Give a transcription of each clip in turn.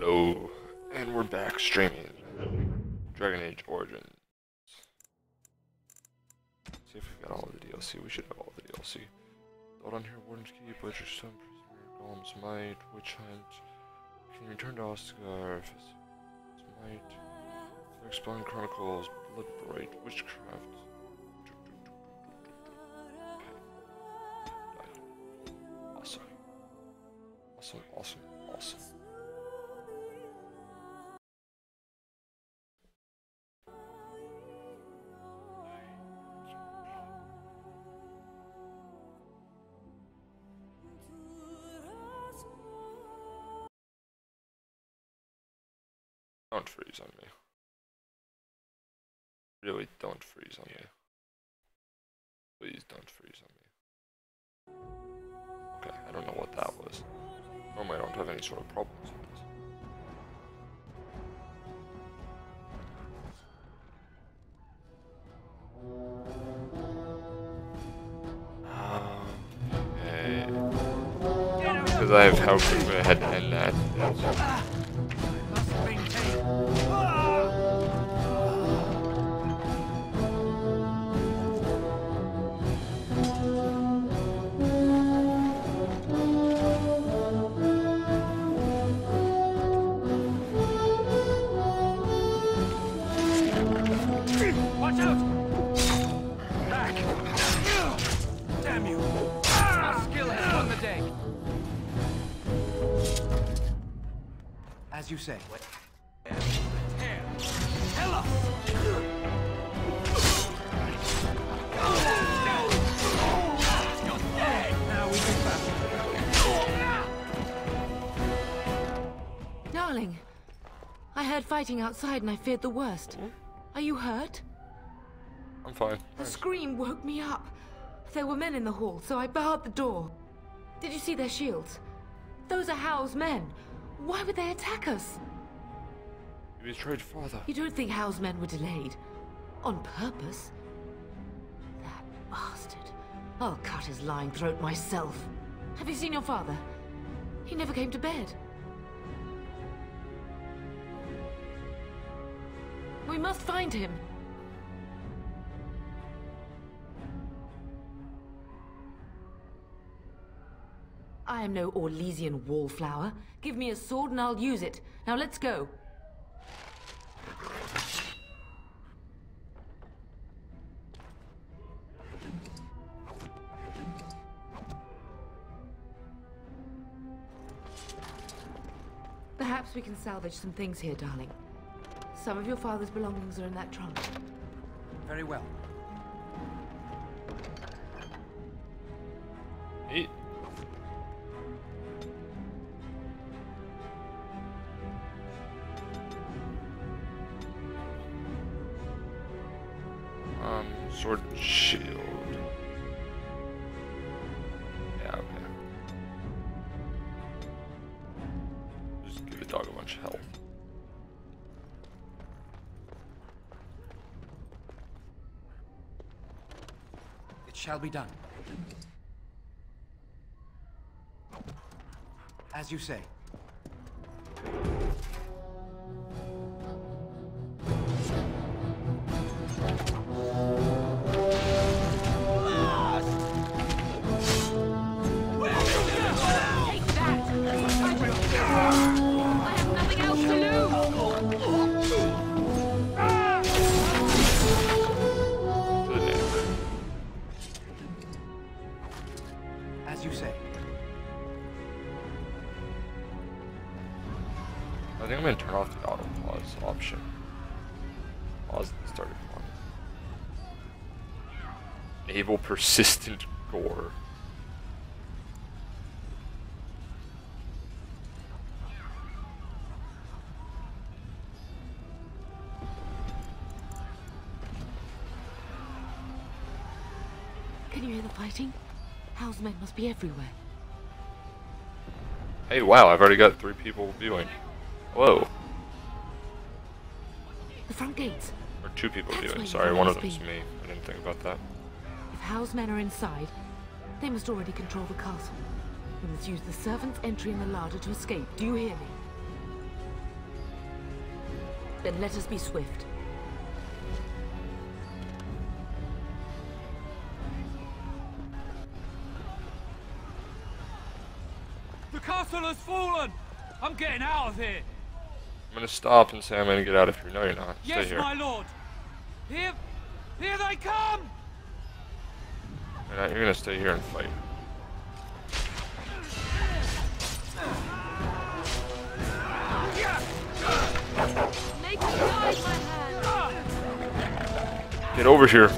Hello, and we're back streaming Dragon Age Origins. See if we got all the DLC. We should have all the DLC. Hold on here, Warden's Keep, Butcher's Stone, Prisoner, Golem's Might, Witch Hunt. Can you return to Oscar? Might. Exploring Chronicles, Blood Bright, Witchcraft. Awesome. Awesome, awesome, awesome. Don't freeze on me. Really, don't freeze on me. Please don't freeze on me. Okay, I don't know what that was. Normally I don't have any sort of problems with this. Okay. Because I have how quickly I had to end that. Watch out! Back! Damn you! My skill has won the day. As you say. What? Hella! Now we can back. Darling, I heard fighting outside and I feared the worst. Are you hurt? I'm fine. The scream woke me up. There were men in the hall, so I barred the door. Did you see their shields? Those are Hal's men. Why would they attack us? You betrayed father. You don't think Hal's men were delayed? On purpose? That bastard. I'll cut his lying throat myself. Have you seen your father? He never came to bed. We must find him. I am no Orlesian wallflower. Give me a sword and I'll use it. Now let's go. Perhaps we can salvage some things here, darling. Some of your father's belongings are in that trunk. Very well. Eat. Sword and shield. Yeah, okay. Just give the dog a bunch of health. It shall be done. As you say. As you say. I think I'm gonna turn off the auto pause option. Pause the started one. Enable persistent gore. Can you hear the fighting? Hal's men must be everywhere. Hey, wow, I've already got 3 people viewing. Whoa. The front gates. Or 2 people That's viewing. where Sorry, you one of must them's be. me. I didn't think about that. If Hal's men are inside, they must already control the castle. We must use the servants' entry in the larder to escape. Do you hear me? Then let us be swift. The castle has fallen! I'm getting out of here! I'm gonna stop and say I'm gonna get out if you're. No, you're not. Stay Yes, here. my lord! Here they come! You're gonna stay here and fight. Make me guide my hand. Get over here.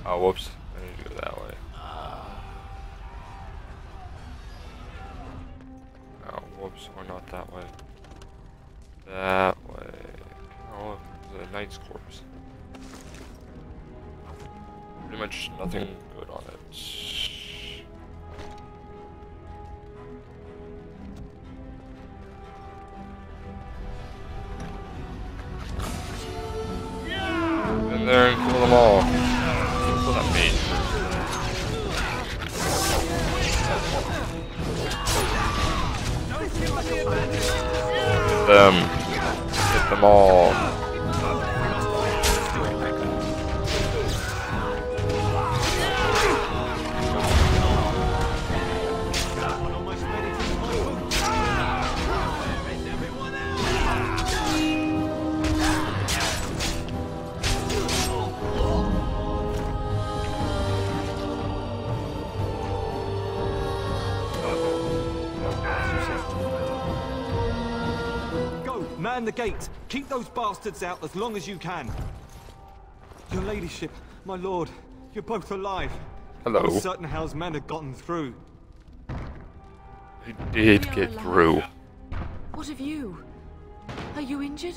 Oh, whoops. I need to go that way. Oh, whoops. Or not that way. That way. Oh, look. There's a knight's corpse. Pretty much nothing good on it. In there and kill them all. Kill that mage. Get them. Get them all. Man the gate! Keep those bastards out as long as you can! Your ladyship, my lord, you're both alive. Hello. I'm certain Hal's men had gotten through. They did get through. What of you? Are you injured?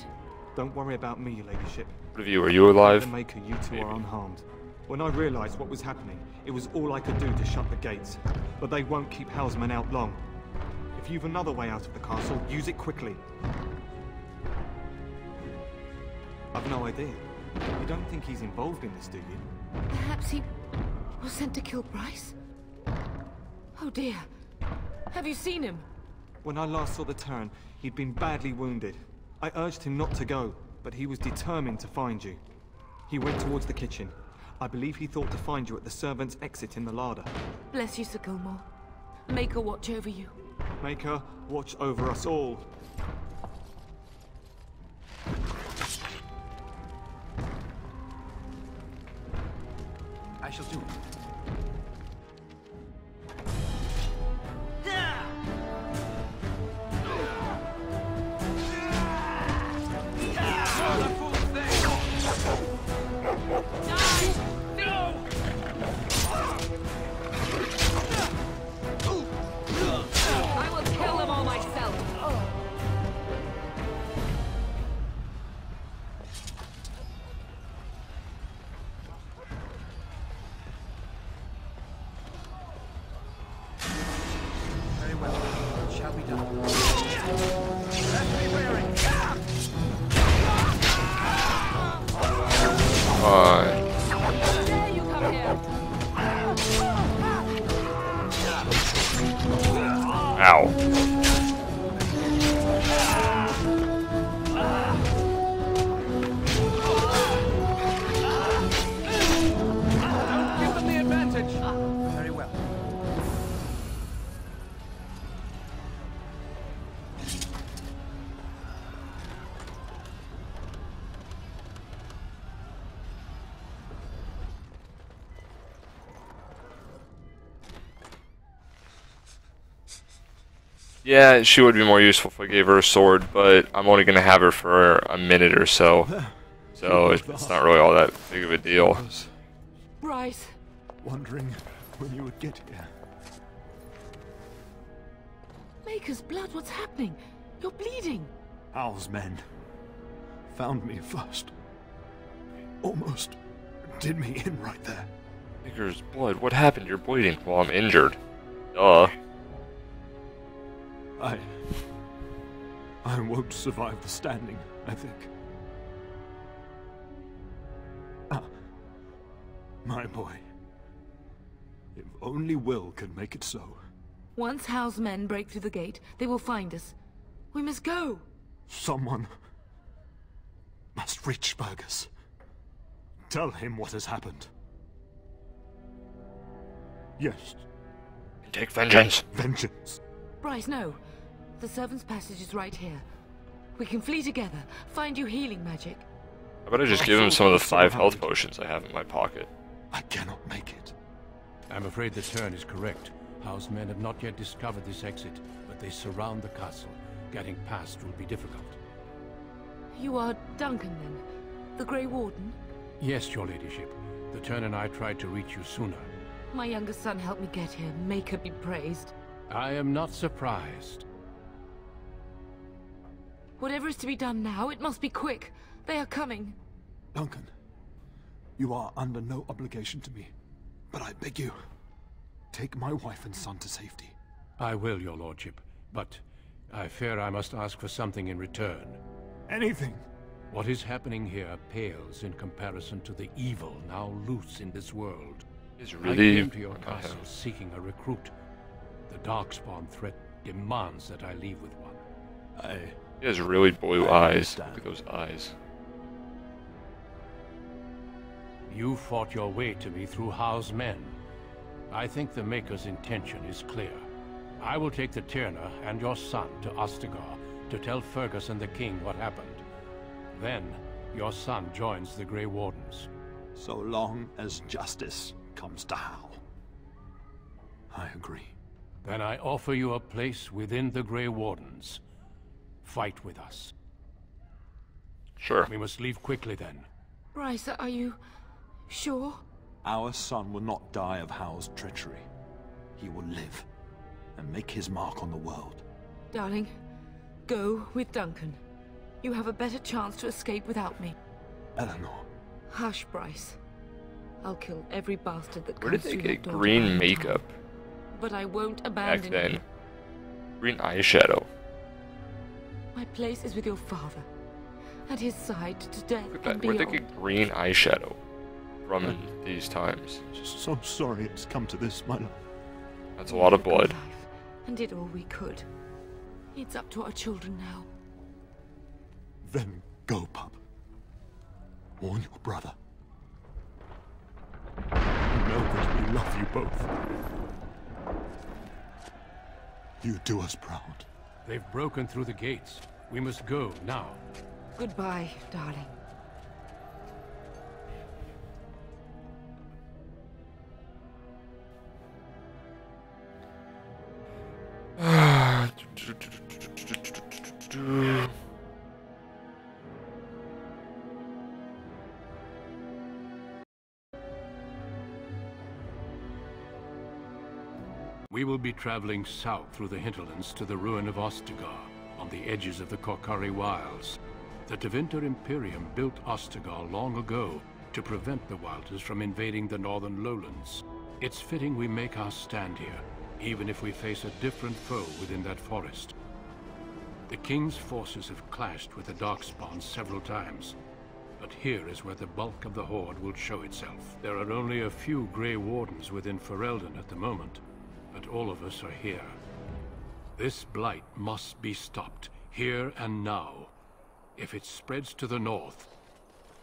Don't worry about me, your ladyship. What of you? Are you alive? The Maker, you two Maybe. are unharmed. When I realized what was happening, it was all I could do to shut the gates. But they won't keep Hal's men out long. If you've another way out of the castle, use it quickly. I've no idea. You don't think he's involved in this, do you? Perhaps he was sent to kill Bryce? Oh dear. Have you seen him? When I last saw the turn, he'd been badly wounded. I urged him not to go, but he was determined to find you. He went towards the kitchen. I believe he thought to find you at the servants' exit in the larder. Bless you, Sir Gilmore. Make her watch over you. Make her watch over us all. I shall do it. I will kill them all myself. Very well. It shall be done. Let's be wary. Fine. How dare you come here? Ow. Give them the advantage. Very well. Yeah, she would be more useful if I gave her a sword, but I'm only going to have her for a minute or so. So it's not really all that big of a deal. Bryce. Wondering when you would get here. Maker's blood, what's happening? You're bleeding. Hal's men found me first. Almost did me in right there. Maker's blood. What happened? You're bleeding. Well, I'm injured. Duh. I won't survive the standing, I think. Ah, my boy. If only Will could make it so. Once Hal's men break through the gate, they will find us. We must go. Someone must reach Fergus. Tell him what has happened. Yes, And take vengeance. vengeance. Bryce, no. The servant's passage is right here. We can flee together, find you healing magic. How about I just give him some of the 5 health potions I have in my pocket? I cannot make it. I'm afraid the turn is correct. Hal's men have not yet discovered this exit, but they surround the castle. Getting past will be difficult. You are Duncan, then? The Grey Warden? Yes, your ladyship. The turn and I tried to reach you sooner. My younger son helped me get here. Maker be praised. I am not surprised. Whatever is to be done now, it must be quick. They are coming. Duncan, you are under no obligation to me, but I beg you, take my wife and son to safety. I will, your lordship, but I fear I must ask for something in return. Anything. What is happening here pales in comparison to the evil now loose in this world. He's I really... came to your castle seeking a recruit. The Darkspawn threat demands that I leave with one. He has really blue I eyes. understand. Look at those eyes. You fought your way to me through Hal's men. I think the Maker's intention is clear. I will take the Tyrna and your son to Ostagar to tell Fergus and the king what happened. Then, your son joins the Grey Wardens. So long as justice comes to Hal. I agree. Then I offer you a place within the Grey Wardens. Fight with us. Sure. We must leave quickly then. Bryce, are you sure? Our son will not die of Hal's treachery. He will live and make his mark on the world. Darling, go with Duncan. You have a better chance to escape without me. Eleanor, Hush, Bryce. I'll kill every bastard that Where comes did they through get that door green to my makeup town. But I won't back abandon then? you. Green eyeshadow. My place is with your father. At his side to death Look at and that. Where'd they beyond. get green eyeshadow from in these times? so sorry it's come to this, my love. That's a lot of We lived a blood. good life and did all we could. It's up to our children now. Then go, pup. Warn your brother. Know that we love you both. You do us proud. They've broken through the gates. We must go now. Goodbye, darling. We will be traveling south through the hinterlands to the ruin of Ostagar, on the edges of the Korcari Wilds. The Tevinter Imperium built Ostagar long ago to prevent the Wilders from invading the northern lowlands. It's fitting we make our stand here, even if we face a different foe within that forest. The King's forces have clashed with the Darkspawn several times, but here is where the bulk of the Horde will show itself. There are only a few Grey Wardens within Ferelden at the moment, but all of us are here. This blight must be stopped, here and now. If it spreads to the north,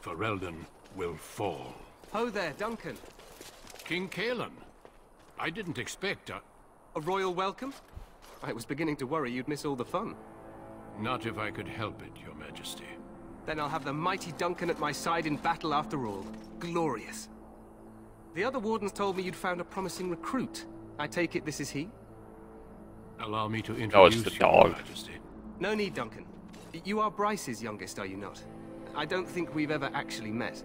Ferelden will fall. Ho there, Duncan. King Cailan, I didn't expect A royal welcome? I was beginning to worry you'd miss all the fun. Not if I could help it, Your Majesty. Then I'll have the mighty Duncan at my side in battle after all. Glorious. The other wardens told me you'd found a promising recruit. I take it this is he? Allow me to No, introduce it's the you, dog. Your Majesty. No need, Duncan. You are Bryce's youngest, are you not? I don't think we've ever actually met.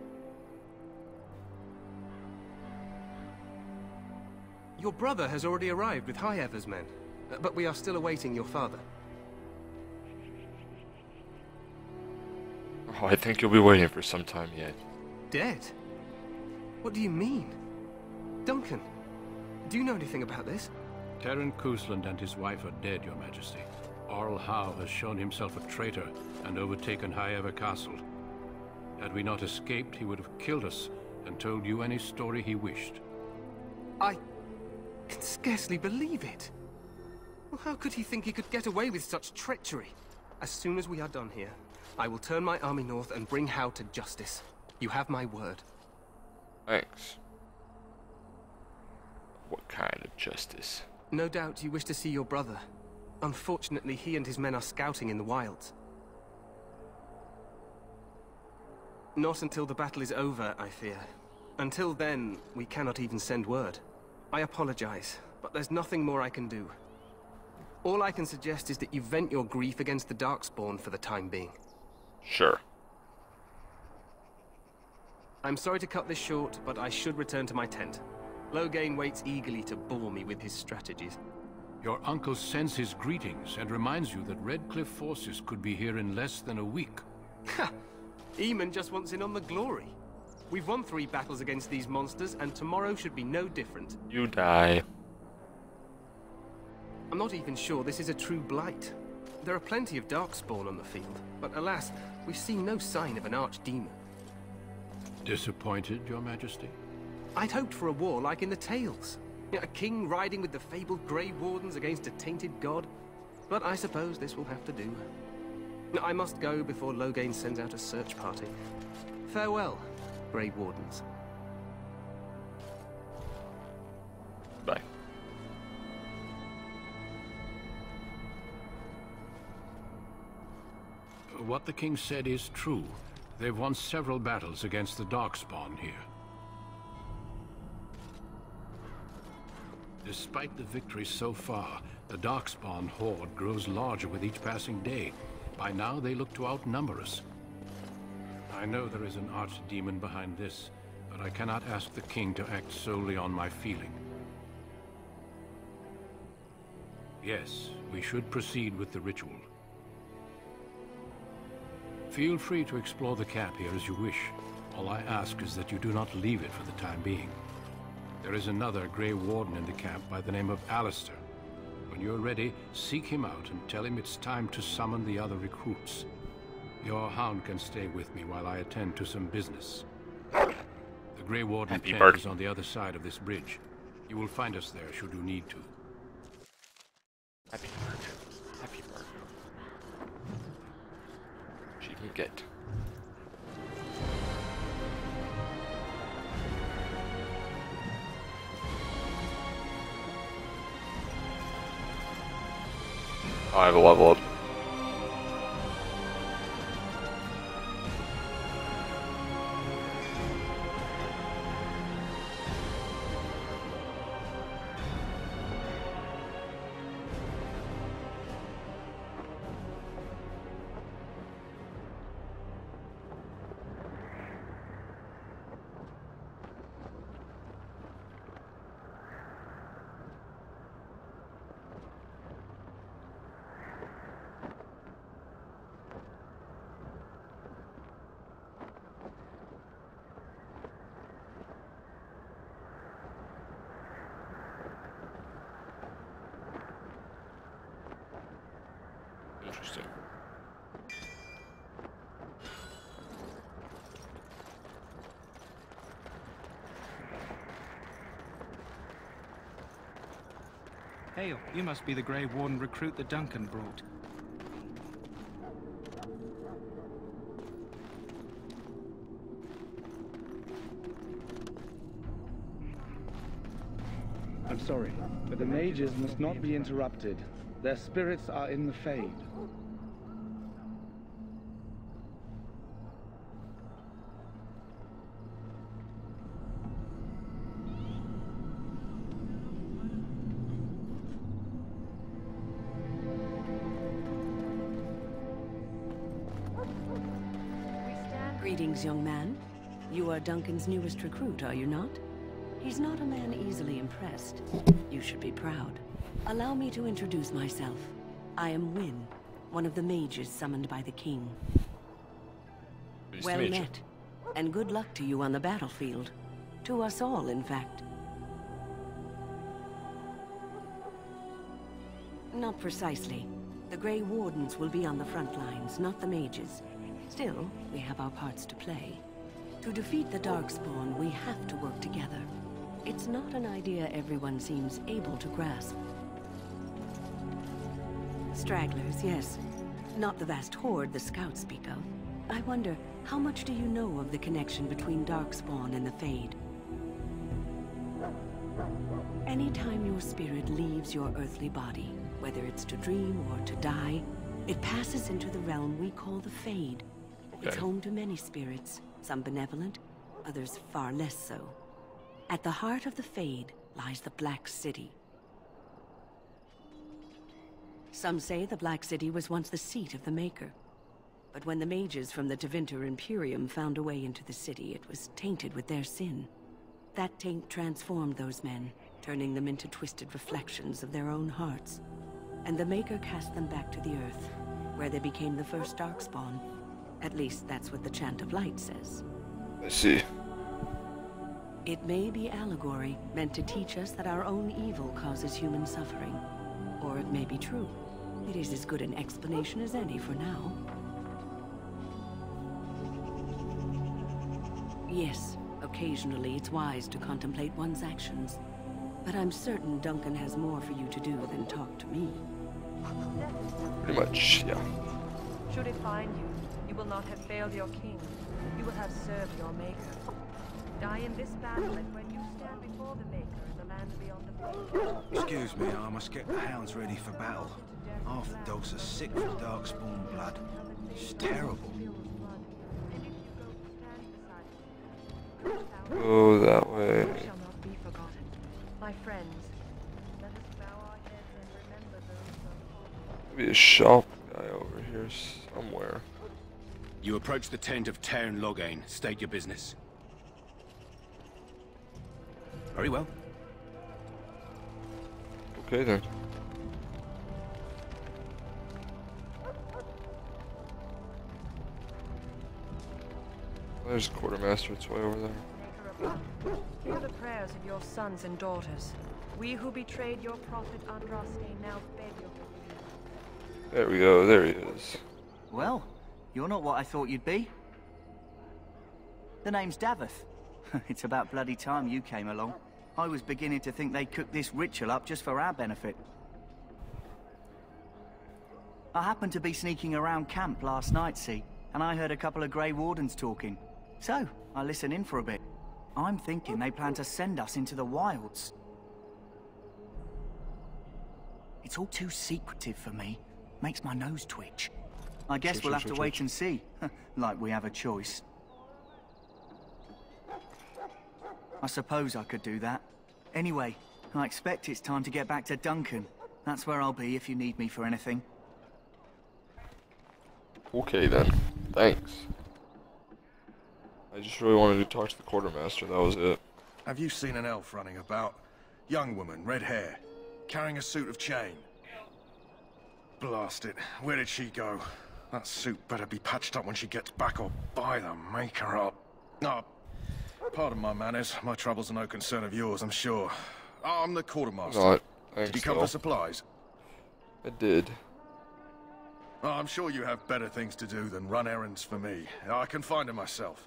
Your brother has already arrived with High Ever's men. But we are still awaiting your father. Oh, I think you'll be waiting for some time yet. Dead? What do you mean? Duncan, do you know anything about this? Terran Cousland and his wife are dead, Your Majesty. Arl Howe has shown himself a traitor and overtaken High Ever Castle. Had we not escaped, he would have killed us and told you any story he wished. I can scarcely believe it. Well, how could he think he could get away with such treachery? As soon as we are done here, I will turn my army north and bring Howe to justice. You have my word. Thanks. What kind of justice? No doubt you wish to see your brother. Unfortunately, he and his men are scouting in the wilds. Not until the battle is over, I fear. Until then, we cannot even send word. I apologize, but there's nothing more I can do. All I can suggest is that you vent your grief against the Darkspawn for the time being. Sure. I'm sorry to cut this short, but I should return to my tent. Loghain waits eagerly to bore me with his strategies. Your uncle sends his greetings and reminds you that Redcliffe forces could be here in less than a week. Ha! Eamon just wants in on the glory. We've won 3 battles against these monsters, and tomorrow should be no different. You die. I'm not even sure this is a true blight. There are plenty of Darkspawn on the field, but alas, we've seen no sign of an archdemon. Disappointed, Your Majesty? I'd hoped for a war like in the tales. A king riding with the fabled Grey Wardens against a tainted god. But I suppose this will have to do. I must go before Loghain sends out a search party. Farewell, Grey Wardens. Bye. What the king said is true. They've won several battles against the Darkspawn here. Despite the victory so far, the Darkspawn horde grows larger with each passing day. By now, they look to outnumber us. I know there is an archdemon behind this, but I cannot ask the king to act solely on my feeling. Yes, we should proceed with the ritual. Feel free to explore the camp here as you wish. All I ask is that you do not leave it for the time being. There is another Grey Warden in the camp by the name of Alistair. When you're ready, seek him out and tell him it's time to summon the other recruits. Your hound can stay with me while I attend to some business. The Grey Warden tent is on the other side of this bridge. You will find us there should you need to. Happy bird. Happy bird. She can get. I have a level up. Interesting. Hail, you must be the Grey Warden recruit that Duncan brought. I'm sorry, but the mages must not be interrupted. Their spirits are in the Fade. Greetings, young man. You are Duncan's newest recruit, are you not? He's not a man easily impressed. You should be proud. Allow me to introduce myself. I am Wynne, one of the mages summoned by the king. Nice to Well meet you. met. And good luck to you on the battlefield. To us all, in fact. Not precisely. The Grey Wardens will be on the front lines, not the mages. Still, we have our parts to play. To defeat the Darkspawn, we have to work together. It's not an idea everyone seems able to grasp. Stragglers, yes. Not the vast horde the scouts speak of. I wonder, how much do you know of the connection between Darkspawn and the Fade? Anytime your spirit leaves your earthly body, whether it's to dream or to die, it passes into the realm we call the Fade. It's home to many spirits, some benevolent, others far less so. At the heart of the Fade lies the Black City. Some say the Black City was once the seat of the Maker. But when the mages from the Tevinter Imperium found a way into the city, it was tainted with their sin. That taint transformed those men, turning them into twisted reflections of their own hearts. And the Maker cast them back to the Earth, where they became the first Darkspawn. At least that's what the Chant of Light says. I see. It may be allegory, meant to teach us that our own evil causes human suffering. Or it may be true. It is as good an explanation as any for now. Yes, occasionally it's wise to contemplate one's actions. But I'm certain Duncan has more for you to do than talk to me. Pretty much, yeah. Should it find you, you will not have failed your king. You will have served your Maker. Die in this battle, and when you stand before the Maker in the land beyond the Fade. Excuse me, I must get the hounds ready for battle. Half the dogs are sick from Darkspawn blood. It's terrible. Go that way. Shall not be forgotten. My friends, let us bow our heads and remember those Maybe a shop guy over here somewhere. You approach the tent of Tairn Loghain. State your business. Very well. Okay then. There's Quartermaster, it's way over there. Hear the prayers of your sons and daughters. We who betrayed your prophet Andraste now beg your forgiveness. There we go, there he is. Well, you're not what I thought you'd be. The name's Daveth. It's about bloody time you came along. I was beginning to think they cooked this ritual up just for our benefit. I happened to be sneaking around camp last night, see, and I heard a couple of Grey Wardens talking. So, I listened in for a bit. I'm thinking they plan to send us into the wilds. It's all too secretive for me. Makes my nose twitch. I guess we'll have to wait and see. Like we have a choice. I suppose I could do that. Anyway, I expect it's time to get back to Duncan. That's where I'll be if you need me for anything. Okay then, thanks. I just really wanted to talk to the Quartermaster, that was it. Have you seen an elf running about? Young woman, red hair, carrying a suit of chain. Blast it, where did she go? That suit better be patched up when she gets back, or by the Maker up. Oh, pardon my manners, my troubles are no concern of yours, I'm sure. I'm the Quartermaster. Not, thanks, did you come though. for supplies? I did. Oh, I'm sure you have better things to do than run errands for me. I can find them myself.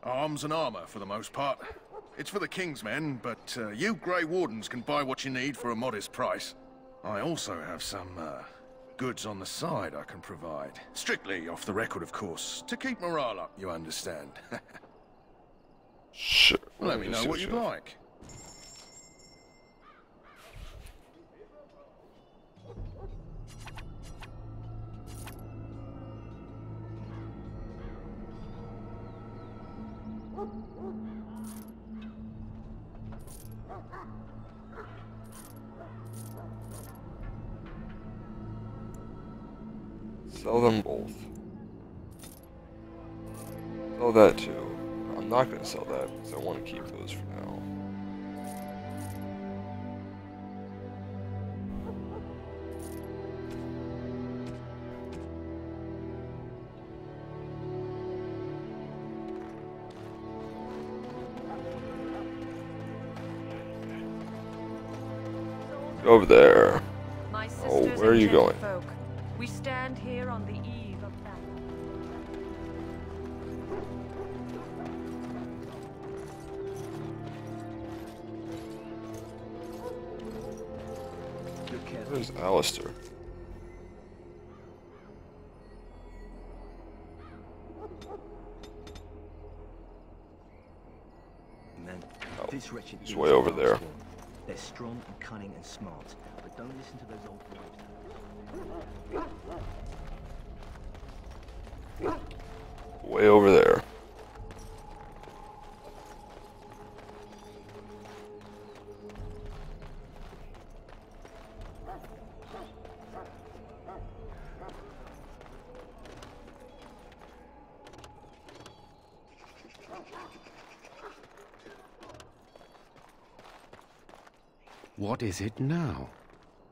Arms and armor, for the most part. It's for the King's men, but you Grey Wardens can buy what you need for a modest price. I also have some goods on the side I can provide. Strictly off the record, of course. To keep morale up, you understand. Sure. Let me know what you'd like. Sell them both. Sell that too. I'm not gonna sell that because I want to keep those for now. Over there. My Oh, sisters where are you and going? folk, we stand here on the eve of battle. Where's Alistair? Men, Oh, this wretched he's way over there. They're strong and cunning and smart, but don't listen to those old wives. Way over there. What is it now?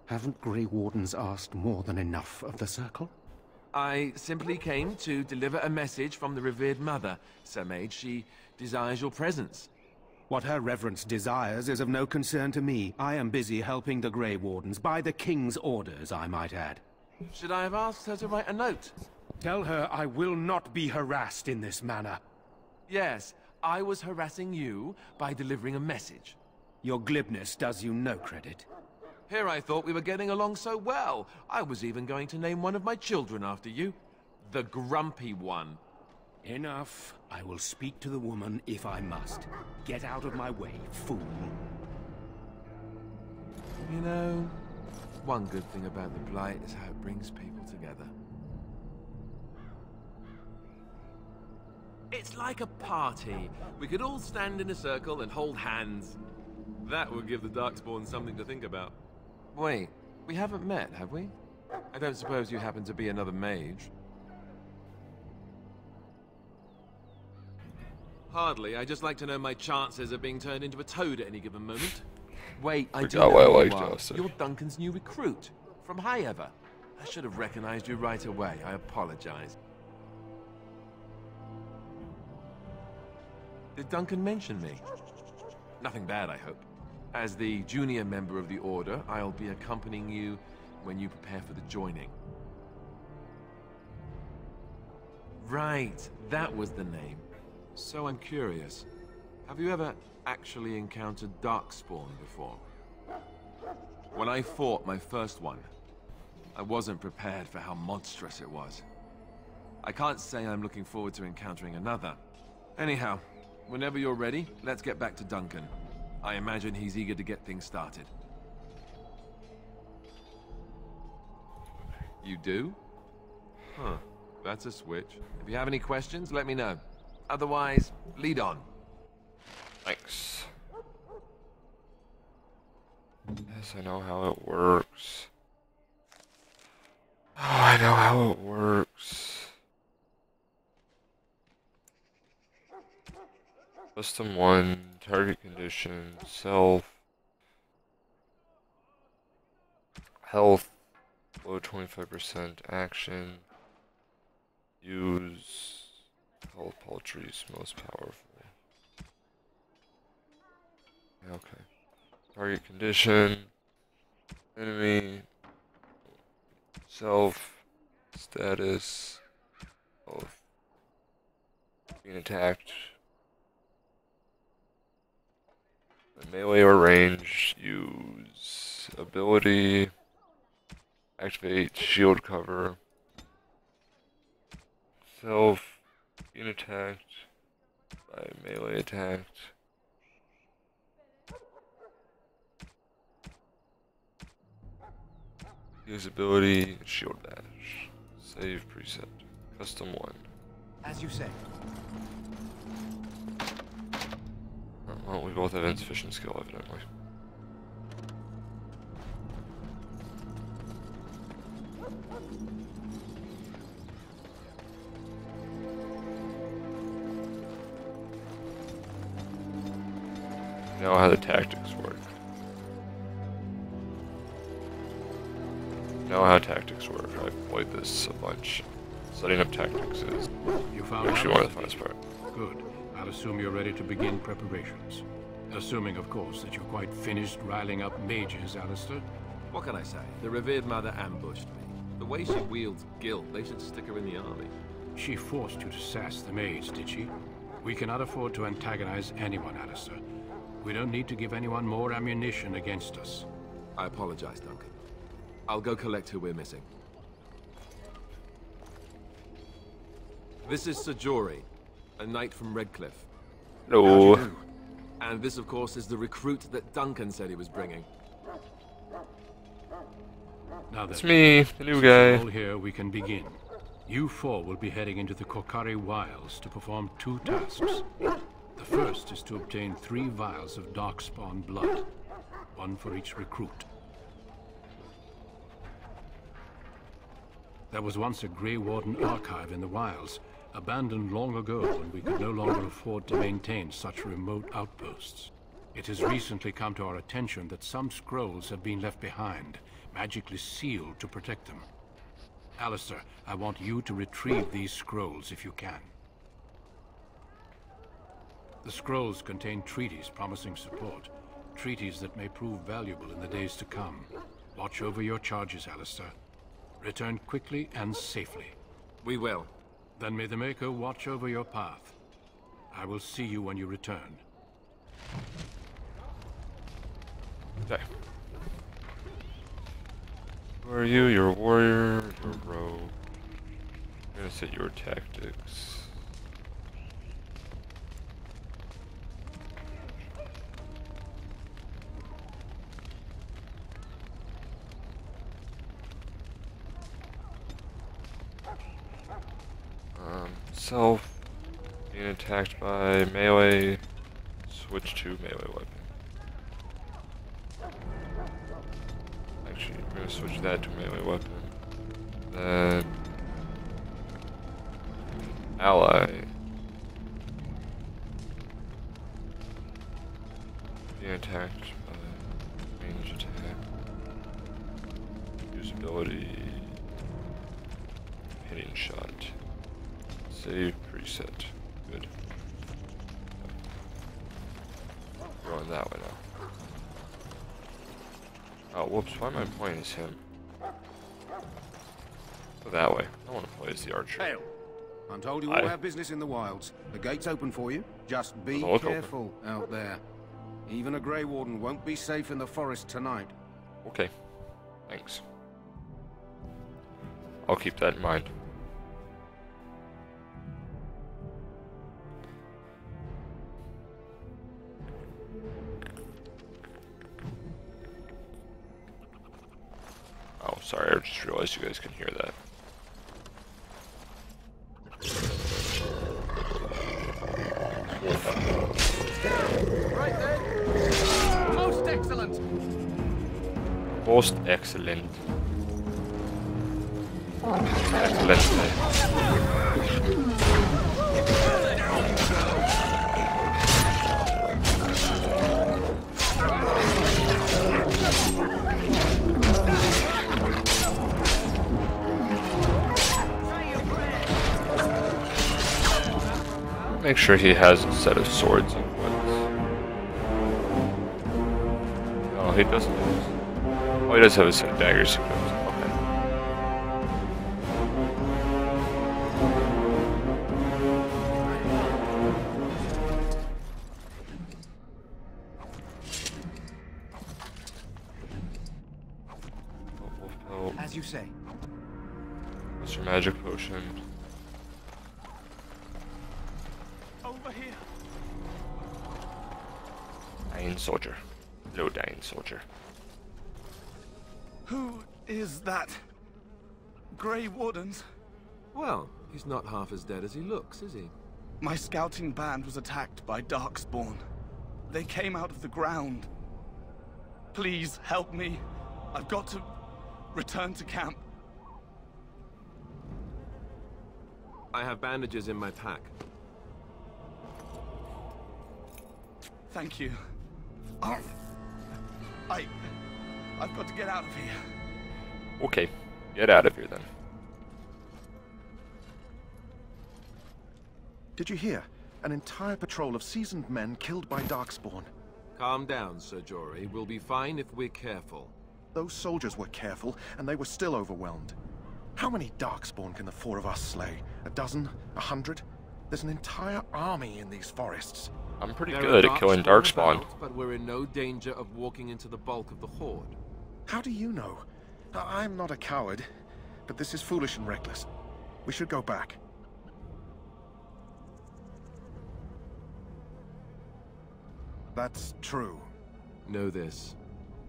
Haven't Grey Wardens asked more than enough of the Circle? I simply came to deliver a message from the revered mother, Sir Mage. She desires your presence. What her reverence desires is of no concern to me. I am busy helping the Grey Wardens, by the King's orders, I might add. Should I have asked her to write a note? Tell her I will not be harassed in this manner. Yes, I was harassing you by delivering a message. Your glibness does you no credit. Here I thought we were getting along so well. I was even going to name one of my children after you. The Grumpy One. Enough. I will speak to the woman if I must. Get out of my way, fool. You know, one good thing about the Blight is how it brings people together. It's like a party. We could all stand in a circle and hold hands. That would give the Darkspawn something to think about. Wait, we haven't met, have we? I don't suppose you happen to be another mage? Hardly. I just like to know my chances of being turned into a toad at any given moment. Wait, I do know why I who liked you are. Alistair. You're Duncan's new recruit, from High Ever. I should have recognized you right away. I apologize. Did Duncan mention me? Nothing bad, I hope. As the junior member of the Order, I'll be accompanying you when you prepare for the joining. Right, that was the name. So I'm curious. Have you ever actually encountered Darkspawn before? When I fought my first one, I wasn't prepared for how monstrous it was. I can't say I'm looking forward to encountering another. Anyhow, whenever you're ready, let's get back to Duncan. I imagine he's eager to get things started. You do? Huh. That's a switch. If you have any questions, let me know. Otherwise, lead on. Thanks. Yes, I know how it works. Oh, I know how it works. Custom 1, target condition, self, health, below 25% action, use, health paltries, most powerful. Okay. Target condition, enemy, self, status, health, being attacked. Melee or range, use ability, activate shield cover, self, being attacked by melee attacked, use ability, shield dash, save preset, custom 1. As you say. Well, we both have insufficient skill, evidently. Know how the tactics work. Know how tactics work. I've played this a bunch. Setting up tactics is You found actually one of the funnest part. Good. I'll assume you're ready to begin preparations. Assuming, of course, that you're quite finished riling up mages, Alistair. What can I say? The revered mother ambushed me. The way she wields guilt, they should stick her in the army. She forced you to sass the mage, did she? We cannot afford to antagonize anyone, Alistair. We don't need to give anyone more ammunition against us. I apologize, Duncan. I'll go collect who we're missing. This is Sir Jory, a knight from Redcliffe. Hello. And this, of course, is the recruit that Duncan said he was bringing. Now It's me, the new guy. All here, we can begin. You four will be heading into the Korcari Wilds to perform 2 tasks. The first is to obtain 3 vials of Darkspawn blood, 1 for each recruit. There was once a Grey Warden archive in the wilds, abandoned long ago when we could no longer afford to maintain such remote outposts. It has recently come to our attention that some scrolls have been left behind, magically sealed to protect them. Alistair, I want you to retrieve these scrolls if you can. The scrolls contain treaties promising support, treaties that may prove valuable in the days to come. Watch over your charges, Alistair. Return quickly and safely. We will. Then may the Maker watch over your path. I will see you when you return. Okay. Who are you? You're a warrior, you're a rogue. I'm gonna set your tactics. Self being attacked by melee, switch to melee weapon. Actually, I'm gonna switch that to melee weapon. Then ally being attacked by range attack. Usability, hitting shot. Save preset. Good. Going that way now. Oh, whoops. Why am I playing as him? Go that way. I want to play as the archer. Hail. I'm told you all have business in the wilds. The gate's open for you. Just be careful out there. Even a Grey Warden won't be safe in the forest tonight. Okay. Thanks. I'll keep that in mind. Oh, sorry, I just realized you guys can hear that. Right then. Most excellent. Most excellent. Make sure he has a set of swords equipped. No, he doesn't. Oh, he does have a set of daggers equipped. Okay. As you say. What's your magic potion? Over here. Dying soldier. Hello, dying soldier. Who is that? Grey Wardens? Well, he's not half as dead as he looks, is he? My scouting band was attacked by Darkspawn. They came out of the ground. Please help me. I've got to return to camp. I have bandages in my pack. Thank you. I've got to get out of here. Okay, get out of here then. Did you hear? An entire patrol of seasoned men killed by Darkspawn. Calm down, Sir Jory. We'll be fine if we're careful. Those soldiers were careful, and they were still overwhelmed. How many Darkspawn can the four of us slay? A dozen? 100? There's an entire army in these forests. I'm pretty good at killing Darkspawn. But we're in no danger of walking into the bulk of the Horde. How do you know? I'm not a coward, but this is foolish and reckless. We should go back. That's true. Know this.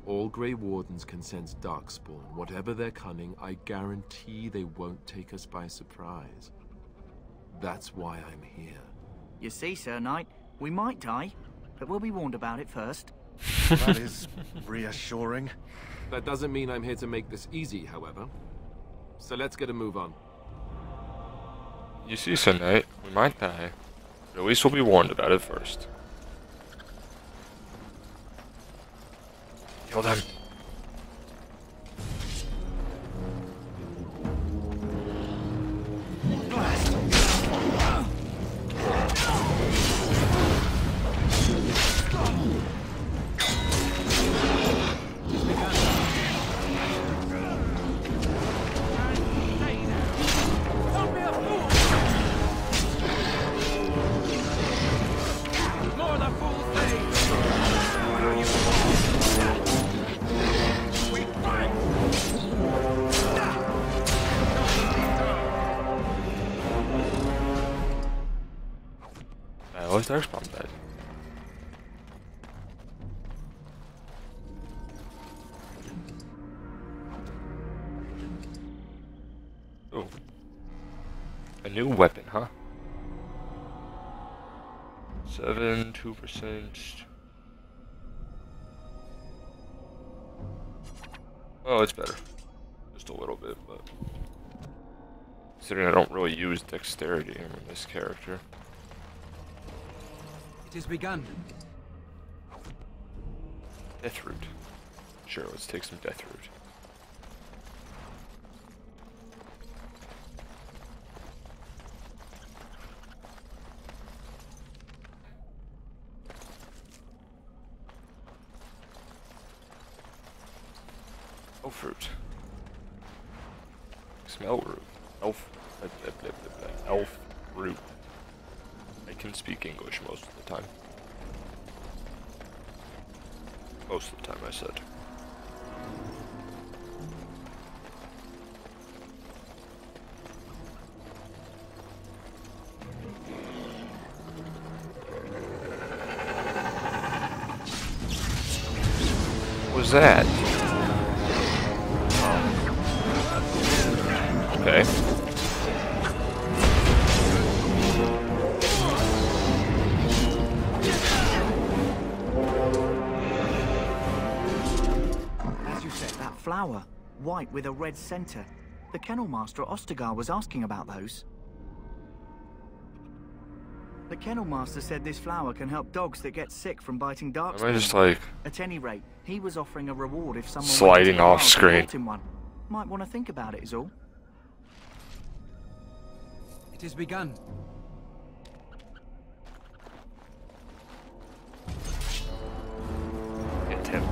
All Grey Wardens can sense Darkspawn. Whatever their cunning, I guarantee they won't take us by surprise. That's why I'm here. You see, Sir Knight, we might die, but we'll be warned about it first. That is reassuring. That doesn't mean I'm here to make this easy, however. So let's get a move on. You see, Sir Knight, we might die, but at least we'll be warned about it first. Kill them. Oh, Darkspawn dead. Oh. A new weapon, huh? 2%. Oh, it's better. Just a little bit, but considering I don't really use dexterity in this character. It has begun. Death root. Sure, let's take some death root. Elf root. Smell root. Elf. Elf root. I can speak English most of the time. Most of the time, I said. What was that? Okay. Flower, white with a red center. The Kennel Master at Ostagar was asking about those. The Kennel Master said this flower can help dogs that get sick from biting Darkspawn. Am I just like... At any rate, he was offering a reward if someone sliding off screen. One. Might want to think about it is all. It has begun. Hit him.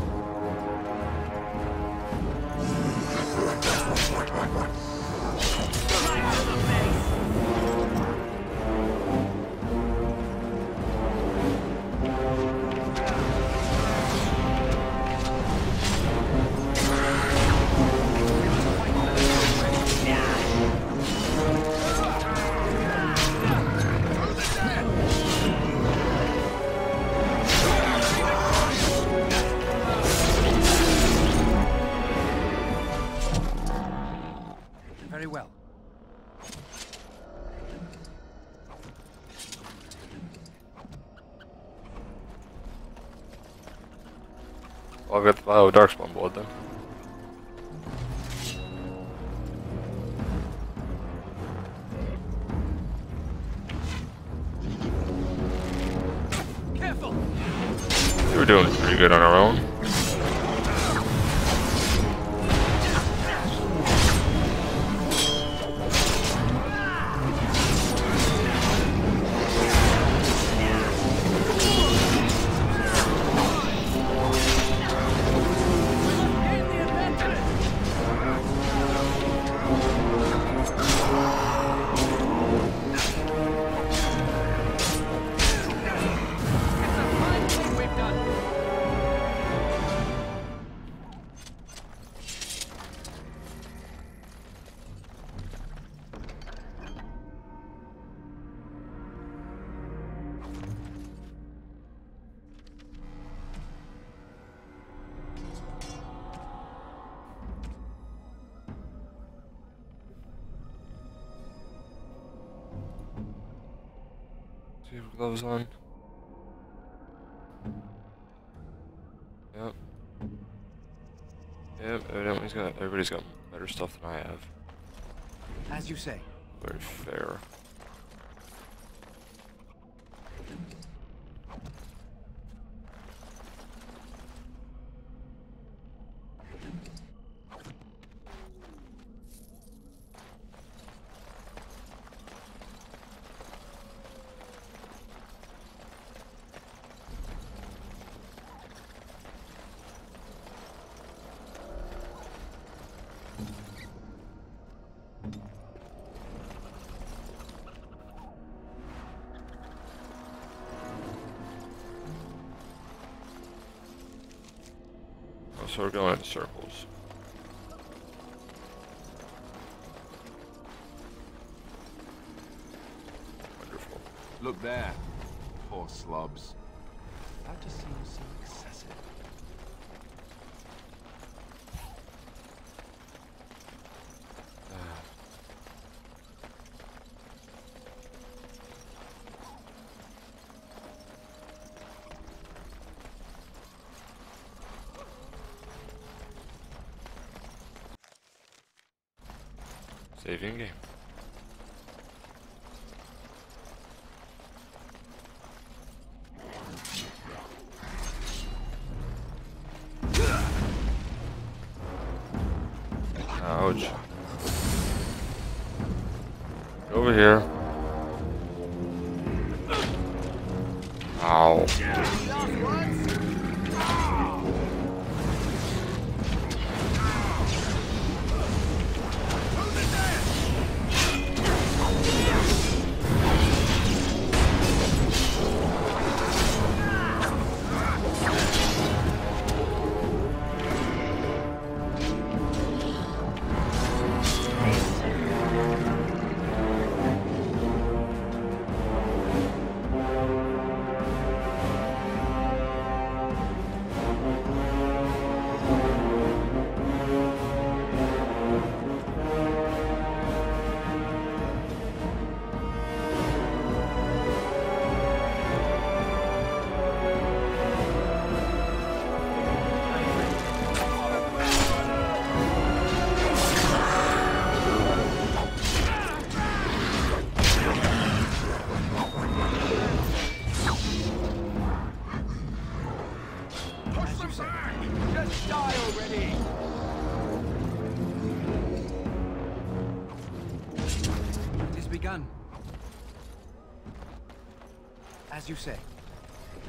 Very well. I'll get the vial of Darkspawn blood then. Careful. We were doing pretty good on our own. Do you have gloves on? Yep. Yep, evidently everybody's got better stuff than I have. As you say. Very fair. So we're going in circles. Wonderful. Look there. Poor slobs. That just seems so excessive. Saving game. Ouch. Over here. Ow. As you say.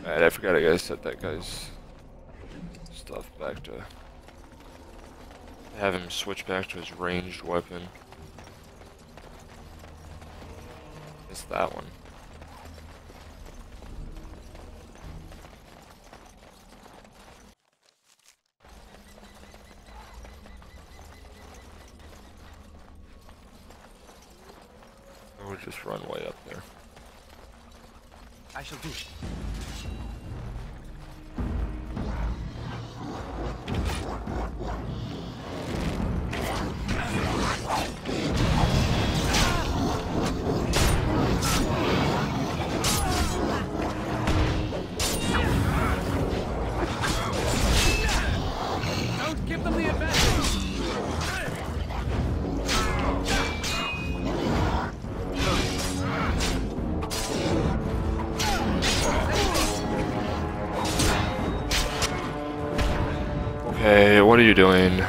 Alright, I forgot I gotta set that guy's stuff back to have him switch back to his ranged weapon. It's that one. Or just run way up there. I shall do. Don't give them the advantage. Okay, what are you doing?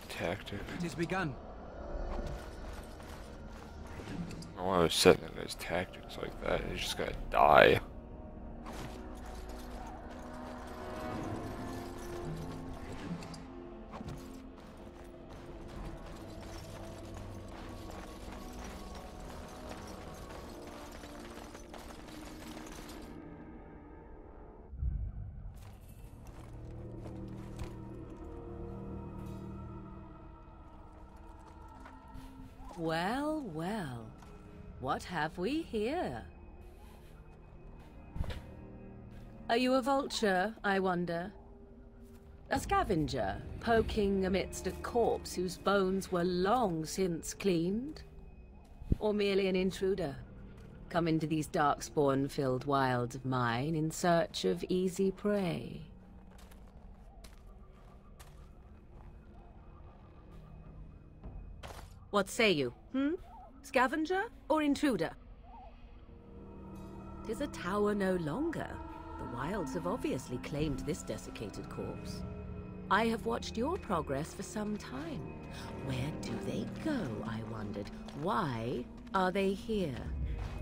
Tactic. It has begun. I don't know why I was setting that guy's tactics like that. He's just gotta die. Well, well. What have we here? Are you a vulture, I wonder? A scavenger, poking amidst a corpse whose bones were long since cleaned? Or merely an intruder, come into these darkspawn-filled wilds of mine in search of easy prey? What say you, Scavenger or intruder? 'Tis a tower no longer. The wilds have obviously claimed this desiccated corpse. I have watched your progress for some time. Where do they go, I wondered? Why are they here?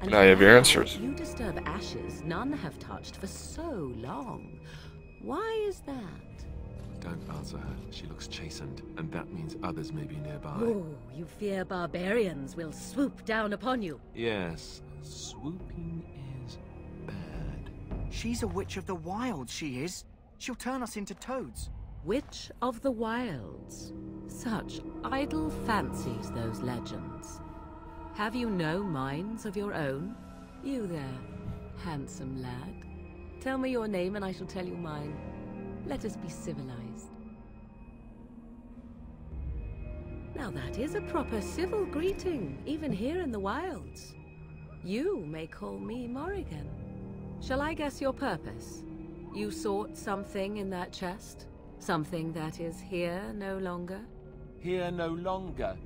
And now you have your now answers. You disturb ashes none have touched for so long. Why is that? Don't answer her. She looks chastened, and that means others may be nearby. Oh, you fear barbarians will swoop down upon you. Yes, swooping is bad. She's a witch of the wilds, she is. She'll turn us into toads. Witch of the Wilds. Such idle fancies, those legends. Have you no minds of your own? You there, handsome lad. Tell me your name and I shall tell you mine. Let us be civilized. Now that is a proper civil greeting, even here in the wilds. You may call me Morrigan. Shall I guess your purpose? You sought something in that chest? Something that is here no longer? Here no longer?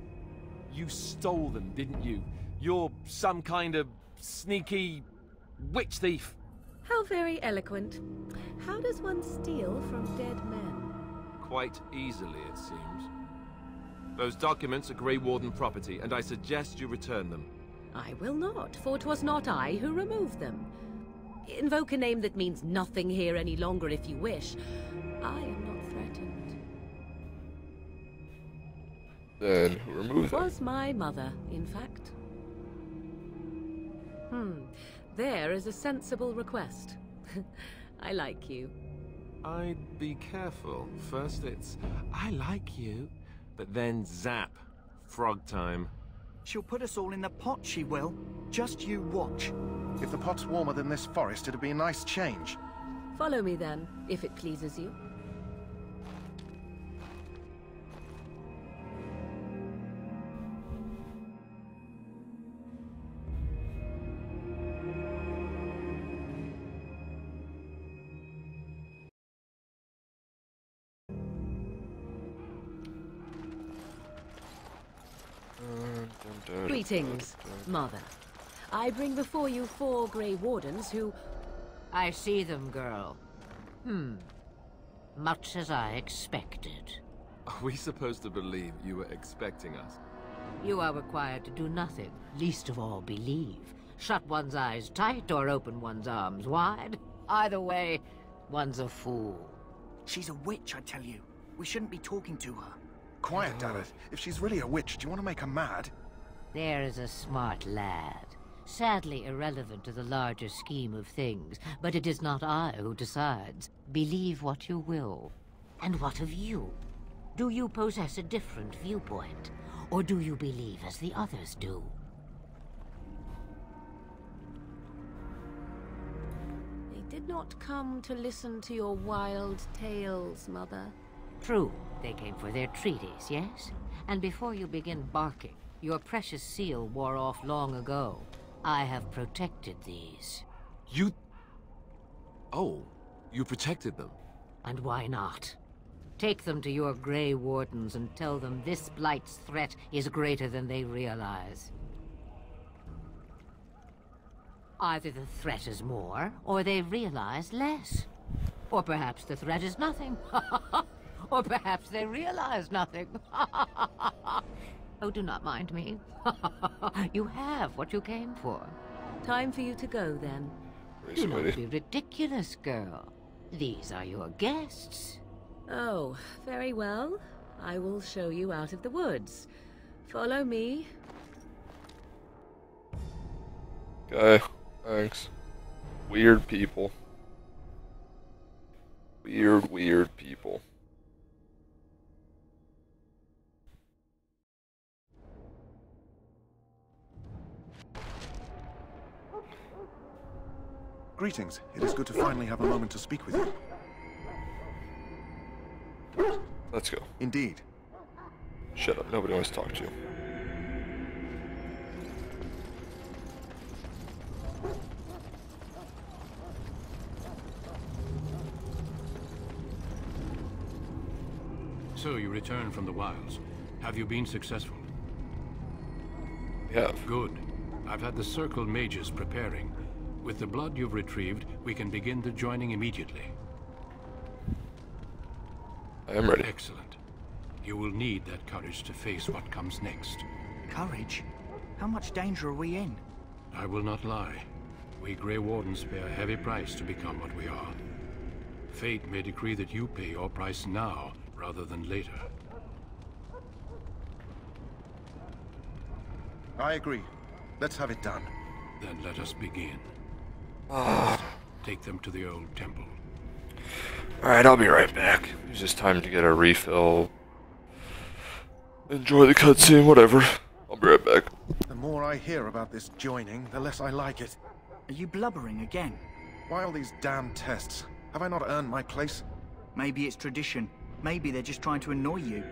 You stole them, didn't you? You're some kind of sneaky witch thief. How very eloquent. How does one steal from dead men? Quite easily, it seems. Those documents are Grey Warden property, and I suggest you return them. I will not, for 'twas not I who removed them. Invoke a name that means nothing here any longer if you wish. I am not threatened. Then who removed them? Was my mother, in fact. There is a sensible request. I like you. I'd be careful. First it's, I like you, but then zap. Frog time. She'll put us all in the pot, she will. Just you watch. If the pot's warmer than this forest, it'd be a nice change. Follow me then, if it pleases you. Greetings, Mother. I bring before you 4 Grey Wardens who... I see them, girl. Much as I expected. Are we supposed to believe you were expecting us? You are required to do nothing, least of all believe. Shut one's eyes tight or open one's arms wide. Either way, one's a fool. She's a witch, I tell you. We shouldn't be talking to her. Quiet, Daveth. If she's really a witch, do you want to make her mad? There is a smart lad. Sadly irrelevant to the larger scheme of things, but it is not I who decides. Believe what you will. And what of you? Do you possess a different viewpoint? Or do you believe as the others do? They did not come to listen to your wild tales, Mother. True, they came for their treaties, yes? And before you begin barking, your precious seal wore off long ago. I have protected these. You... Oh, you protected them? And why not? Take them to your Grey Wardens and tell them this Blight's threat is greater than they realize. Either the threat is more, or they realize less. Or perhaps the threat is nothing. Or perhaps they realize nothing. Oh, do not mind me. You have what you came for. Time for you to go, then. Do not be ridiculous, girl. These are your guests. Oh, very well. I will show you out of the woods. Follow me. Okay, thanks. Weird people. Weird people. Greetings. It is good to finally have a moment to speak with you. Let's go. Indeed. Shut up. Nobody wants to talk to you. So you return from the wilds. Have you been successful? Yeah. Good. I've had the Circle mages preparing. With the blood you've retrieved, we can begin the joining immediately. I am ready. Excellent. You will need that courage to face what comes next. Courage? How much danger are we in? I will not lie. We Grey Wardens pay a heavy price to become what we are. Fate may decree that you pay your price now, rather than later. I agree. Let's have it done. Then let us begin. Take them to the old temple. Alright, I'll be right back. Use this time to get a refill. Enjoy the cutscene, whatever. I'll be right back. The more I hear about this joining, the less I like it. Are you blubbering again? Why all these damn tests? Have I not earned my place? Maybe it's tradition. Maybe they're just trying to annoy you.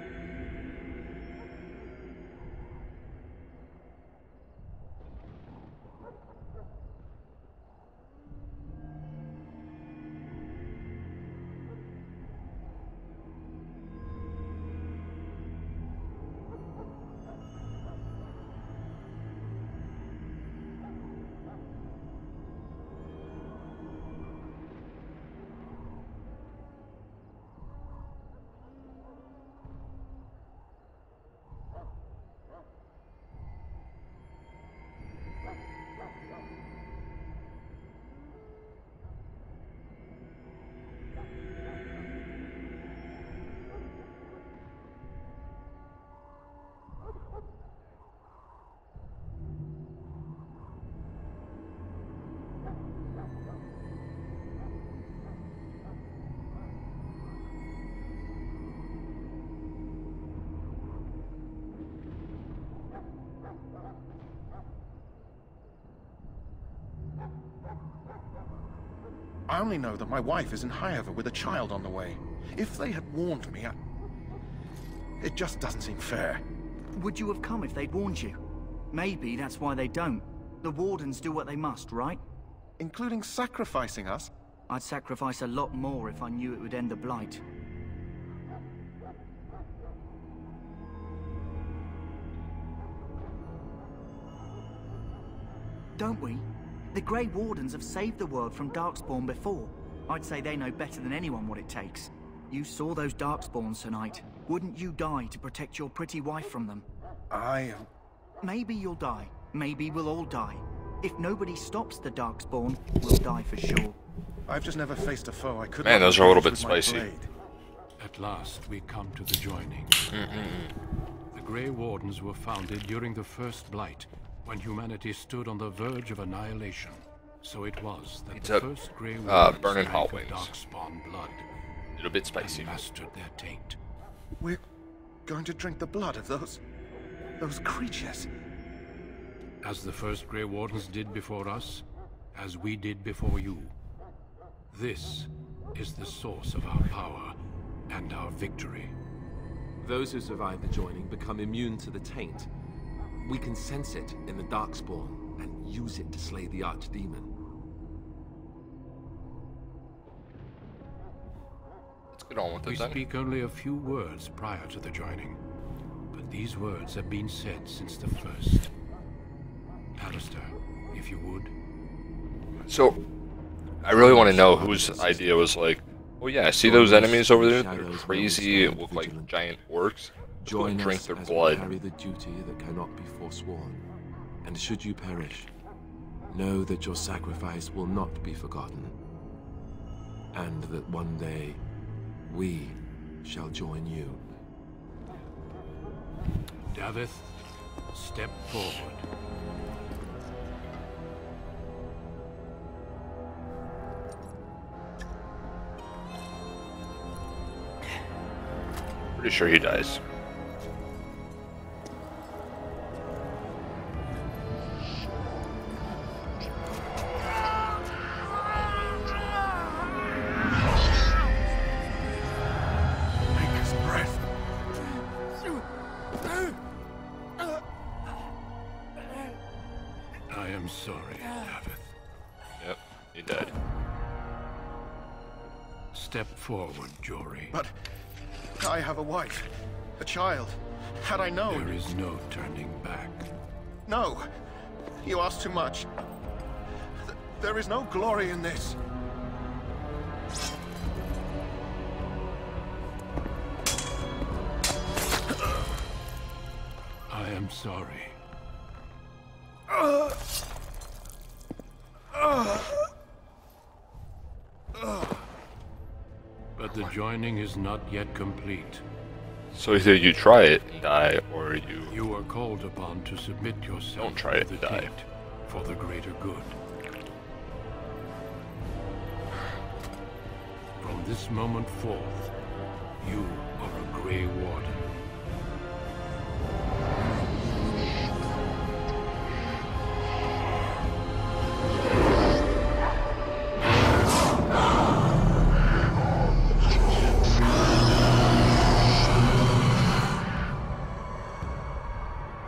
I only know that my wife is in Highever with a child on the way. If they had warned me, it just doesn't seem fair. Would you have come if they'd warned you? Maybe that's why they don't. The Wardens do what they must, right? Including sacrificing us? I'd sacrifice a lot more if I knew it would end the Blight. Don't we? The Grey Wardens have saved the world from Darkspawn before. I'd say they know better than anyone what it takes. You saw those Darkspawns tonight. Wouldn't you die to protect your pretty wife from them? Maybe you'll die. Maybe we'll all die. If nobody stops the Darkspawn, we'll die for sure. I've just never faced a foe I couldn't... Man, those are a little bit spicy. At last, we come to the joining. The Grey Wardens were founded during the First Blight, when humanity stood on the verge of annihilation. So it was that the first Grey Wardens burning drank hot the wings. Darkspawn blood. A little bit spicy. And mastered their taint. We're going to drink the blood of those creatures. As the first Grey Wardens did before us, as we did before you. This is the source of our power and our victory. Those who survive the joining become immune to the taint. We can sense it in the Darkspawn and use it to slay the Archdemon. Let's get on with it We then. speak only a few words prior to the joining, but these words have been said since the first. Alistair, if you would. So, I really want to know whose idea was like, oh yeah, see those enemies over there? They're crazy, it look like giant orcs. Join drink us their as blood. we carry the duty that cannot be forsworn. And should you perish, know that your sacrifice will not be forgotten. And that one day, we shall join you. Davith, step forward. Pretty sure he dies. sorry, Davith. Yep, he died. Step forward, Jory. But I have a wife, a child. Had I known... There is no turning back. No! You ask too much. There is no glory in this. I am sorry. But the joining is not yet complete. So either you try it and die, or you... You are called upon to submit yourself Don't try it to and the die. taint for the greater good. From this moment forth, you are a Grey Warden.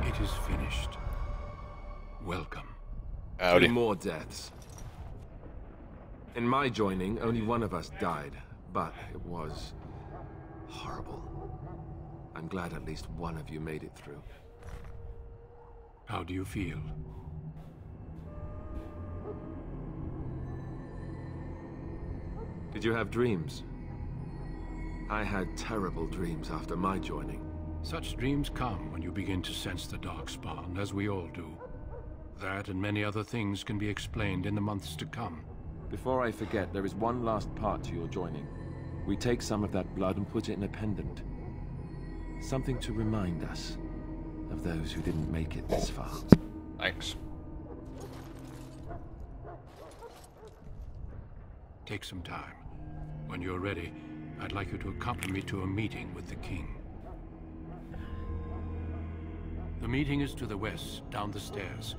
It is finished. Welcome. Howdy. 2 more deaths. In my joining, only one of us died, but it was horrible. I'm glad at least one of you made it through. How do you feel? Did you have dreams? I had terrible dreams after my joining. Such dreams come when you begin to sense the Darkspawn, as we all do. That and many other things can be explained in the months to come. Before I forget, there is one last part to your joining. We take some of that blood and put it in a pendant. Something to remind us of those who didn't make it this far. Thanks. Take some time. When you're ready, I'd like you to accompany me to a meeting with the king. The meeting is to the west, down the stairs.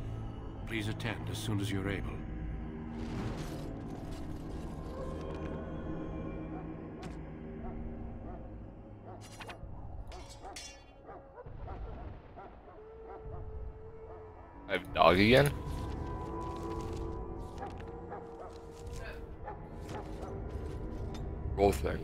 Please attend as soon as you're able. I have dog again? Roll thing.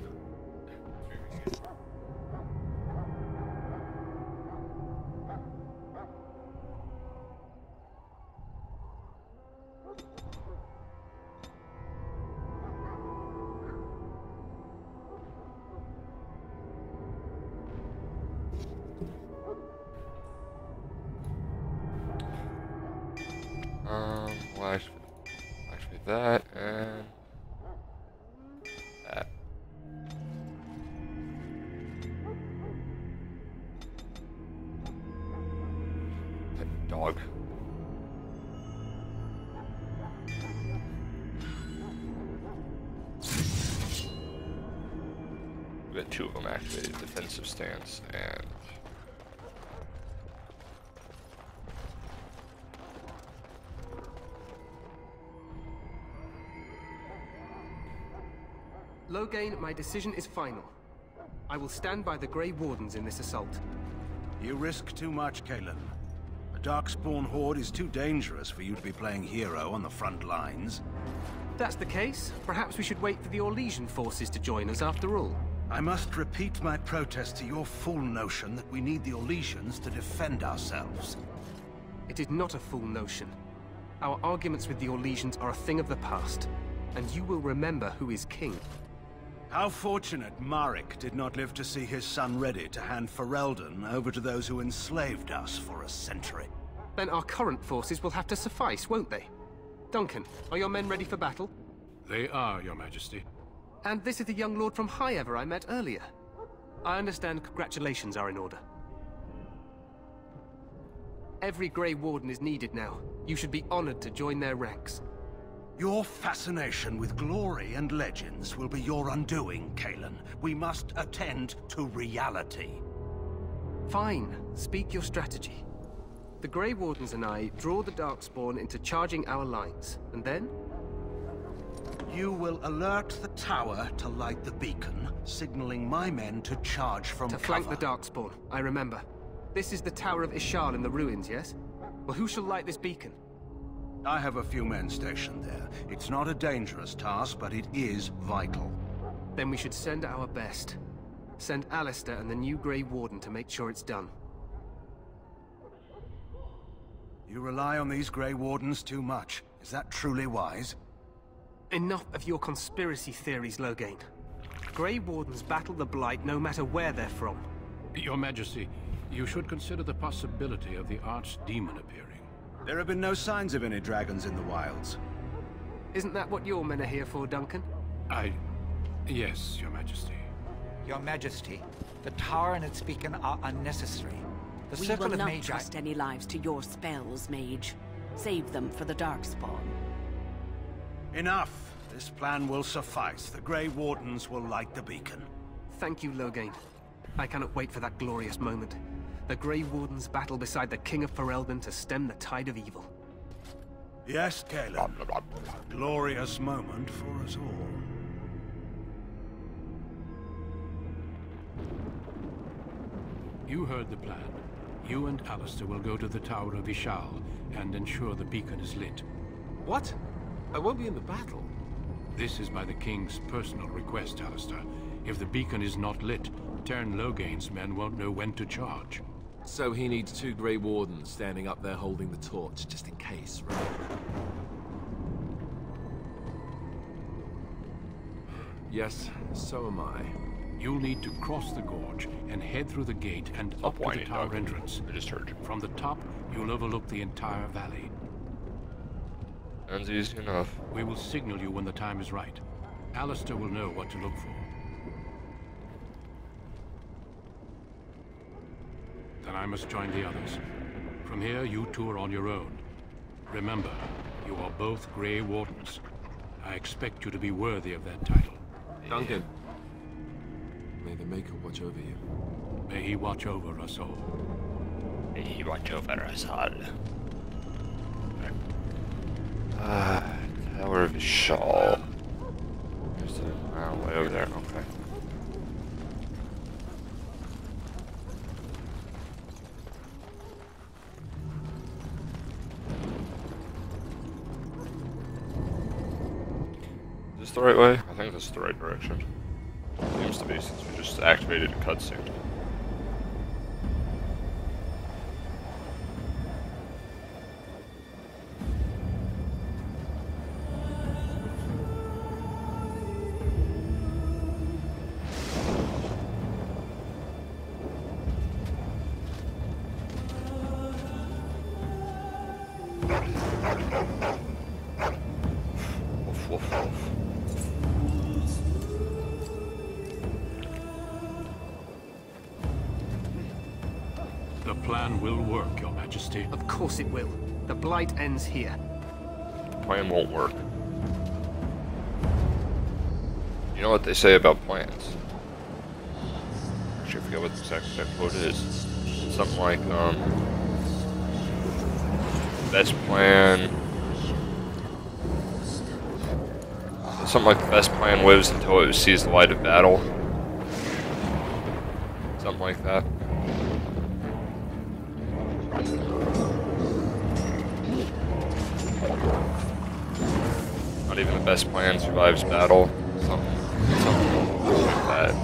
Well, actually that and that. That dog. We got 2 of them activated: defensive stance and. Loghain, my decision is final. I will stand by the Grey Wardens in this assault. You risk too much, Cailan. The Darkspawn Horde is too dangerous for you to be playing hero on the front lines. If that's the case, perhaps we should wait for the Orlesian forces to join us after all. I must repeat my protest to your fool notion that we need the Orlesians to defend ourselves. It is not a fool notion. Our arguments with the Orlesians are a thing of the past, and you will remember who is king. How fortunate Marek did not live to see his son ready to hand Ferelden over to those who enslaved us for a century. Then our current forces will have to suffice, won't they? Duncan, are your men ready for battle? They are, Your Majesty. And this is the young lord from Highever I met earlier. I understand congratulations are in order. Every Grey Warden is needed now. You should be honored to join their ranks. Your fascination with glory and legends will be your undoing, Cailan. We must attend to reality. Fine. Speak your strategy. The Grey Wardens and I draw the Darkspawn into charging our lines, and then? You will alert the tower to light the beacon, signaling my men to charge from cover. To flank the Darkspawn, I remember. This is the Tower of Ishal in the ruins, yes? Well, who shall light this beacon? I have a few men stationed there. It's not a dangerous task, but it is vital. Then we should send our best. Send Alistair and the new Grey Warden to make sure it's done. You rely on these Grey Wardens too much. Is that truly wise? Enough of your conspiracy theories, Loghain. Grey Wardens battle the Blight no matter where they're from. Your Majesty, you should consider the possibility of the Archdemon appearing. There have been no signs of any dragons in the wilds. Isn't that what your men are here for, Duncan? Yes, Your Majesty. Your Majesty, the tower and its beacon are unnecessary. The We circle will of not Magi... trust any lives to your spells, Mage. Save them for the Darkspawn. Enough! This plan will suffice. The Grey Wardens will light the beacon. Thank you, Loghain. I cannot wait for that glorious moment. The Grey Wardens battle beside the King of Ferelden to stem the tide of evil. Yes, Caleb. A glorious moment for us all. You heard the plan. You and Alistair will go to the Tower of Ishal and ensure the beacon is lit. What? I won't be in the battle. This is by the King's personal request, Alistair. If the beacon is not lit, Teyrn Loghain's men won't know when to charge. So he needs 2 Grey Wardens standing up there holding the torch, just in case, right? Yes, so am I. You'll need to cross the gorge and head through the gate and up to the tower entrance. I just heard you. From the top, you'll overlook the entire valley. Sounds easy enough. We will signal you when the time is right. Alistair will know what to look for. Then I must join the others. From here, you two are on your own. Remember, you are both Grey Wardens. I expect you to be worthy of that title. Duncan, may the Maker watch over you. May he watch over us all. May he watch over us all. Tower of Ishal. There's the way over there, okay. Is this the right way? I think this is the right direction. Seems to be, since we just activated a cutscene. Woof, woof, woof. The plan will work, Your Majesty. Of course it will. The Blight ends here. Plan won't work. You know what they say about plans? Actually, I forget what the exact quote is. Something like, best plan... Something like the best plan lives until it sees the light of battle. Something like that. Not even the best plan survives battle. Something like that.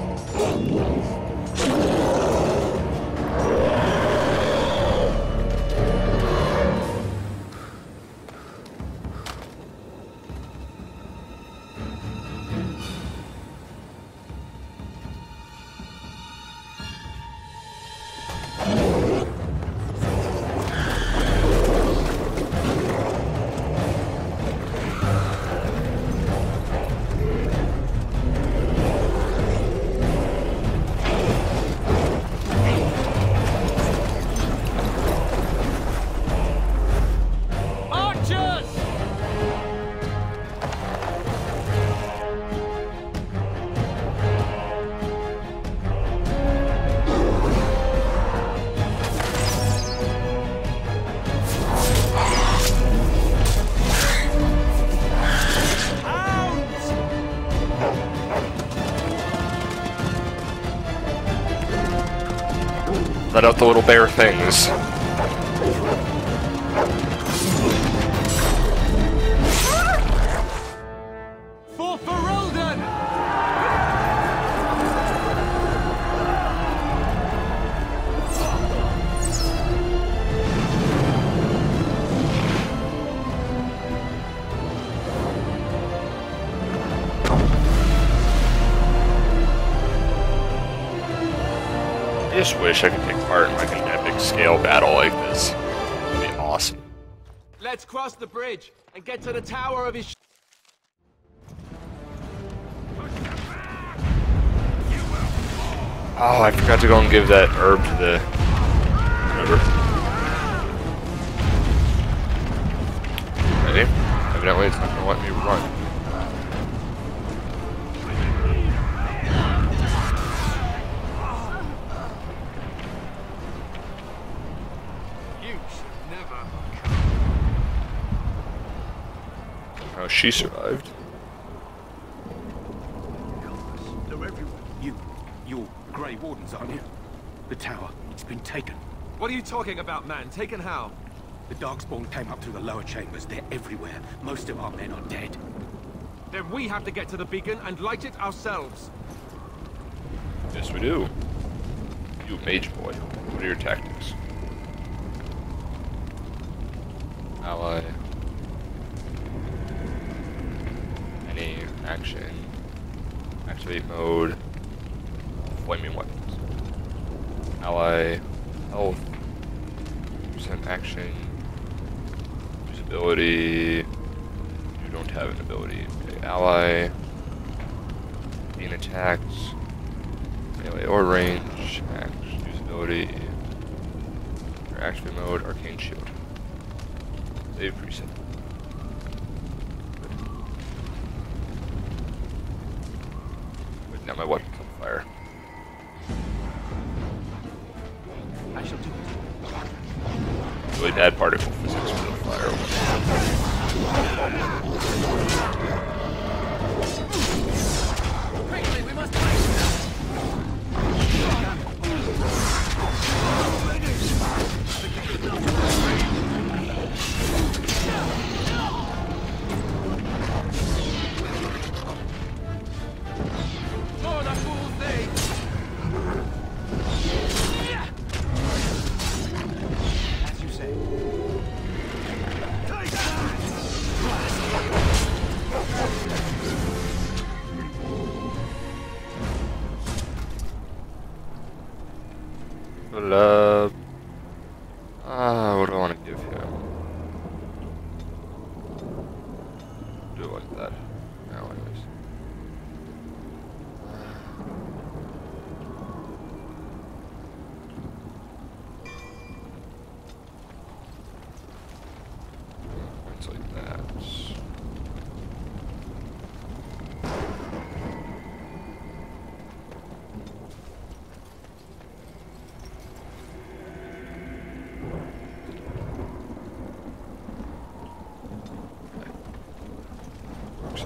Let out the little bear things. just wish I could take part in like an epic scale battle like this. That'd be awesome. Let's cross the bridge and get to the tower of his. Oh, I forgot to go and give that herb to the river. Ready? Evidently, it's not gonna let me run. Oh, she survived. They're everywhere. You're Grey Wardens, aren't you? The tower, it's been taken. What are you talking about, man? Taken how? The Darkspawn came up through the lower chambers. They're everywhere. Most of our men are dead. Then we have to get to the beacon and light it ourselves. Yes, we do. You mage boy. What are your tactics? Ally. Any action. Activate mode. Flaming weapons. Ally. Health. Percent action. Use ability. You don't have an ability. Okay. Ally. Being attacked. Melee or range. Action. Use ability. Or activate mode. Arcane shield. Save preset. Now my weapon's on fire. I shall do it. Really bad particle physics for the fire. Quickly, we must Love. What do I want to give him? Do it like that. No, anyways. Points like that.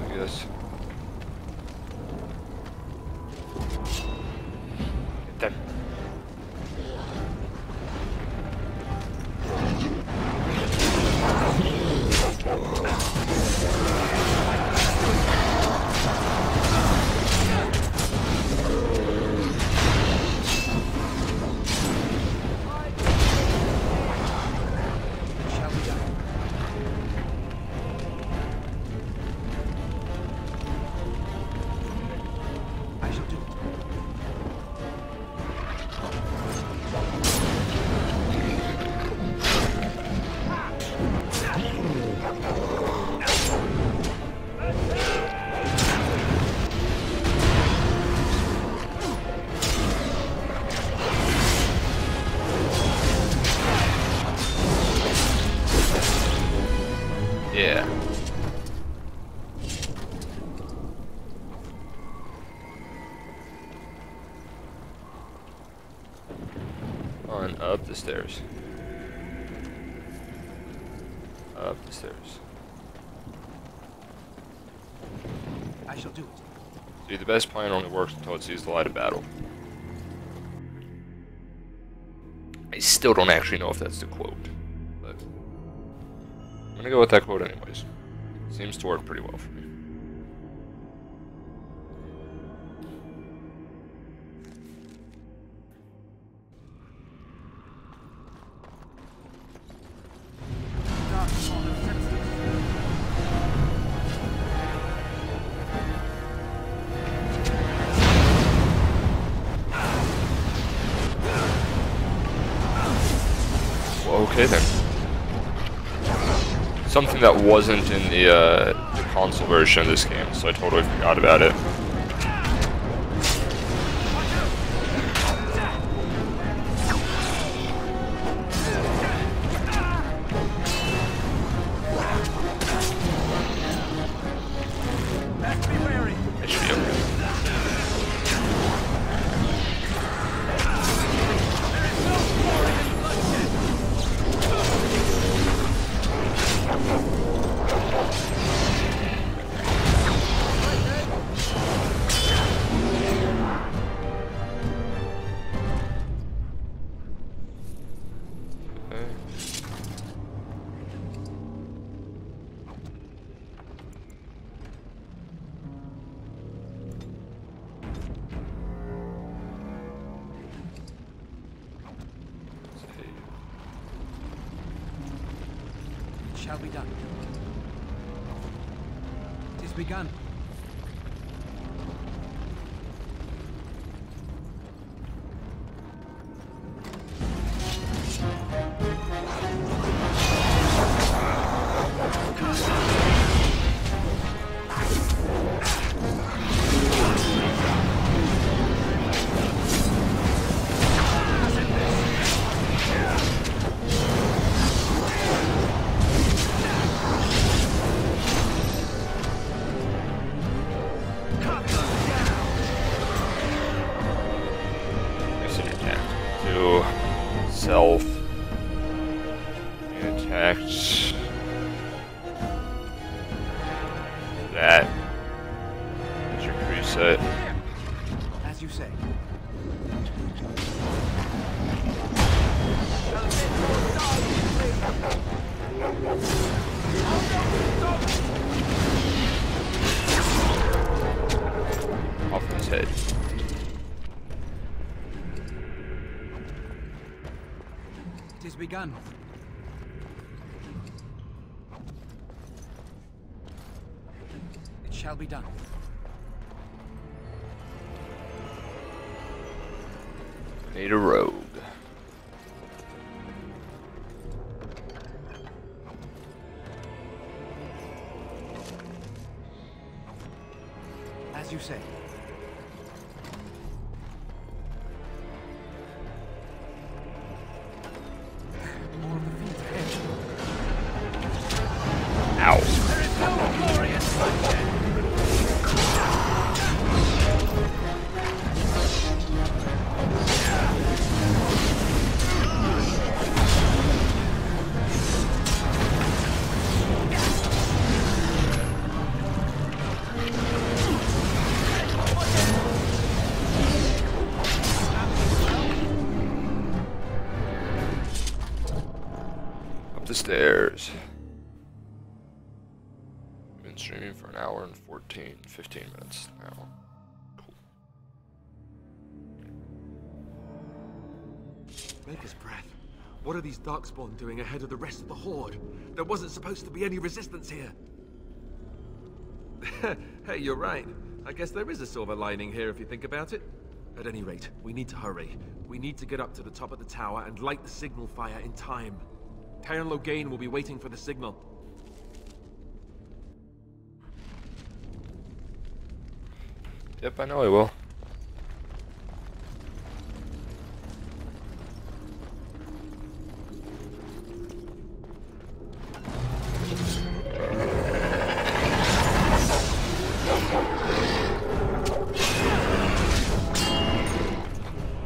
I guess. Hit them. Yeah. On up the stairs. Up the stairs. I shall do it. See, the best plan only works until it sees the light of battle. I still don't actually know if that's the quote, but I'm gonna go with that quote anyways. Seems to work pretty well for me. Okay then. Something that wasn't in the console version of this game, so I totally forgot about it. Shall be done. It is begun. Self attacked that is your preset. As you say. Off his head. It is begun. It shall be done. Made a rogue. As you say. Ow. There is no glory in bloodshed. Up the stairs. Been streaming for an hour and 15 minutes now. Cool. Maker's breath. What are these Darkspawn doing ahead of the rest of the Horde? There wasn't supposed to be any resistance here. Hey, you're right. I guess there is a silver lining here if you think about it. At any rate, we need to hurry. We need to get up to the top of the tower and light the signal fire in time. Teyrn Loghain will be waiting for the signal. Yep, I know I will.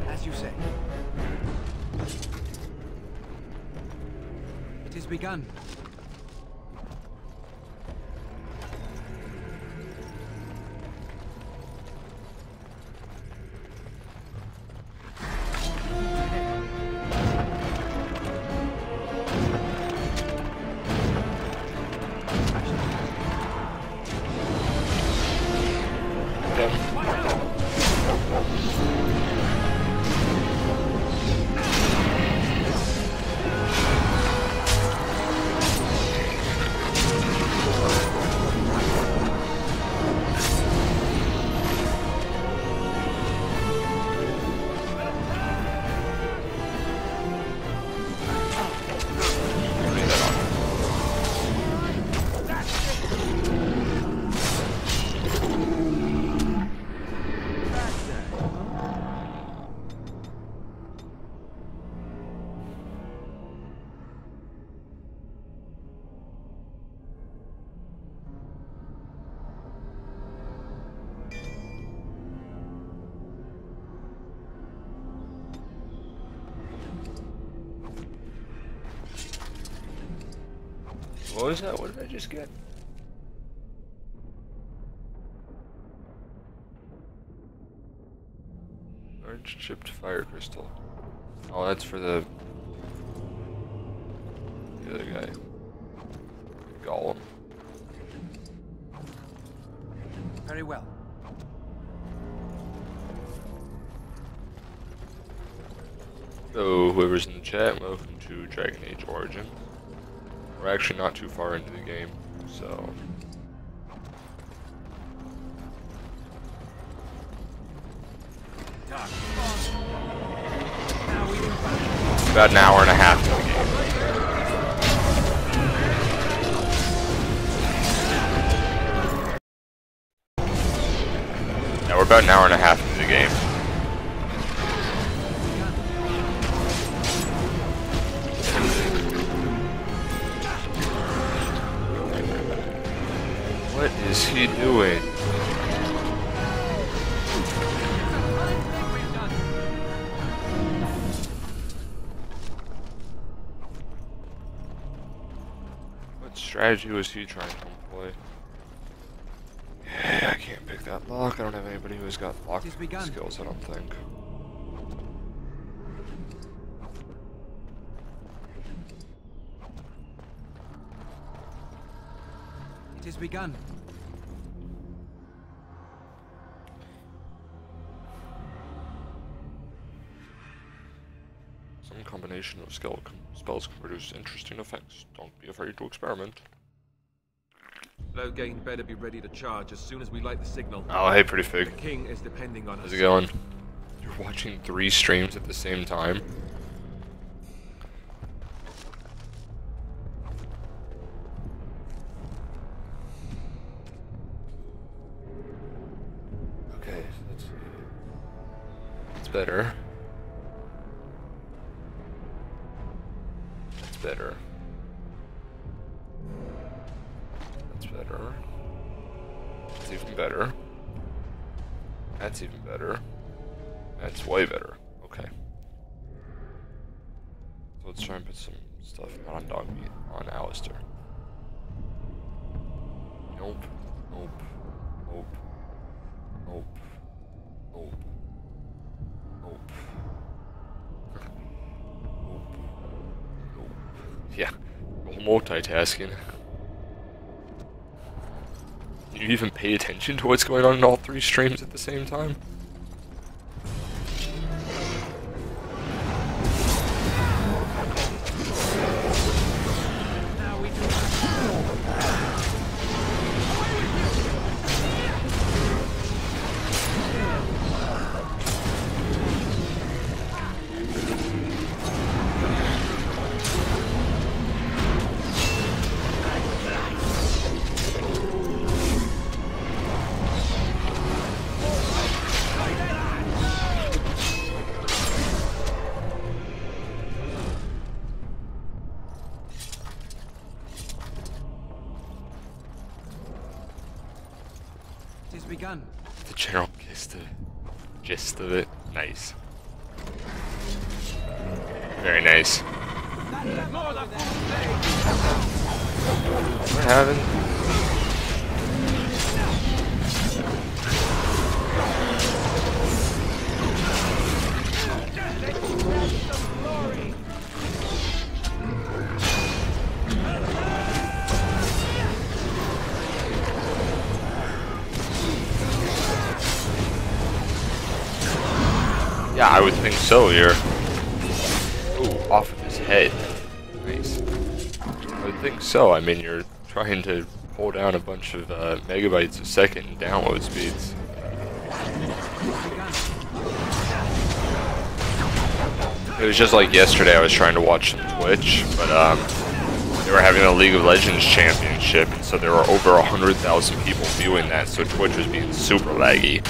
As you say. It is begun. What was that? What did I just get? Orange chipped fire crystal. Oh, that's for the other guy. Gollum. Very well. So, whoever's in the chat, welcome to Dragon Age Origins. We're actually not too far into the game, so... About an hour and a half into the game. Yeah, we're about an hour and a half into the game. What is he doing? What strategy was he trying to employ? Yeah, I can't pick that lock. I don't have anybody who's got lock skills, I don't think. It has begun. Some combination of spells can produce interesting effects. Don't be afraid to experiment. Loghain better be ready to charge as soon as we light the signal. Oh, hey, Pretty Fig. The king is depending on us. How's it going? You're watching 3 streams at the same time? Okay, let's see. That's better. That's better. That's better. That's even better. That's even better. That's way better. Okay. So let's try and put some stuff not on dog meat, on Alistair. Nope. Nope. Nope. Nope. Nope. Nope. Nope. Nope. Yeah. Multitasking. You even pay attention to what's going on in all 3 streams at the same time? It has begun. The general gist of it. Nice. Very nice. We're having... Yeah, I would think so here. Ooh, off of his head. Nice. I would think so. I mean, you're trying to pull down a bunch of megabytes a second in download speeds. It was just like yesterday, I was trying to watch some Twitch, but they were having a League of Legends championship, and so there were over 100,000 people viewing that, so Twitch was being super laggy.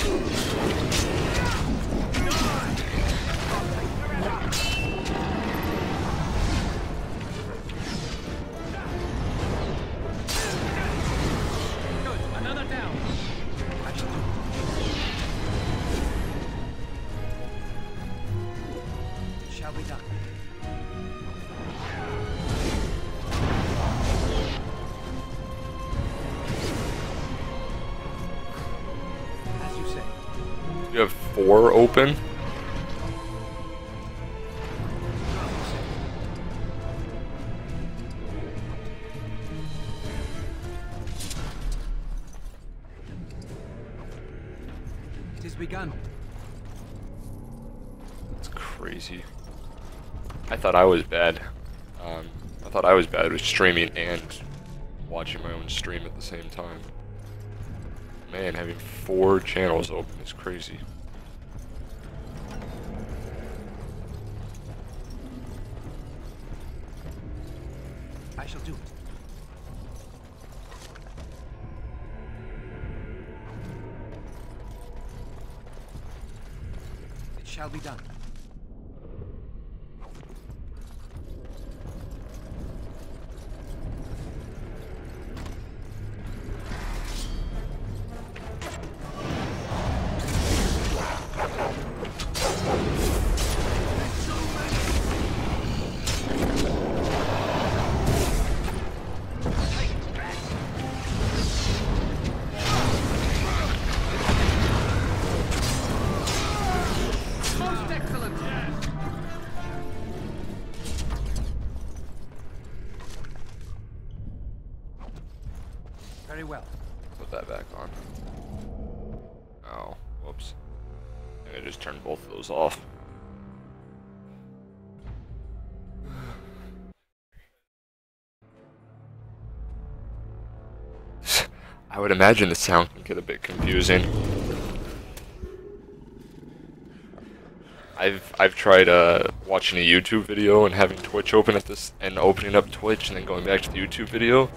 You have 4 open? It has begun. That's crazy. I thought I was bad. I thought I was bad with streaming and watching my own stream at the same time. Man, having 4 channels open is crazy. I shall do it. It shall be done. Very well. Put that back on. Oh, whoops. I just turned both of those off. I would imagine the sound can get a bit confusing. I've tried watching a YouTube video and having Twitch open at this and opening up Twitch and then going back to the YouTube video.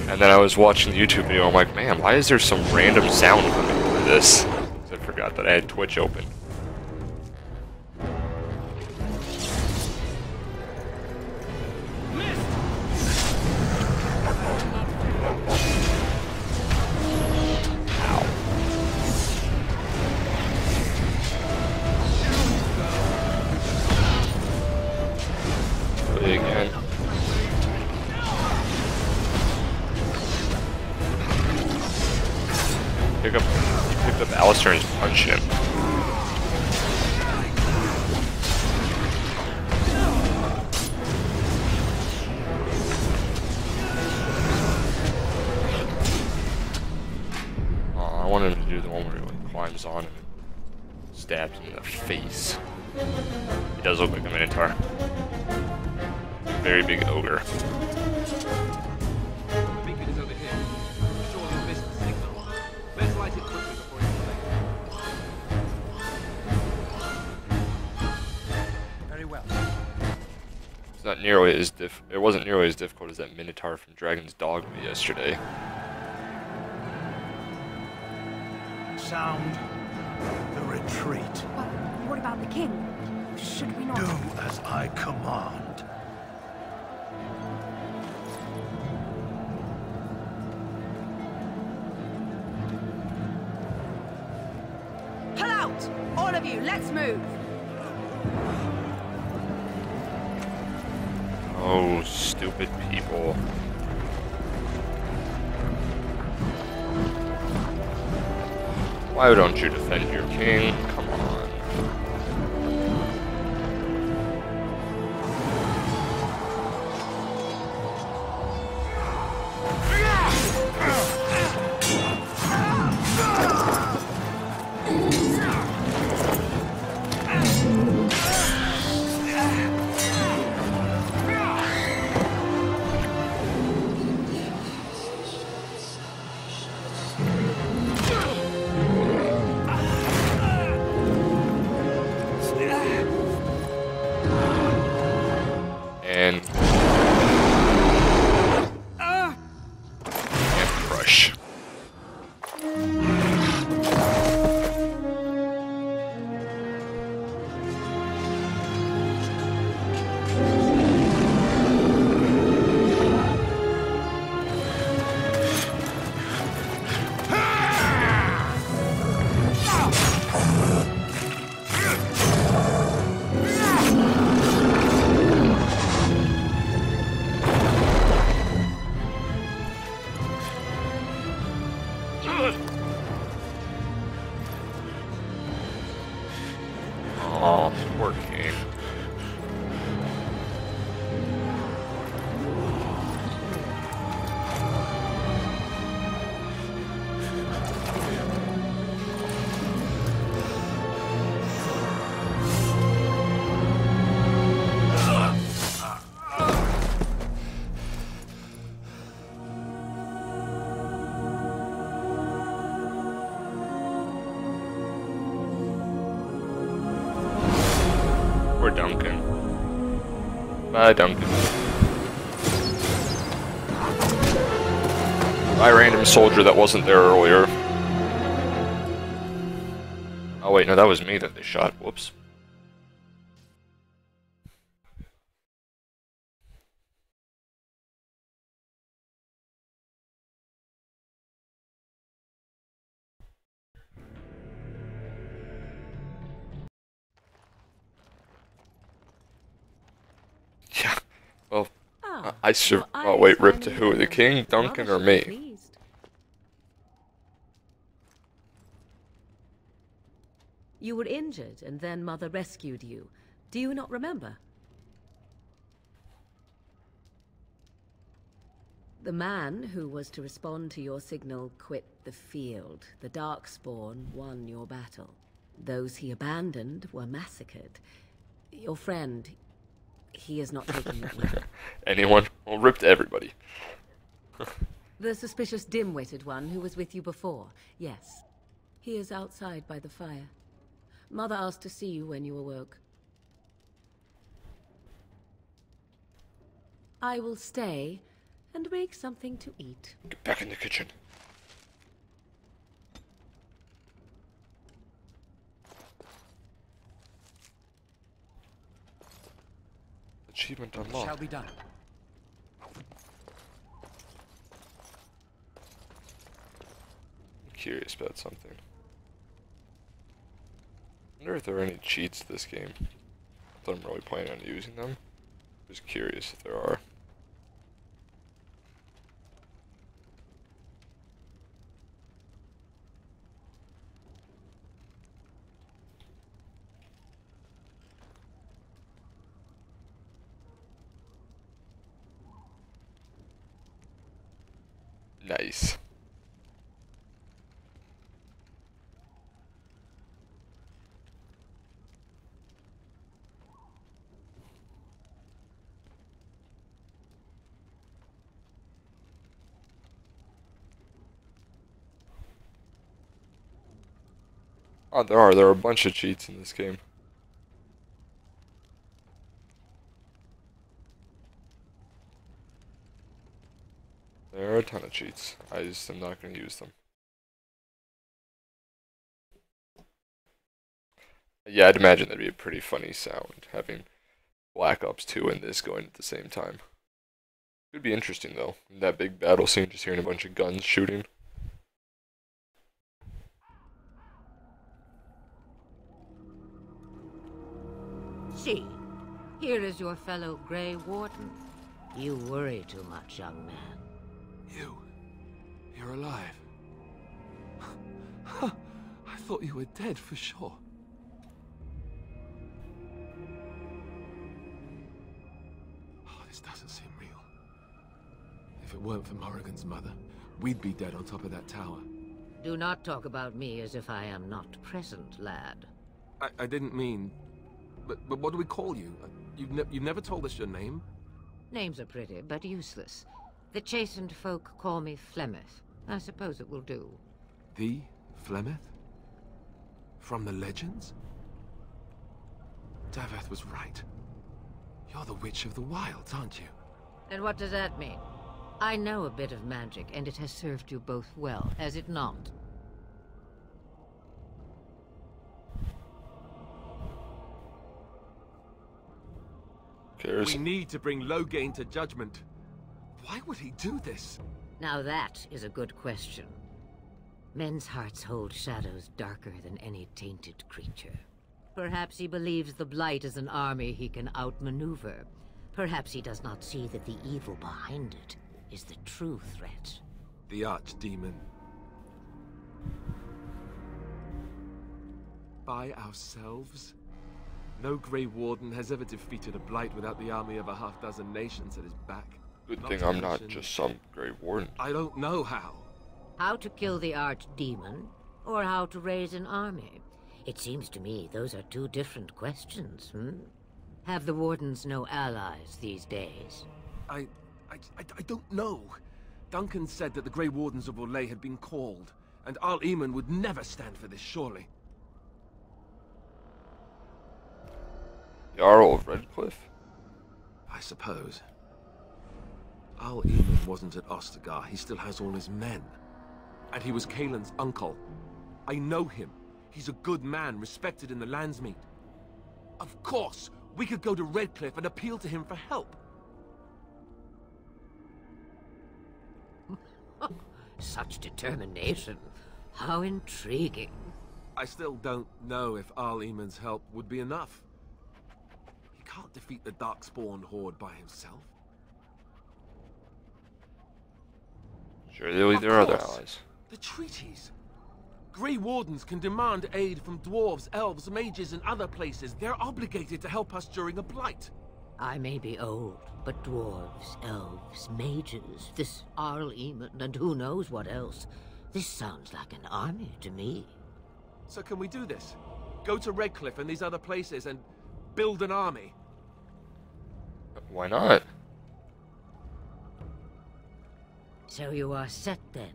And then I was watching the YouTube video, I'm like, man, why is there some random sound coming through this? I forgot that I had Twitch open. Really again. Picked up Alistair and just punched him. Oh, I wanted him to do the one where he like climbs on and stabs him in the face. He does look like a Minotaur. Very big ogre. Not nearly as it wasn't nearly as difficult as that Minotaur from Dragon's Dogma yesterday. Sound the retreat. What about the king? Should we not do as I command? Pull out! All of you, let's move! Oh, stupid people. Why don't you defend your king? Come on. And crush. Poor Duncan. Bye, Duncan. Bye, random soldier that wasn't there earlier. Oh wait, no, that was me that they shot. Whoops. Yeah, well, I should. Oh wait, rip to who? The king, Duncan, or me? You were injured, and then Mother rescued you. Do you not remember? The man who was to respond to your signal quit the field. The Darkspawn won your battle. Those he abandoned were massacred. Your friend, he is not taking it with him. Anyone? Well, ripped everybody. The suspicious dim-witted one who was with you before, yes. He is outside by the fire. Mother asked to see you when you awoke. I will stay and make something to eat. Get back in the kitchen. Achievement unlocked. Shall be done. I'm curious about something. I wonder if there are any cheats to this game. But I'm really planning on using them. Just curious if there are. Nice. Oh, there are a bunch of cheats in this game. There are a ton of cheats. I just am not going to use them. Yeah, I'd imagine that'd be a pretty funny sound, having Black Ops 2 and this going at the same time. Could be interesting though, that big battle scene, just hearing a bunch of guns shooting. See, here is your fellow Grey Warden. You worry too much, young man. You're alive. I thought you were dead for sure. Oh, this doesn't seem real. If it weren't for Morrigan's mother, we'd be dead on top of that tower. Do not talk about me as if I am not present, lad. I didn't mean... But what do we call you? You've never told us your name? Names are pretty, but useless. The chastened folk call me Flemeth. I suppose it will do. The Flemeth? From the legends? Daveth was right. You're the Witch of the Wilds, aren't you? And what does that mean? I know a bit of magic, and it has served you both well, has it not? We need to bring Loghain to judgment. Why would he do this? Now that is a good question. Men's hearts hold shadows darker than any tainted creature. Perhaps he believes the Blight is an army he can outmaneuver. Perhaps he does not see that the evil behind it is the true threat. The Archdemon. By ourselves? No Grey Warden has ever defeated a Blight without the army of a half-dozen nations at his back. Good thing I'm not just some Grey Warden. I don't know how. How to kill the Archdemon, or how to raise an army? It seems to me those are two different questions, Have the Wardens no allies these days? I don't know. Duncan said that the Grey Wardens of Orlais had been called, and Arl Eamon would never stand for this, surely. Jarl of Redcliffe? I suppose. Al Eamon wasn't at Ostagar. He still has all his men. And he was Kaelin's uncle. I know him. He's a good man, respected in the Landsmeet. Of course, we could go to Redcliffe and appeal to him for help. Such determination. How intriguing. I still don't know if Al Eamon's help would be enough. He can't defeat the Darkspawn horde by himself. Sure, they'll leave their other allies. The treaties. Grey Wardens can demand aid from dwarves, elves, mages, and other places. They're obligated to help us during a blight. I may be old, but dwarves, elves, mages, this Arl Eamon, and who knows what else. This sounds like an army to me. So can we do this? Go to Redcliffe and these other places and build an army? Why not? So you are set then,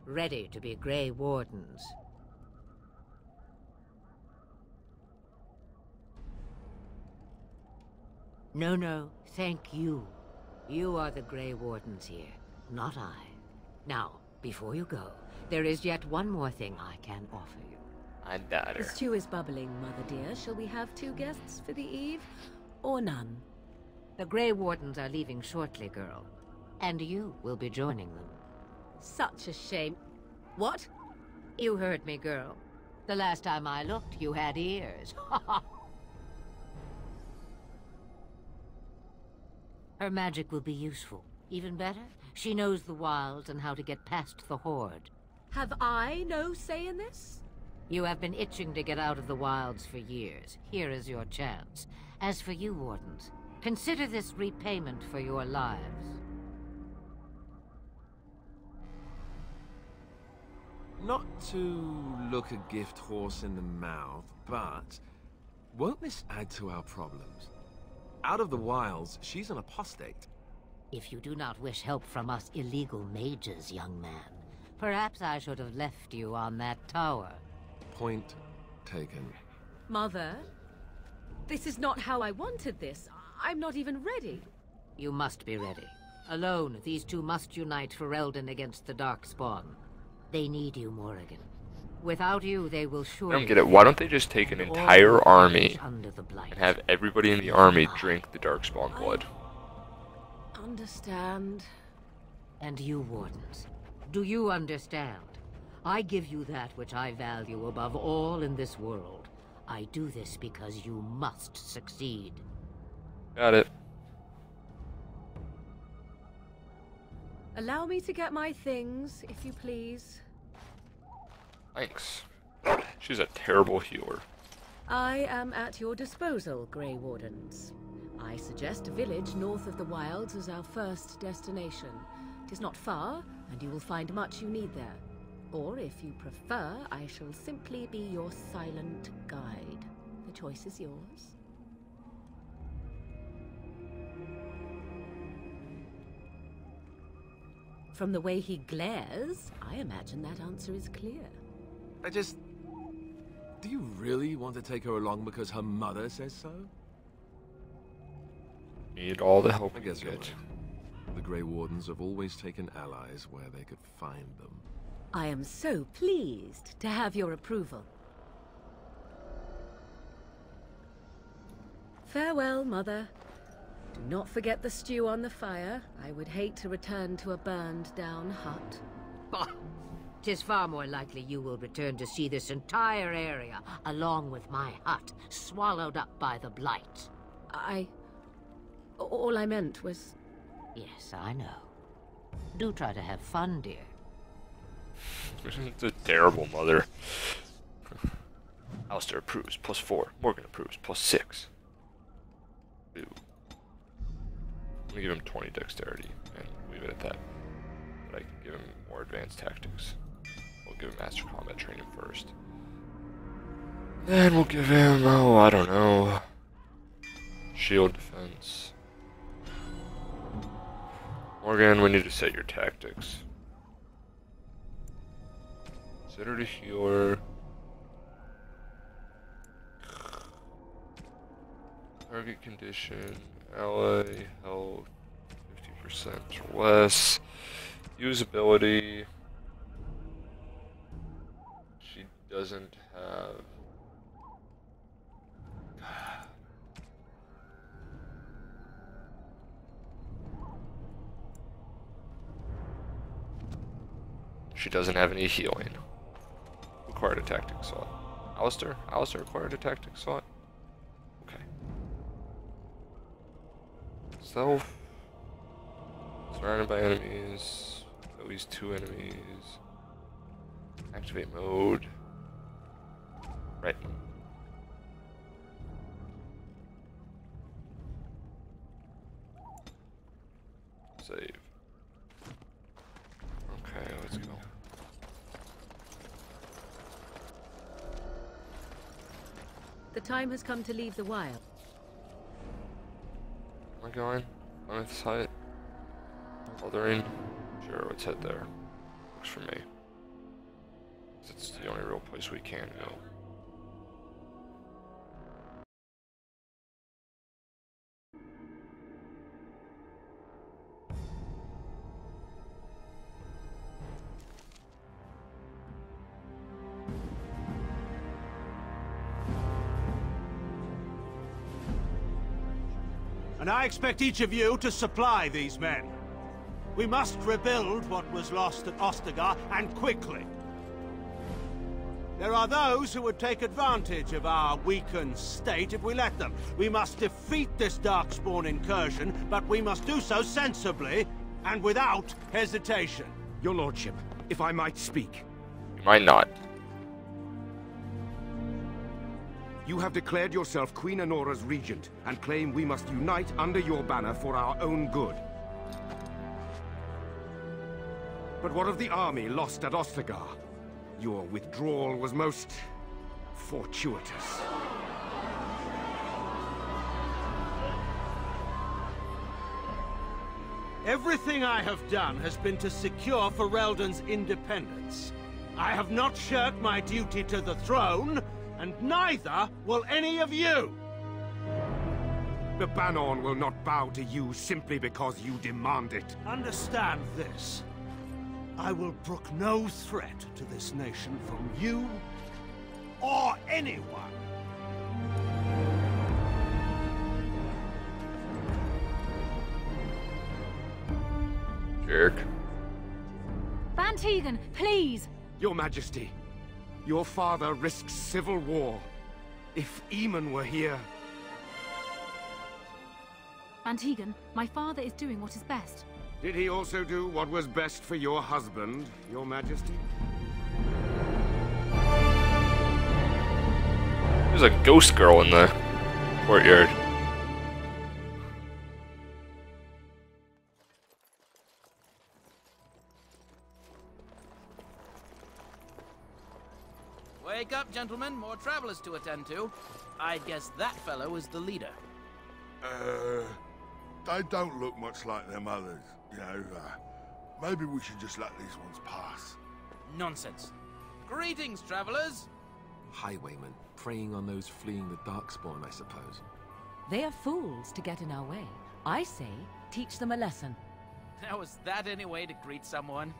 ready to be Grey Wardens. No, thank you. You are the Grey Wardens here, not I. Now, before you go, there is yet one more thing I can offer you. I doubt her. The stew is bubbling, Mother dear. Shall we have 2 guests for the eve, or none? The Grey Wardens are leaving shortly, girl. And you will be joining them. Such a shame. What? You heard me, girl. The last time I looked, you had ears. Her magic will be useful. Even better, she knows the wilds and how to get past the horde. Have I no say in this? You have been itching to get out of the wilds for years. Here is your chance. As for you, Wardens, consider this repayment for your lives. Not to look a gift horse in the mouth, but won't this add to our problems? Out of the wilds, she's an apostate. If you do not wish help from us illegal mages, young man, perhaps I should have left you on that tower. Point taken. Mother, this is not how I wanted this. I'm not even ready. You must be ready. Alone, these two must unite for Eldon against the Darkspawn. They need you, Morrigan. Without you, they will surely... I don't get it. Why don't they just take an entire army and have everybody in the army drink the Darkspawn blood? Understand. And you, Wardens, do you understand? I give you that which I value above all in this world. I do this because you must succeed. Got it. Allow me to get my things, if you please. Thanks. She's a terrible healer. I am at your disposal, Grey Wardens. I suggest a village north of the wilds as our first destination. It is not far, and you will find much you need there. Or, if you prefer, I shall simply be your silent guide. The choice is yours. From the way he glares, I imagine that answer is clear. Do you really want to take her along because her mother says so? Need all the help I guess you're right. The Grey Wardens have always taken allies where they could find them. I am so pleased to have your approval. Farewell, Mother. Do not forget the stew on the fire. I would hate to return to a burned-down hut. Bah! 'Tis far more likely you will return to see this entire area, along with my hut, swallowed up by the blight. All I meant was... Yes, I know. Do try to have fun, dear. It's a terrible mother. Alistair approves, +4. Morgan approves, +6. Ooh. I'm gonna give him 20 dexterity and leave it at that. But I can give him more advanced tactics. We'll give him master combat training first. Then we'll give him, oh, I don't know, shield defense. Morgan, we need to set your tactics. Consider the healer. Target condition, ally, health, 50% or less. Usability. She doesn't have. She doesn't have any healing. Required a tactic slot. Alistair? Alistair required a tactic slot? Okay. Self. Surrounded by enemies. At least 2 enemies. Activate mode. Right. Save. Okay, let's go. The time has come to leave the wild. Am I going? On its site? Othering? Sure, let's head there. Works for me. It's the only real place we can go. And I expect each of you to supply these men. We must rebuild what was lost at Ostagar, and quickly. There are those who would take advantage of our weakened state if we let them. We must defeat this Darkspawn incursion, but we must do so sensibly and without hesitation. Your Lordship, if I might speak. You might not. You have declared yourself Queen Anora's regent, and claim we must unite under your banner for our own good. But what of the army lost at Ostagar? Your withdrawal was most fortuitous. Everything I have done has been to secure Ferelden's independence. I have not shirked my duty to the throne, and neither will any of you! The Bannorn will not bow to you simply because you demand it. Understand this. I will brook no threat to this nation from you or anyone. Jerk. Van Tegan, please! Your Majesty, your father risks civil war. If Eamon were here... Van Tegan, my father is doing what is best. Did he also do what was best for your husband, Your Majesty? There's a ghost girl in the courtyard. Wake up, gentlemen. More travelers to attend to. I guess that fellow is the leader. They don't look much like them others. You know, maybe we should just let these ones pass. Nonsense. Greetings, travelers. Highwaymen, preying on those fleeing the Darkspawn, I suppose. They are fools to get in our way. I say, teach them a lesson. How is that any way to greet someone?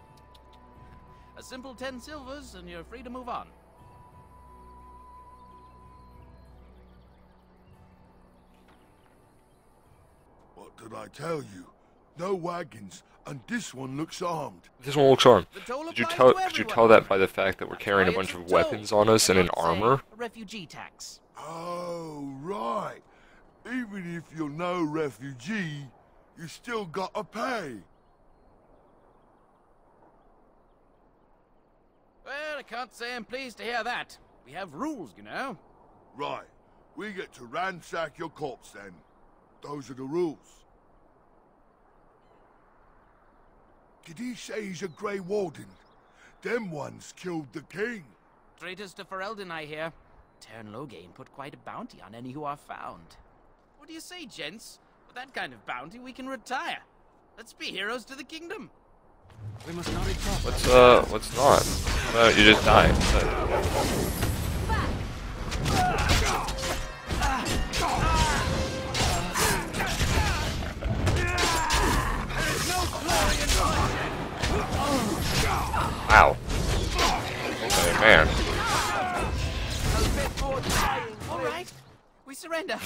A simple 10 silvers and you're free to move on. What did I tell you? No wagons, and this one looks armed. This one looks armed. Could you tell that by the fact that we're carrying a bunch of weapons on us and in armor? Refugee tax. Oh, right. Even if you're no refugee, you still gotta pay. Well, I can't say I'm pleased to hear that. We have rules, you know. Right. We get to ransack your corpse then. Those are the rules. Did he say he's a Grey Warden? Them ones killed the king. Traitors to Ferelden, I hear. Teyrn Loghain put quite a bounty on any who are found. What do you say, gents? With that kind of bounty, we can retire. Let's be heroes to the kingdom. We must not ignore. Let's not. You just die. man. All right, we surrender.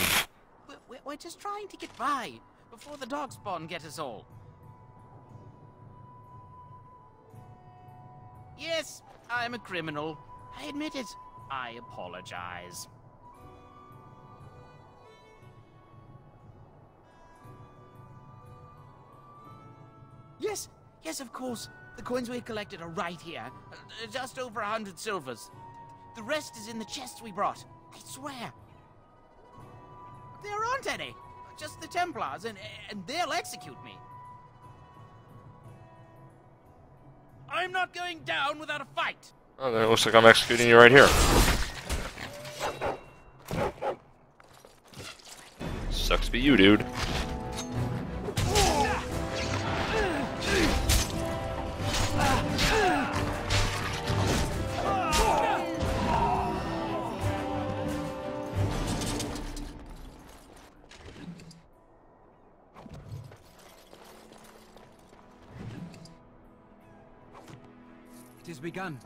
We're just trying to get by before the Darkspawn get us all. Yes, I'm a criminal. I admit it. I apologize. Yes, of course. The coins we collected are right here. Just over 100 silvers. The rest is in the chests we brought. I swear. There aren't any. Just the Templars, and they'll execute me. I'm not going down without a fight. Oh, then it looks like I'm executing you right here. Sucks to be you, dude. It has begun.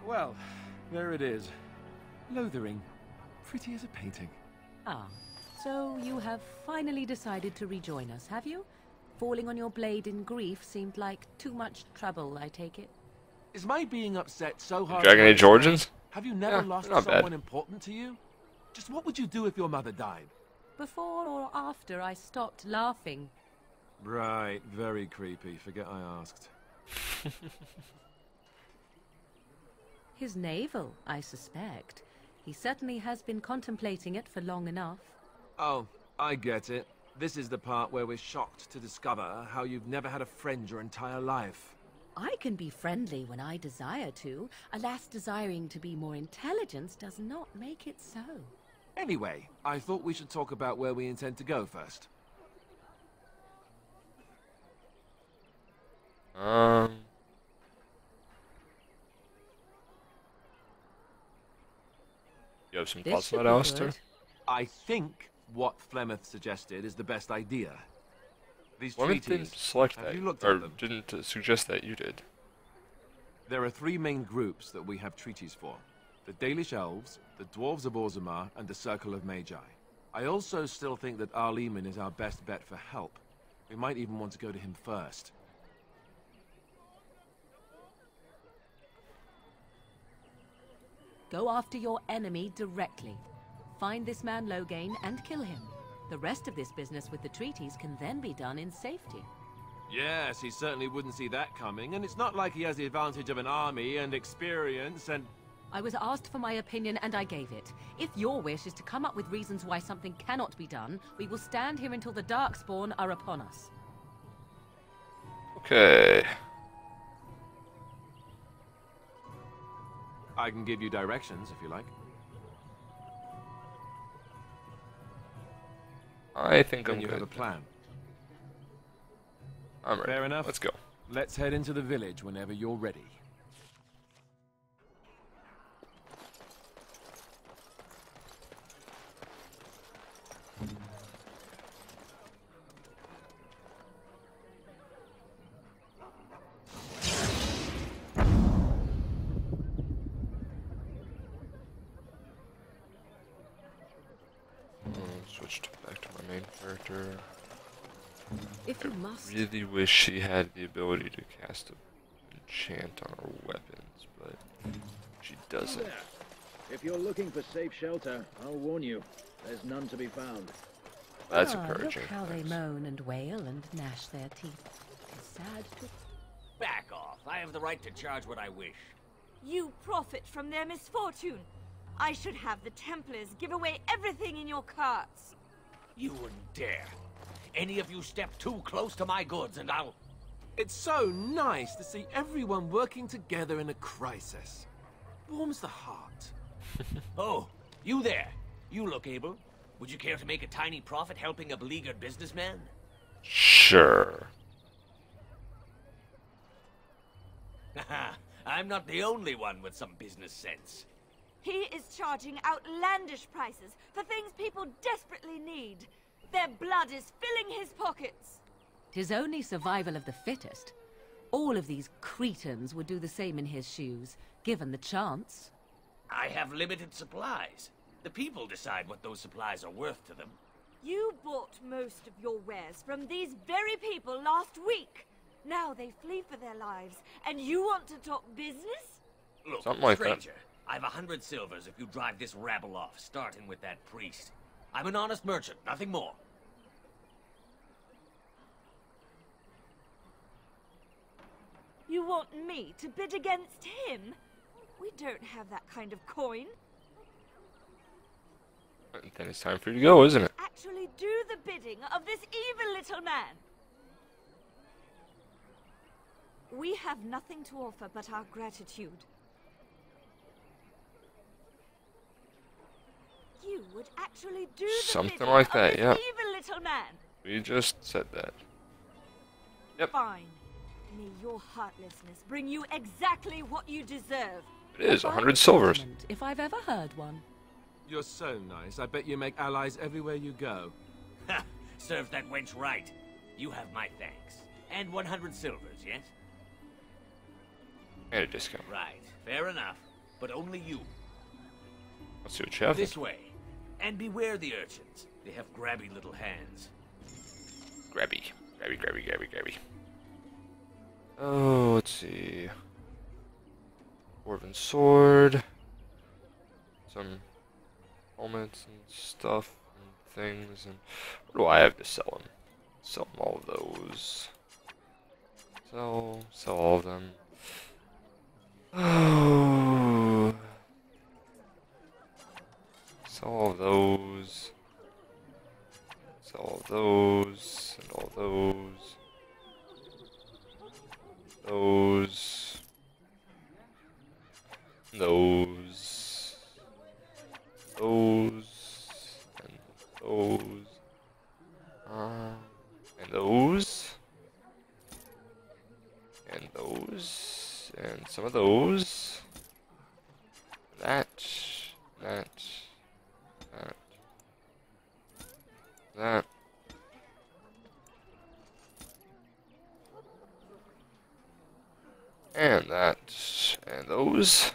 Well, there it is. Lothering. Pretty as a painting. Ah, so you have finally decided to rejoin us, have you? Falling on your blade in grief seemed like too much trouble, I take it. Is my being upset so hard? Dragon Age Origins? Have you never lost someone important to you? Just what would you do if your mother died? Before or after I stopped laughing. Right, very creepy. Forget I asked. His navel, I suspect. He certainly has been contemplating it for long enough. Oh, I get it. This is the part where we're shocked to discover how you've never had a friend your entire life. I can be friendly when I desire to. Alas, desiring to be more intelligent does not make it so. Anyway, I thought we should talk about where we intend to go first. You have some thoughts on that, Alistair? I think what Flemeth suggested is the best idea. These Flemeth treaties, didn't select have that, you looked or at them? didn't suggest that, you did. There are three main groups that we have treaties for. The Dalish Elves, the Dwarves of Orzammar, and the Circle of Magi. I also still think that Arleman is our best bet for help. We might even want to go to him first. Go after your enemy directly. Find this man Loghain and kill him. The rest of this business with the treaties can then be done in safety. Yes, he certainly wouldn't see that coming, and it's not like he has the advantage of an army and experience and... I was asked for my opinion and I gave it. If your wish is to come up with reasons why something cannot be done, we will stand here until the Darkspawn are upon us. Okay. I can give you directions if you like. I think Then I'm you good. have a plan. I'm ready. Fair enough. Let's go. Let's head into the village whenever you're ready. Switched back to my main character. If you must. I really wish she had the ability to cast an enchant on her weapons, but she doesn't. If you're looking for safe shelter, I'll warn you, there's none to be found. That's Ah, encouraging. Look how they moan and wail and gnash their teeth. It's sad to... Back off. I have the right to charge what I wish. You profit from their misfortune. I should have the Templars give away everything in your carts. You wouldn't dare. Any of you step too close to my goods and I'll... It's so nice to see everyone working together in a crisis. Warms the heart. Oh, you there. You look able. Would you care to make a tiny profit helping a beleaguered businessman? Sure. I'm not the only one with some business sense. He is charging outlandish prices for things people desperately need. Their blood is filling his pockets. 'Tis only survival of the fittest. All of these cretins would do the same in his shoes, given the chance. I have limited supplies. The people decide what those supplies are worth to them. You bought most of your wares from these very people last week. Now they flee for their lives, and you want to talk business? Look, Something like stranger, I've 100 silvers if you drive this rabble off, starting with that priest. I'm an honest merchant, nothing more. You want me to bid against him? We don't have that kind of coin. Then it's time for you to go, isn't it? Actually do the bidding of this evil little man. We have nothing to offer but our gratitude. You would actually do the Something bidding like of that, this yeah. evil little man. We just said that. Yep. Fine. May your heartlessness bring you exactly what you deserve. It is 100 silvers. If I've ever heard one. You're so nice. I bet you make allies everywhere you go. Ha! Serves that wench right. You have my thanks. And 100 silvers, yes? And a discount. Right. Fair enough. But only you. Let's see what you have. This way. And beware the urchins. They have grabby little hands. Grabby. Grabby. Oh, let's see. Dwarven sword. Some helmets and stuff and things. And what do I have to sell them? Sell them all of those. Sell all of them. Oh. Sell all of those. Sell all of those. And all those. Those. Those. Those. And those. And those. And those. And some of those. That. And that. And those.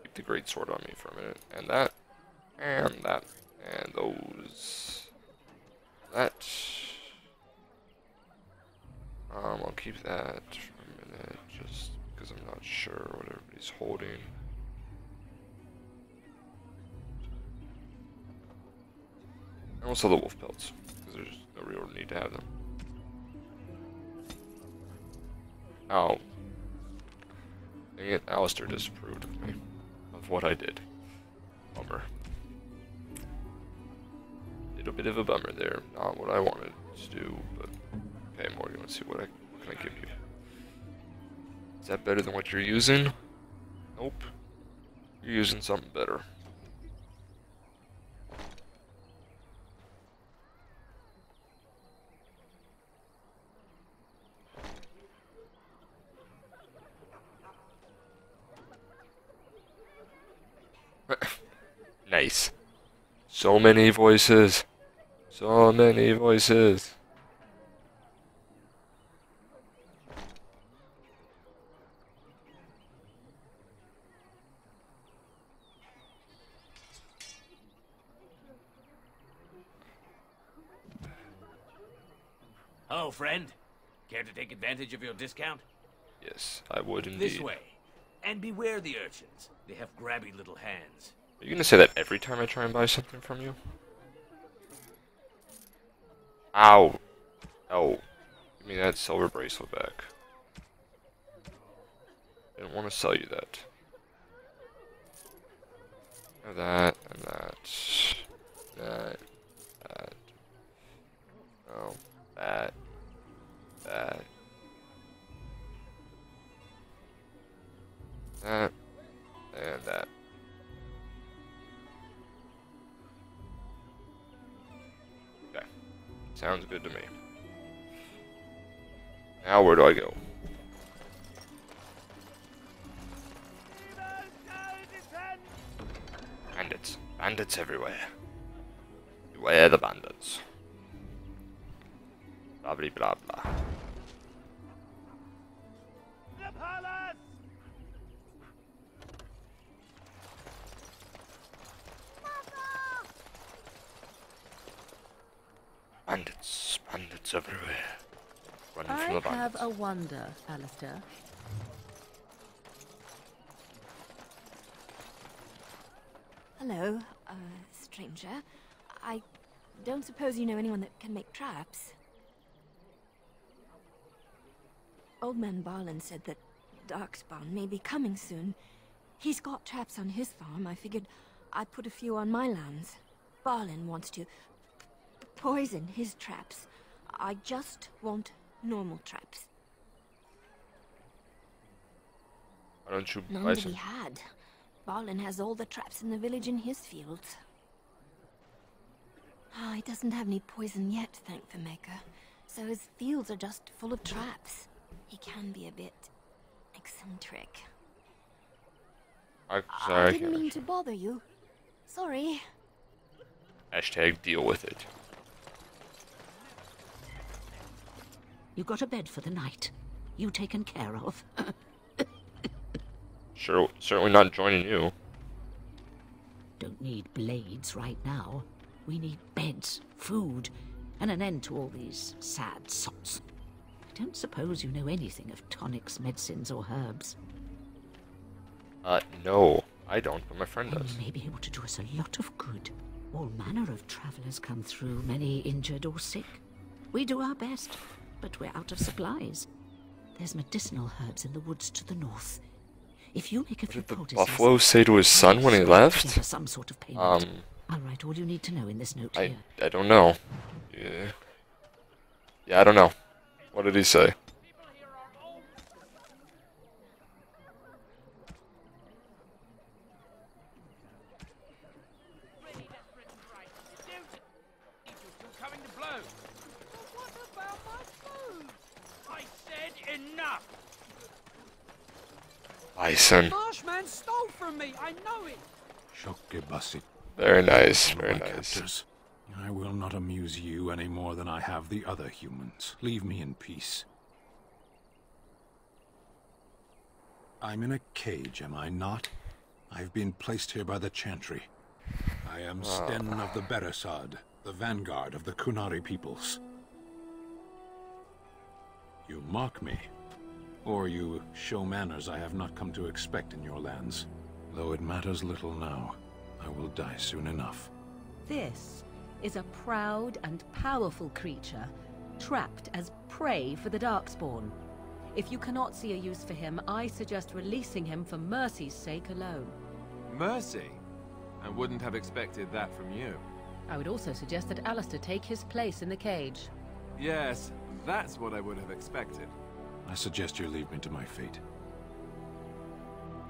Keep the great sword on me for a minute. And that. And that. And those. That. I'll keep that for a minute, just because I'm not sure what everybody's holding. And we'll sell the wolf pelts, because there's no real need to have them. Oh. Dang it, Alistair disapproved of me, of what I did. Bummer. Little bit of a bummer there, not what I wanted to do, but okay, Morgan, let's see what can I give you. Is that better than what you're using? Nope. You're using something better. Nice. So many voices. So many voices. Oh, friend. Care to take advantage of your discount? Yes, I would indeed. This way. And beware the urchins. They have grabby little hands. Are you gonna say that every time I try and buy something from you? Ow. Oh. Give me that silver bracelet back. I didn't want to sell you that. And that, and that. That. Oh. That. That. That. And that. Okay. Sounds good to me. Now where do I go? Bandits everywhere. Beware the bandits. Blah blah blah blah. Bandits everywhere. Running from the bandits. I have a wonder, Alistair. Hello, stranger. I don't suppose you know anyone that can make traps? Old man Barlin said that Darkspawn may be coming soon. He's got traps on his farm. I figured I'd put a few on my lands. Barlin wants to poison his traps. I just want normal traps. Why don't you None buy to some? be had. Barlin has all the traps in the village in his fields. Ah, he doesn't have any poison yet, thank the Maker. So his fields are just full of traps. He can be a bit eccentric. Sorry, I didn't mean to bother you. Sorry. Hashtag deal with it. You got a bed for the night. You taken care of. Sure, certainly not joining you. Don't need blades right now. We need beds, food, and an end to all these sad sots. I don't suppose you know anything of tonics, medicines, or herbs. No, I don't, but my friend Then does. you may be able to do us a lot of good. All manner of travelers come through, many injured or sick. We do our best, but we're out of supplies. There's medicinal herbs in the woods to the north. If you make a few poultices, Buffalo say to his son when he left? some sort of payment. I'll write all you need to know in this note here. I don't know. Yeah, I don't know. What did he say? Coming to blow. What about my food? I said enough. Bison. Marshman stole from me. I know it. Shokgebasi. Very nice, very My nice. captors, I will not amuse you any more than I have the other humans. Leave me in peace. I'm in a cage, am I not? I've been placed here by the Chantry. I am Sten of the Beresad, the vanguard of the Kunari peoples. You mock me, or you show manners I have not come to expect in your lands. Though it matters little now, I will die soon enough. This is a proud and powerful creature, trapped as prey for the Darkspawn. If you cannot see a use for him, I suggest releasing him for mercy's sake alone. Mercy? I wouldn't have expected that from you. I would also suggest that Alistair take his place in the cage. Yes, that's what I would have expected. I suggest you leave me to my fate.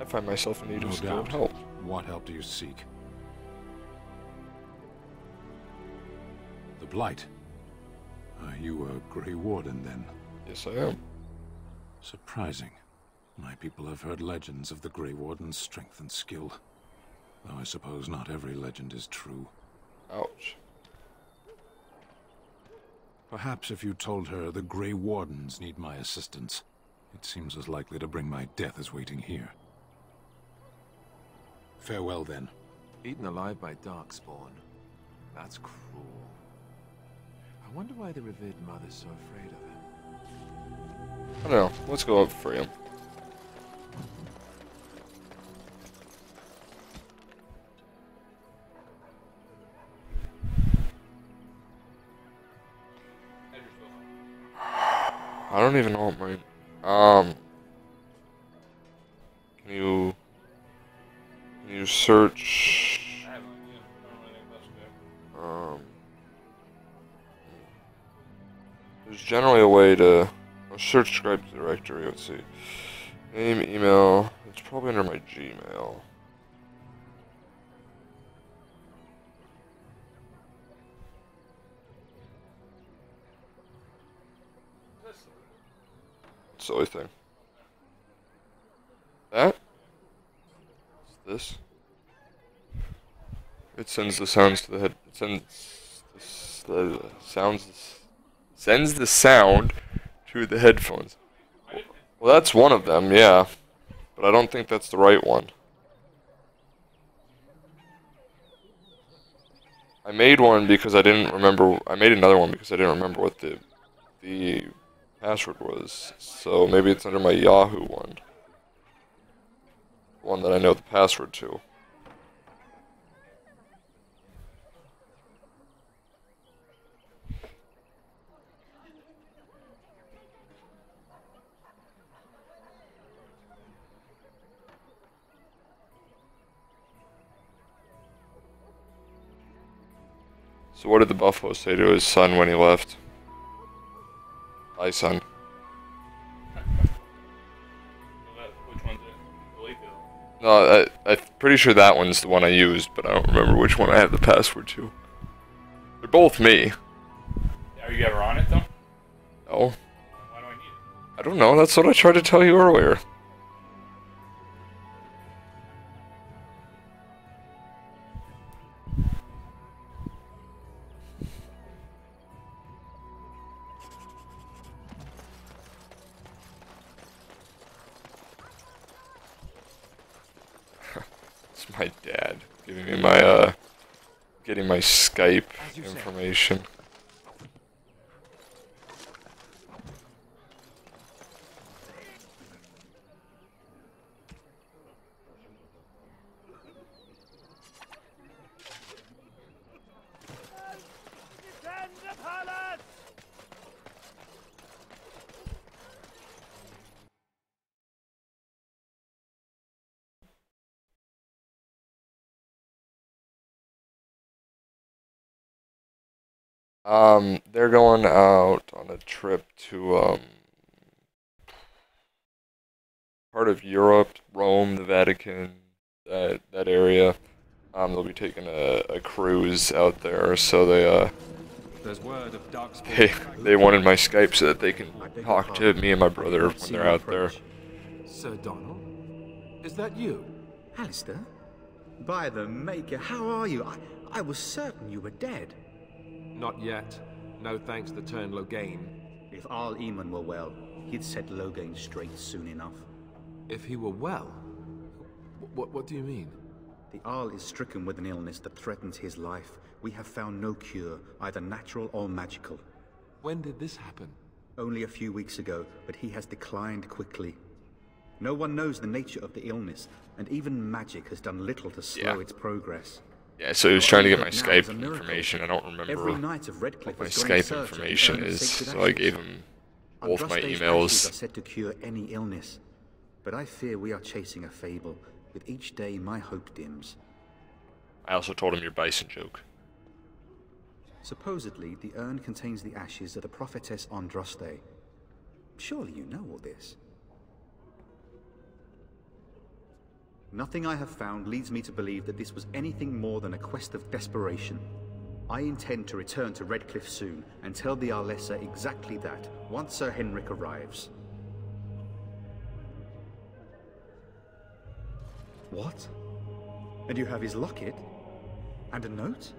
I find myself in need of No skilled doubt. help. What help do you seek? The Blight. Are you a Grey Warden, then? Yes, I am. Surprising. My people have heard legends of the Grey Warden's strength and skill. Though I suppose not every legend is true. Ouch. Perhaps if you told her the Grey Wardens need my assistance, it seems as likely to bring my death as waiting here. Farewell, then. Eaten alive by Darkspawn. That's cruel. I wonder why the revered mother's so afraid of him. I don't know. Let's go up for him. I don't even know what my can you search there's generally a way to search Scribe directory. Let's see. Name, email. It's probably under my Gmail. Silly thing. That? What's this? It sends the sounds to the head. It sends the sound to the headphones. Well, that's one of them, yeah. But I don't think that's the right one. I made one because I didn't remember. I made another one because I didn't remember what the password was. So maybe it's under my Yahoo one. One that I know the password to. So what did the buffalo say to his son when he left? Bye, son. Which one's it? No, I'm pretty sure that one's the one I used, but I don't remember which one I have the password to. They're both me. Are you ever on it, though? No. Why do I need it? I don't know, that's what I tried to tell you earlier. It's my dad giving me my, getting my Skype information. They're going out on a trip to, part of Europe, Rome, the Vatican, that area. They'll be taking a cruise out there, so There's word of Darkspawn. they wanted my Skype so that they can talk to me and my brother when they're out there. Sir Donald? Is that you? Alistair? By the Maker, how are you? I was certain you were dead. Not yet. No thanks to Turn Loghain. If Arl Eamon were well, he'd set Loghain straight soon enough. If he were well? What do you mean? The Arl is stricken with an illness that threatens his life. We have found no cure, either natural or magical. When did this happen? Only a few weeks ago, but he has declined quickly. No one knows the nature of the illness, and even magic has done little to slow its progress. Yeah, so he was trying to get my Skype information. I don't remember Every night of Redcliffe what my has gone in Skype search of information the urn of is, sacred so I ashes. gave him both my Andraste's emails. ashes are said to cure any illness, but I fear we are chasing a fable. With each day, my hope dims. I also told him your bison joke. Supposedly, the urn contains the ashes of the prophetess Andraste. Surely you know all this. Nothing I have found leads me to believe that this was anything more than a quest of desperation. I intend to return to Redcliffe soon and tell the Arlessa exactly that, once Sir Henrik arrives. What? And you have his locket? And a note?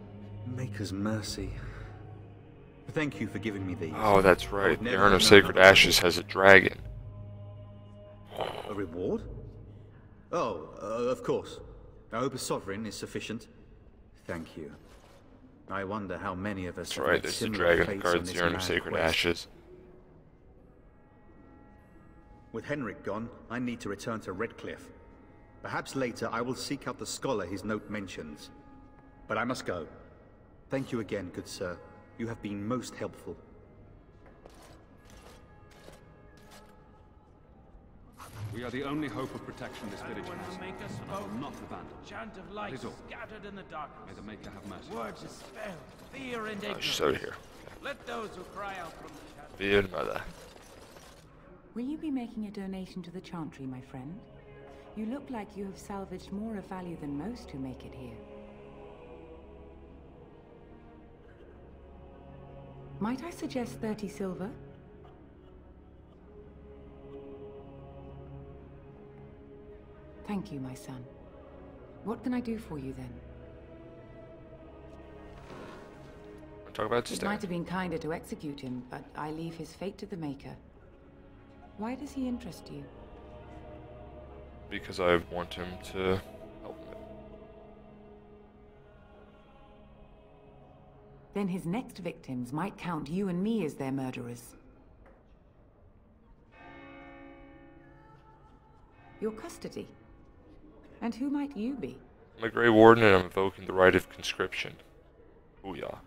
Maker's mercy. Thank you for giving me these. Oh, that's right. The Urn of Sacred Ashes has a dragon. A reward? Oh, of course. I hope a sovereign is sufficient. Thank you. I wonder how many of us That's have right, met there's the similar dragon that fates guards on the this Urn of mad Sacred quest. Ashes. With Henrik gone, I need to return to Redcliffe. Perhaps later I will seek out the scholar his note mentions. But I must go. Thank you again, good sir. You have been most helpful. We are the only hope of protection this village has. And I will not abandon. Chant of light scattered in the darkness. May the Maker have mercy. Words of spell, fear and Oh, ignorance. she's over here. Let those who cry out from the shadows. Dear mother. Will you be making a donation to the Chantry, my friend? You look like you have salvaged more of value than most who make it here. Might I suggest 30 silver? Thank you, my son. What can I do for you then? Talk about It Stan. might have been kinder to execute him, but I leave his fate to the Maker. Why does he interest you? Because I want him to help me. Then his next victims might count you and me as their murderers. Your custody. And who might you be? I'm a Grey Warden and I'm invoking the right of conscription. Booyah.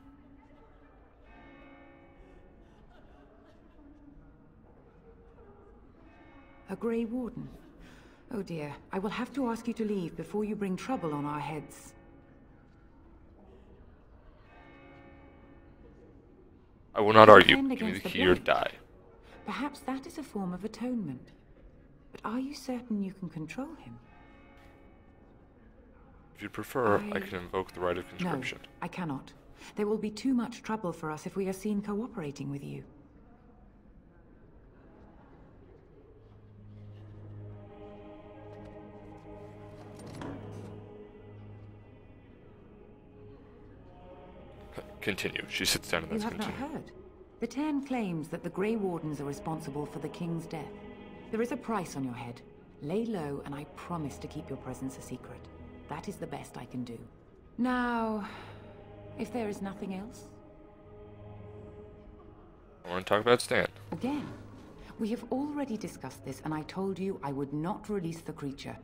A Grey Warden? Oh dear, I will have to ask you to leave before you bring trouble on our heads. I will not argue. Defend Give me the against the key or blade. die. Perhaps that is a form of atonement. But are you certain you can control him? If you prefer, I can invoke the right of conscription. No, I cannot. There will be too much trouble for us if we are seen cooperating with you. Continue. She sits down and You that's have not continue. heard. The Ten claims that the Grey Wardens are responsible for the King's death. There is a price on your head. Lay low, and I promise to keep your presence a secret. That is the best I can do. Now, if there is nothing else... I want to talk about Stan. Again, we have already discussed this, and I told you I would not release the creature.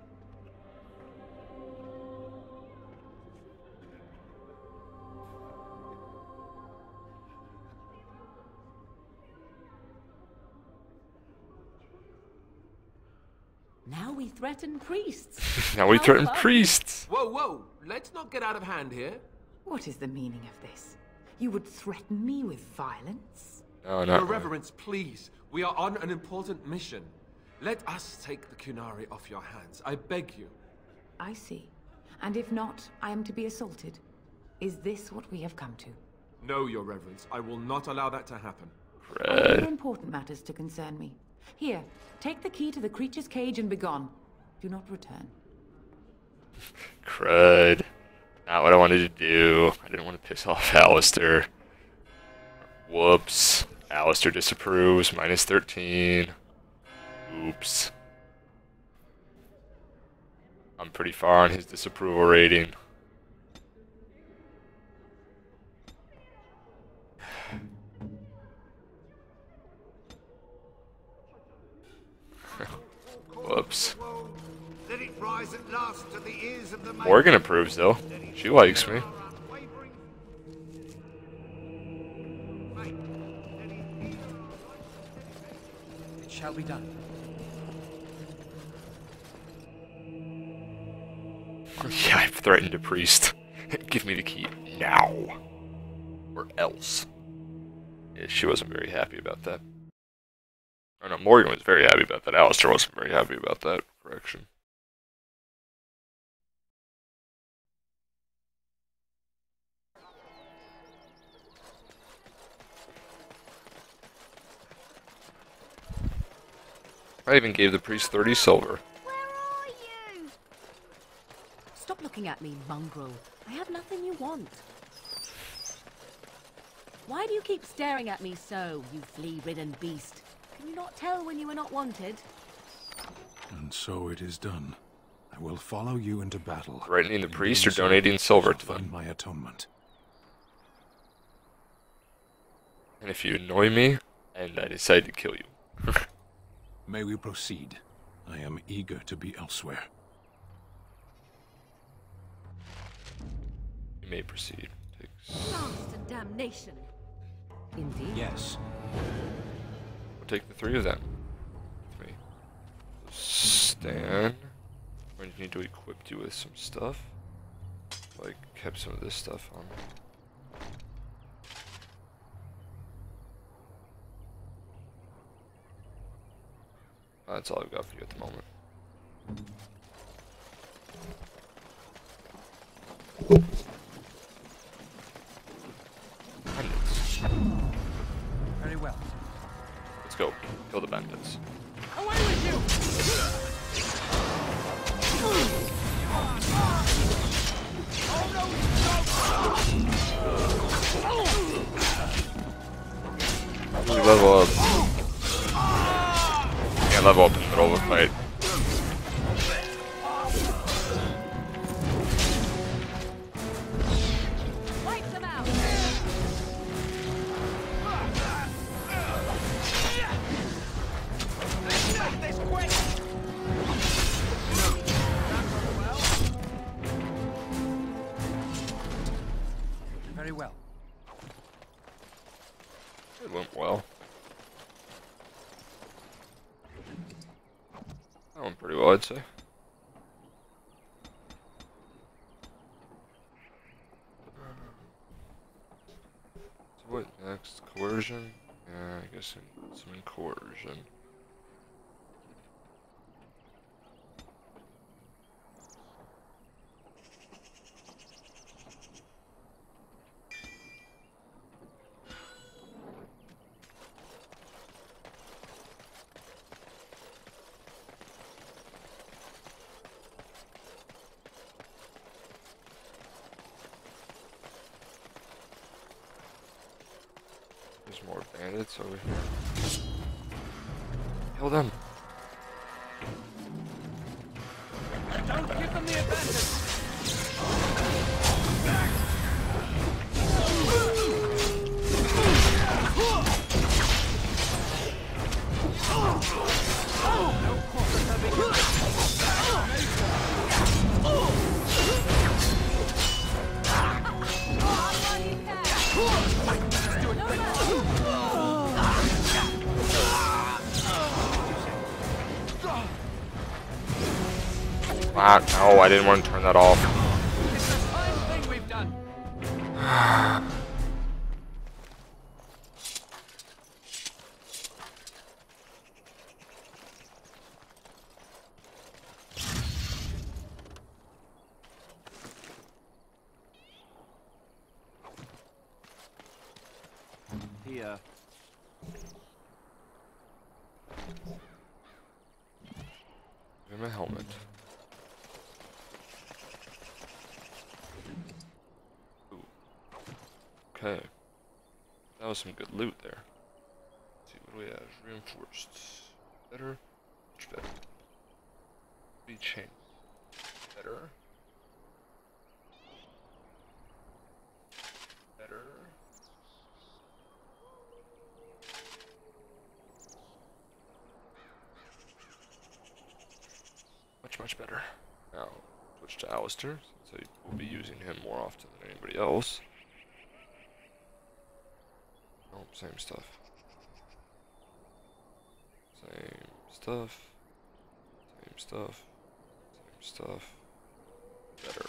Now we threaten priests. Now we How threaten fun. priests. Whoa, whoa! Let's not get out of hand here. What is the meaning of this? You would threaten me with violence? No, Your not really. Reverence, please. We are on an important mission. Let us take the Qunari off your hands. I beg you. I see. And if not, I am to be assaulted. Is this what we have come to? No, Your Reverence. I will not allow that to happen. I have more important matters to concern me. Here, take the key to the creature's cage and begone. Do not return. Crud. Not what I wanted to do. I didn't want to piss off Alistair. Whoops. Alistair disapproves. Minus 13. Oops. I'm pretty far on his disapproval rating. Whoops. Let it rise at last to the ears of the Morgan approves, though. She likes me. It shall be done. Yeah, I've threatened a priest. Give me the key now. Or else. Yeah, she wasn't very happy about that. Oh no, Morgan was very happy about that. Alistair wasn't very happy about that correction. I even gave the priest 30 silver. Stop looking at me, mongrel. I have nothing you want. Why do you keep staring at me so, you flea-ridden beast? Can you not tell when you are not wanted? And so it is done. I will follow you into battle. Threatening the priest or donating silver to them. Find my atonement. And if you annoy me, and I decide to kill you. May we proceed? I am eager to be elsewhere. You may proceed. Blast and damnation. Indeed. Yes. We'll take the 3 of them. 3. Stan. I need to equip you with some stuff. Like, kept some of this stuff on. That's all I've got for you at the moment. Bandits. Very well. Let's go. Kill the bandits. Away with you! Oh no! level up. Can't level up in the middle of a fight. Very well. It went well. That went pretty well, I'd say. So what next? Coercion? Yeah, I guess some coercion. There's more bandits over here. Kill them. Don't give them the advantage. Ah, no, I didn't want to turn that off. It's the time thing we've done. Here. Give him a helmet. Ooh. Okay. That was some good loot there. Let's see, what do we have? Reinforced. Better? Much better. Chain. Better. Better. Much better. Now, switch to Alistair, since we'll be using him more often than anybody else. Oh, same stuff. Same stuff. Same stuff. Same stuff. Better.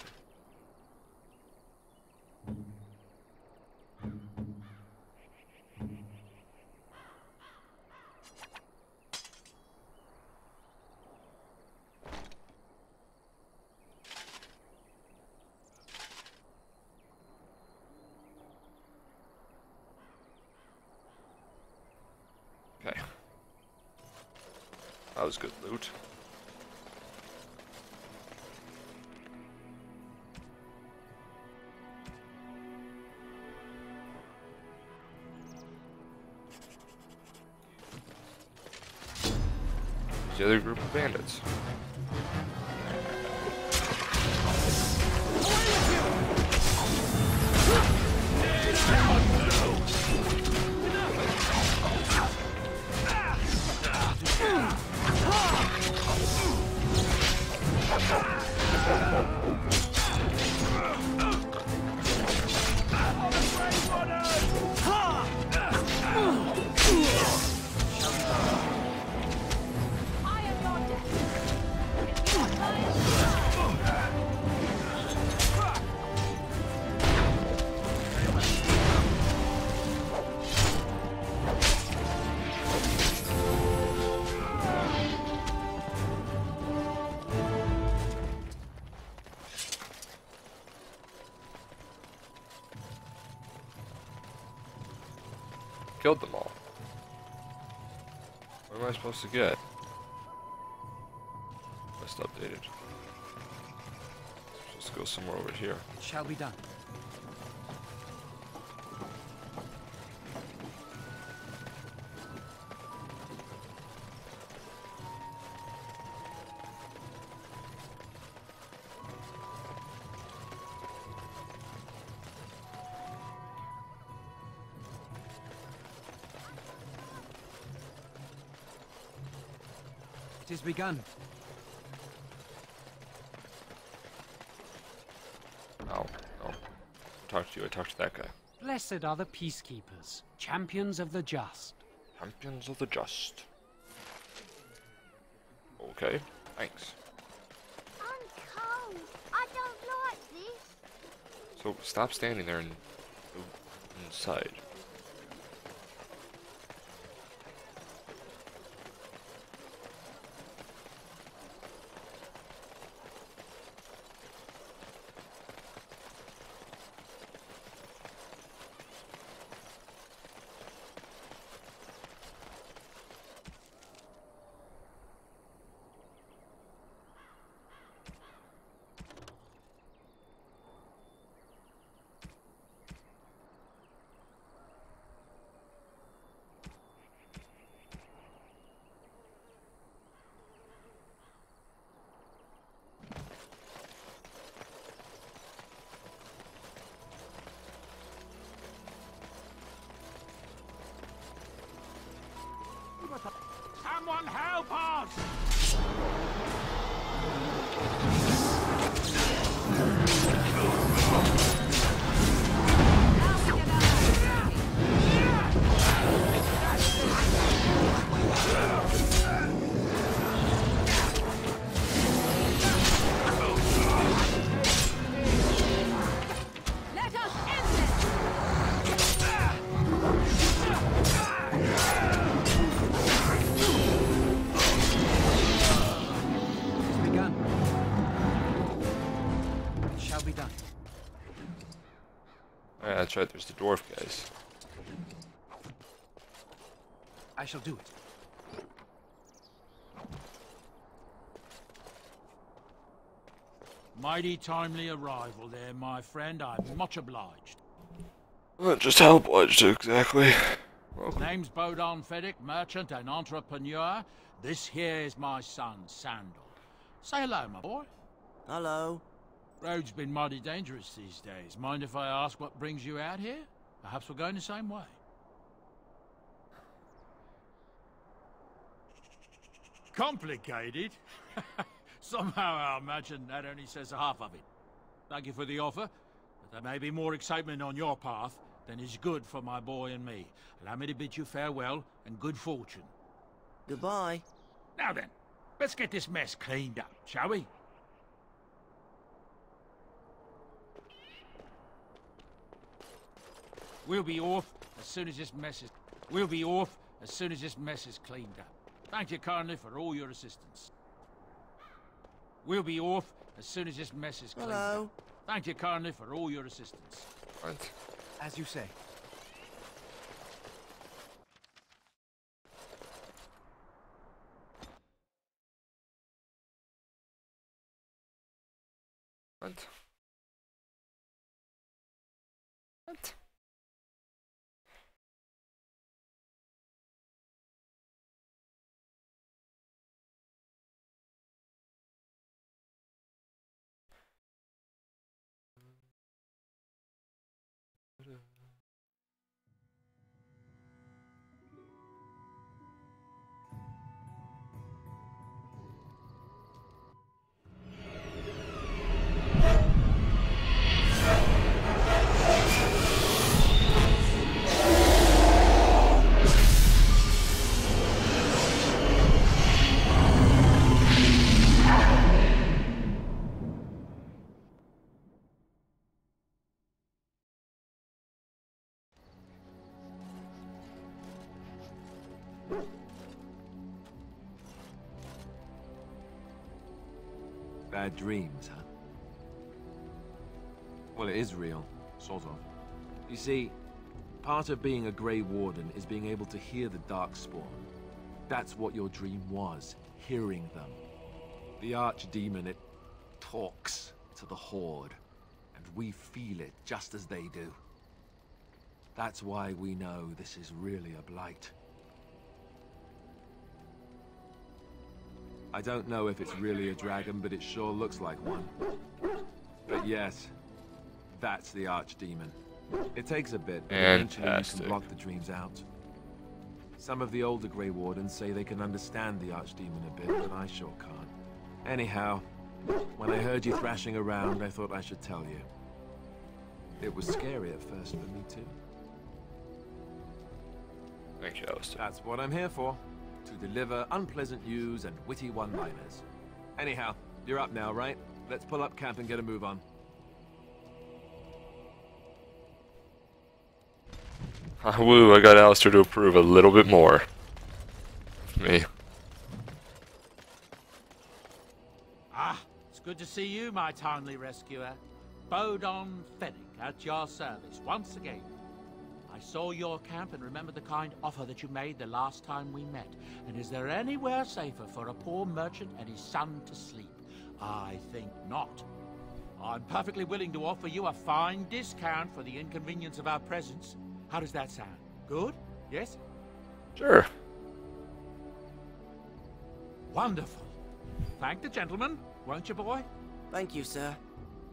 Okay. That was good loot. The other group of bandits. Killed them all. What am I supposed to get? Quest updated. Let's go somewhere over here. It shall be done. It is begun. Oh, no. Talk to you, I talked to that guy. Blessed are the peacekeepers, champions of the just. Champions of the just. Okay, thanks. I'm cold. I don't like this. So stop standing there and move inside. Someone help us! Let us end this! Be done. Yeah, that's right, there's the dwarf guys. I shall do it. Mighty timely arrival there, my friend. I'm much obliged. Well, just how obliged exactly? Welcome. Name's Bodon Fedek, merchant and entrepreneur. This here is my son, Sandal. Say hello, my boy. Hello. Road's been mighty dangerous these days. Mind if I ask what brings you out here? Perhaps we're going the same way. Complicated? Somehow I imagine that only says half of it. Thank you for the offer, but there may be more excitement on your path than is good for my boy and me. Allow me to bid you farewell and good fortune. Goodbye. Now then, let's get this mess cleaned up, shall we? We'll be off as soon as this mess is cleaned up. Thank you kindly for all your assistance. We'll be off as soon as this mess is cleaned up. Thank you kindly for all your assistance. Right. As you say. What? What? Bad dreams, huh? Well, it is real, sort of. You see, part of being a Grey Warden is being able to hear the Darkspawn. That's what your dream was, hearing them. The Archdemon, it talks to the Horde, and we feel it just as they do. That's why we know this is really a blight. I don't know if it's really a dragon, but it sure looks like one. But yes, that's the Archdemon. It takes a bit, but eventually you can block the dreams out. Some of the older Grey Wardens say they can understand the Archdemon a bit, but I sure can't. Anyhow, when I heard you thrashing around, I thought I should tell you. It was scary at first for me too. Thank you, Alistair. That's what I'm here for. To deliver unpleasant news and witty one-liners. Anyhow, you're up now, right? Let's pull up camp and get a move on. Woo, I got Alistair to approve a little bit more. Me. Ah, it's good to see you, my timely rescuer. Bodon Fennec at your service once again. I saw your camp and remember the kind offer that you made the last time we met. And is there anywhere safer for a poor merchant and his son to sleep? I think not. I'm perfectly willing to offer you a fine discount for the inconvenience of our presence. How does that sound? Good? Yes? Sure. Wonderful. Thank the gentleman, won't you, boy? Thank you, sir.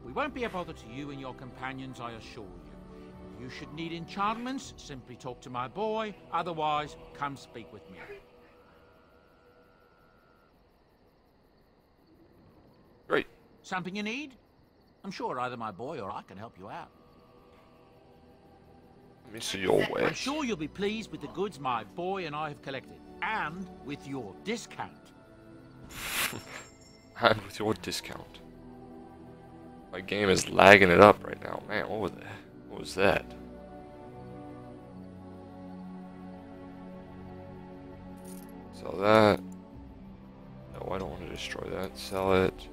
We won't be a bother to you and your companions, I assure you. If you should need enchantments, simply talk to my boy. Otherwise, come speak with me. Great. Something you need? I'm sure either my boy or I can help you out. Let me see your way. I'm sure you'll be pleased with the goods my boy and I have collected. And with your discount. And with your discount. My game is lagging it up right now. Man, what was that? Sell that. No, I don't want to destroy that. Sell it.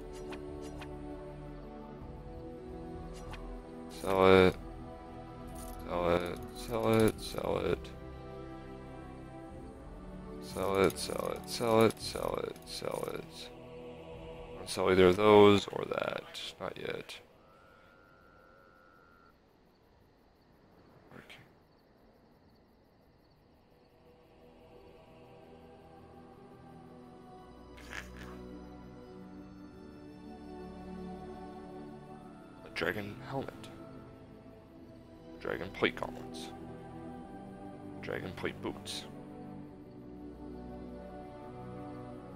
Sell it. Sell it. Sell it. Sell it. Sell it. Sell it. Sell it. Sell it. Sell it. I'll sell either those or that. Not yet. Okay. A dragon helmet. Dragon plate gauntlets. Dragon plate boots.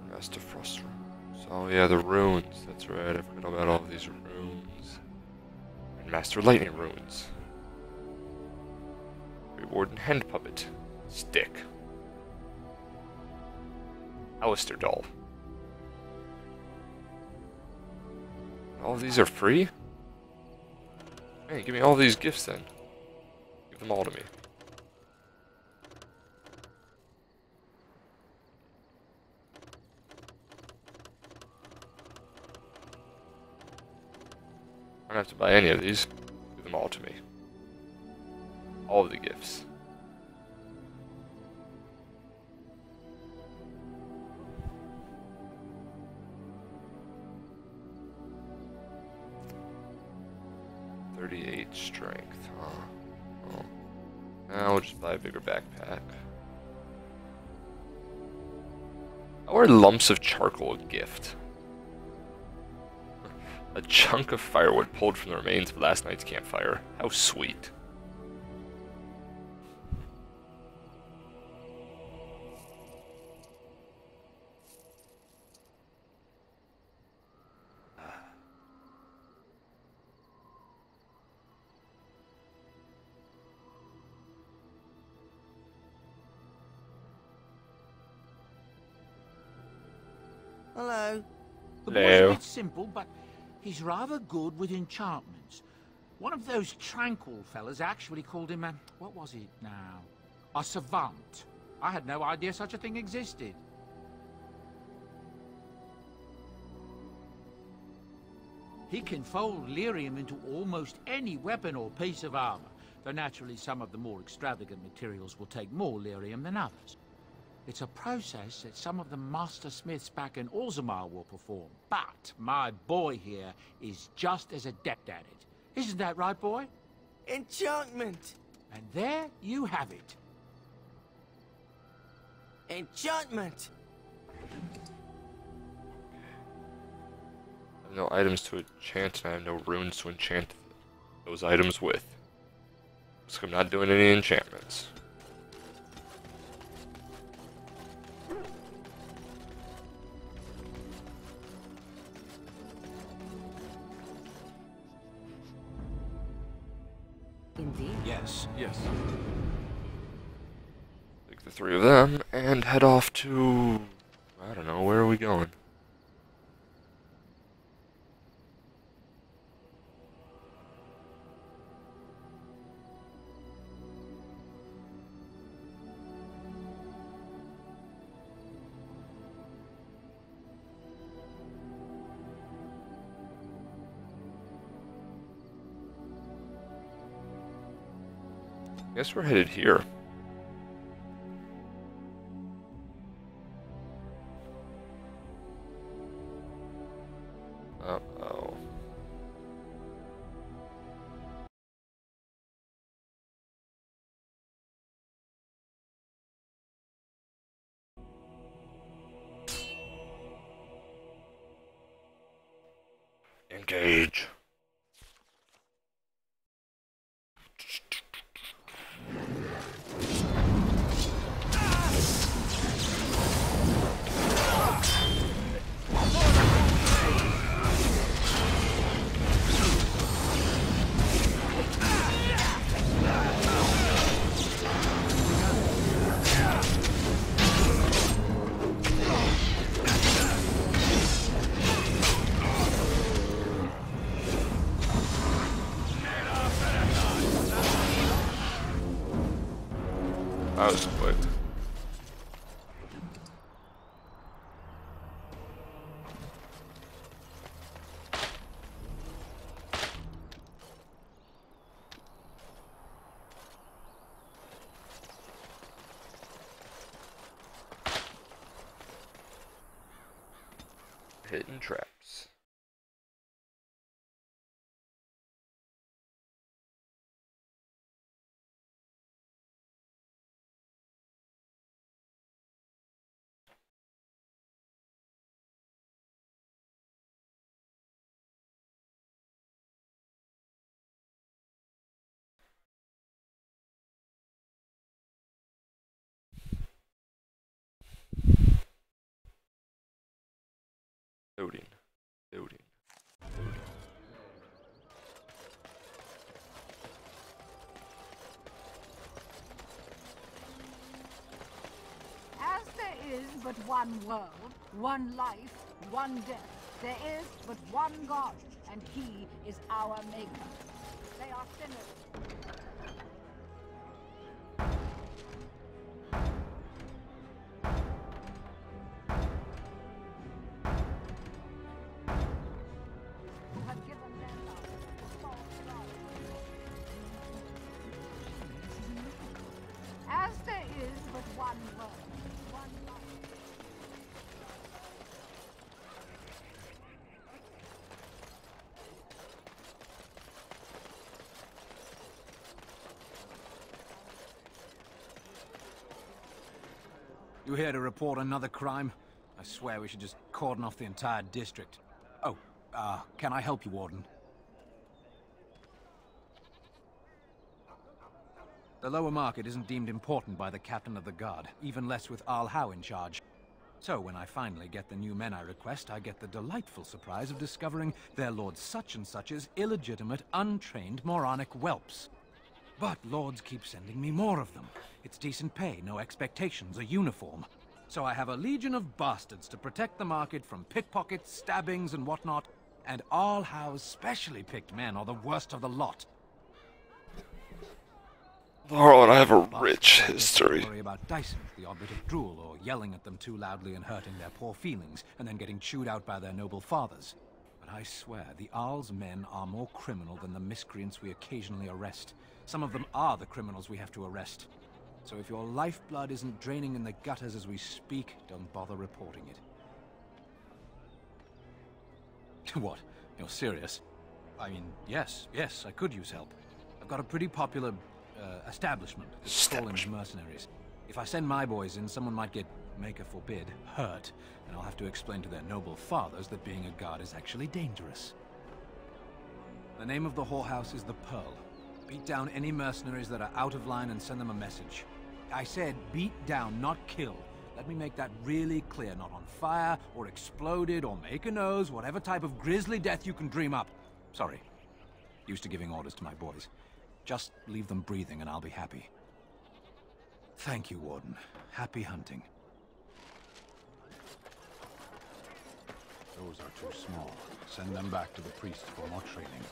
Master Frost runes. Oh yeah, the runes. That's right. I forgot about all of these runes. And Master Lightning runes. Grey Warden hand puppet. Stick. Alistair doll. All of these are free? Hey, give me all these gifts then. Give them all to me. I don't have to buy any of these. Give them all to me. All of the gifts. Strength, huh? Oh. Now we'll just buy a bigger backpack. Or lumps of charcoal a gift. A chunk of firewood pulled from the remains of last night's campfire. How sweet. Hello. The boy's a bit simple, but he's rather good with enchantments. One of those tranquil fellas actually called him a... what was it now? A savant. I had no idea such a thing existed. He can fold lyrium into almost any weapon or piece of armor, though naturally some of the more extravagant materials will take more lyrium than others. It's a process that some of the master smiths back in Orzammar will perform, but my boy here is just as adept at it. Isn't that right, boy? Enchantment! And there you have it. Enchantment! I have no items to enchant, and I have no runes to enchant those items with. So I'm not doing any enchantments. Indeed. Yes. Take the three of them and head off to... I don't know, where are we going? I guess we're headed here. Uh-oh. Engage. That was quick. Hidden traps. Loading. As there is but one world, one life, one death, there is but one God, and He is our Maker. They are sinners. As there is but one world, one life. You here to report another crime? I swear we should just cordon off the entire district. Oh, can I help you, Warden? The lower market isn't deemed important by the captain of the guard, even less with Arl Howe in charge. So when I finally get the new men I request, I get the delightful surprise of discovering their Lord Such-and-Such's illegitimate, untrained, moronic whelps. But lords keep sending me more of them. It's decent pay, no expectations, a uniform. So I have a legion of bastards to protect the market from pickpockets, stabbings, and whatnot, and Arl Howe's specially picked men are the worst of the lot. Laurel and I have a rich history. Worry about Dyson with the odd bit of drool, or yelling at them too loudly and hurting their poor feelings, and then getting chewed out by their noble fathers. But I swear, the Arl's men are more criminal than the miscreants we occasionally arrest. Some of them are the criminals we have to arrest. So if your lifeblood isn't draining in the gutters as we speak, don't bother reporting it. What? You're serious? I mean, yes, I could use help. I've got a pretty popular establishment calling mercenaries. If I send my boys in, someone might get, maker forbid, hurt, and I'll have to explain to their noble fathers that being a guard is actually dangerous. The name of the whorehouse is the Pearl. Beat down any mercenaries that are out of line and send them a message. I said beat down, not kill. Let me make that really clear. Not on fire, or exploded, or make a nose, whatever type of grisly death you can dream up. Sorry. Used to giving orders to my boys. Just leave them breathing and I'll be happy. Thank you, Warden. Happy hunting. Those are too small. Send them back to the priest for more training.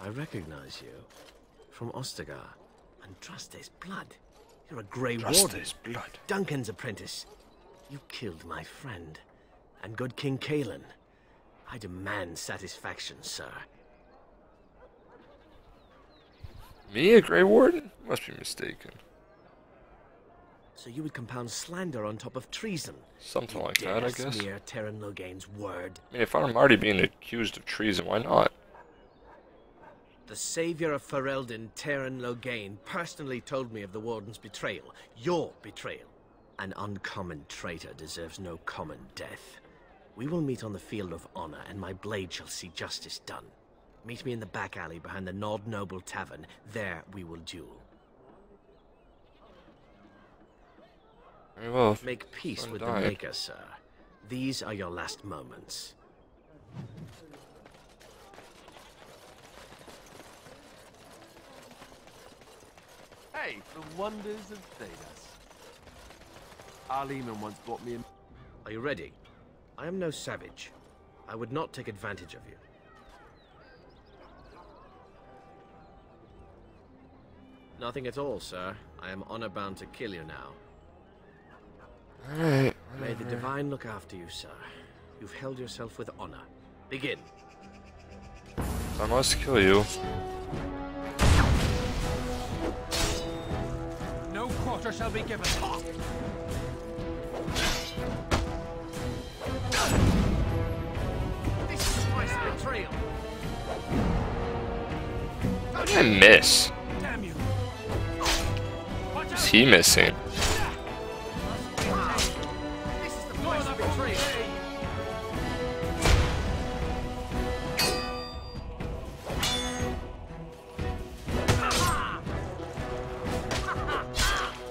I recognize you. From Ostagar. Andraste's blood. You're a Grey Warden. Blood. Duncan's apprentice. You killed my friend. And good King Cailan. I demand satisfaction, sir. Me, a Grey Warden? Must be mistaken. So you would compound slander on top of treason? Something like that, I guess. Smear Teyrn Loghain's word. I mean, if I'm already being accused of treason, why not? The savior of Ferelden, Teyrn Loghain, personally told me of the Warden's betrayal. Your betrayal. An uncommon traitor deserves no common death. We will meet on the field of honor, and my blade shall see justice done. Meet me in the back alley behind the Nod Noble Tavern. There we will duel. Very well. Make peace with the Maker, sir. These are your last moments. Hey, the wonders of Thedas. Arleman once brought me in. Are you ready? I am no savage. I would not take advantage of you. Nothing at all, sir. I am honor-bound to kill you now. Alright. May the Divine look after you, sir. You've held yourself with honor. Begin. I must kill you. No quarter shall be given. This is my betrayal. How did I miss? Damn you. What's he missing? This is the price of betrayal.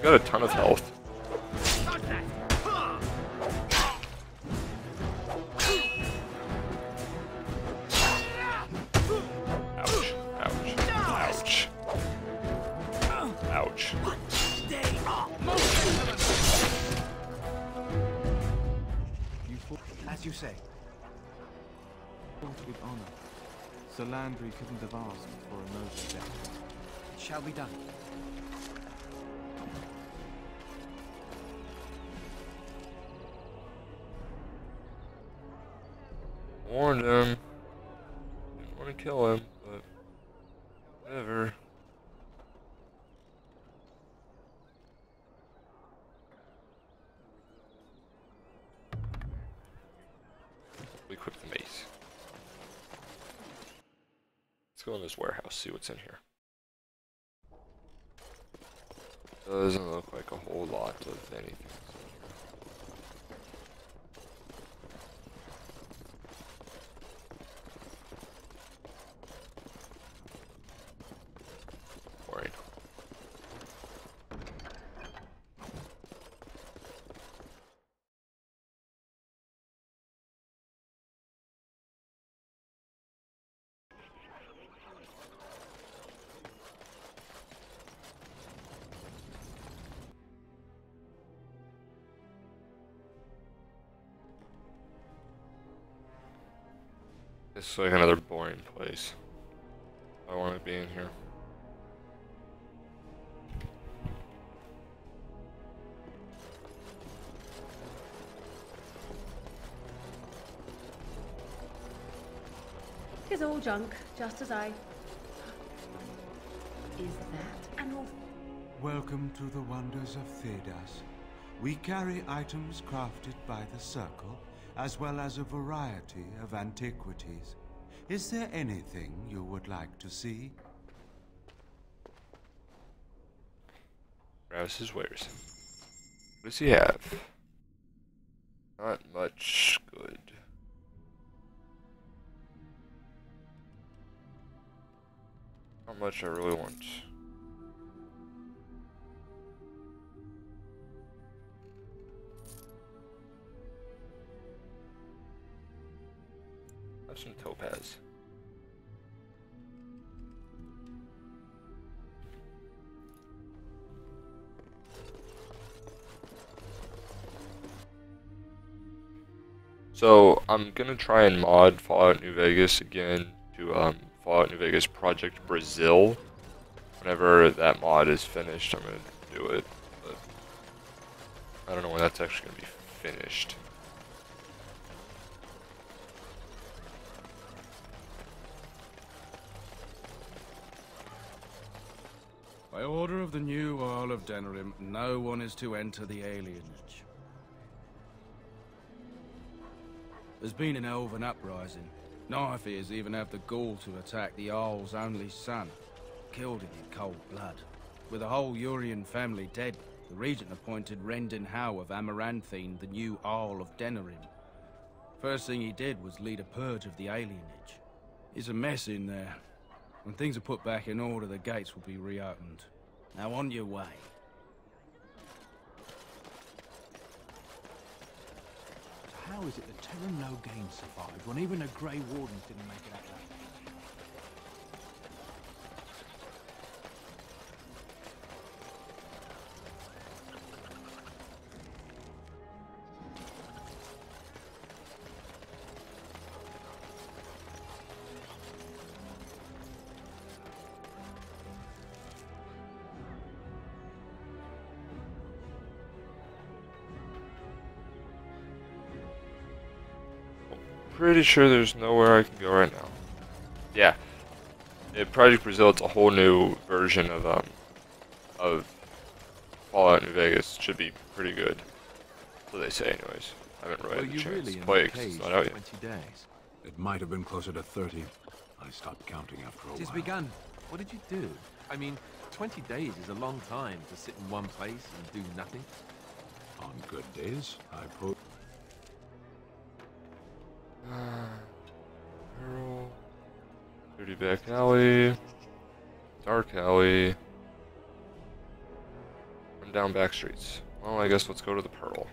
Got a ton of health. Ouch. Ouch. Ouch. Ouch. As you say. Fought with honor. Sir Landry couldn't have asked for a nobler death. It shall be done. Warned him. Didn't want to kill him, but whatever. We equip the mace. Let's go in this warehouse, see what's in here. Doesn't look like a whole lot of anything. Boring. It's like another boring place. I want to be in here. Tis all junk, just as I... Is that an awful... Welcome to the wonders of Thedas. We carry items crafted by the Circle, as well as a variety of antiquities. Is there anything you would like to see? Browse his wares. What does he have? Not much good. Not much I really want. Have some topaz. So I'm gonna try and mod Fallout New Vegas again to Fallout New Vegas Project Brazil. Whenever that mod is finished, I'm gonna do it, but I don't know when that's actually gonna be finished. By order of the new Earl of Denerim, no one is to enter the alienage. There's been an elven uprising. Nightfears even have the gall to attack the Jarl's only son, killed him in cold blood. With the whole Urian family dead, the regent appointed Rendon Howe of Amaranthine the new Jarl of Denerim. First thing he did was lead a purge of the alienage. It's a mess in there. When things are put back in order, the gates will be reopened. Now on your way. How is it that Terran Logain survived when even the Grey Wardens didn't make it out that way? Pretty sure there's nowhere I can go right now. Yeah, Project Brazil. It's a whole new version of Fallout New Vegas. Should be pretty good. So they say, anyways. I haven't really had a chance to play it 'cause it's not out yet. 20 days. It might have been closer to 30. I stopped counting after a It has while. begun. What did you do? I mean, 20 days is a long time to sit in one place and do nothing. On good days, I put... Pearl, Dirty Back Alley, Dark Alley, run down back streets. Well, I guess let's go to the Pearl.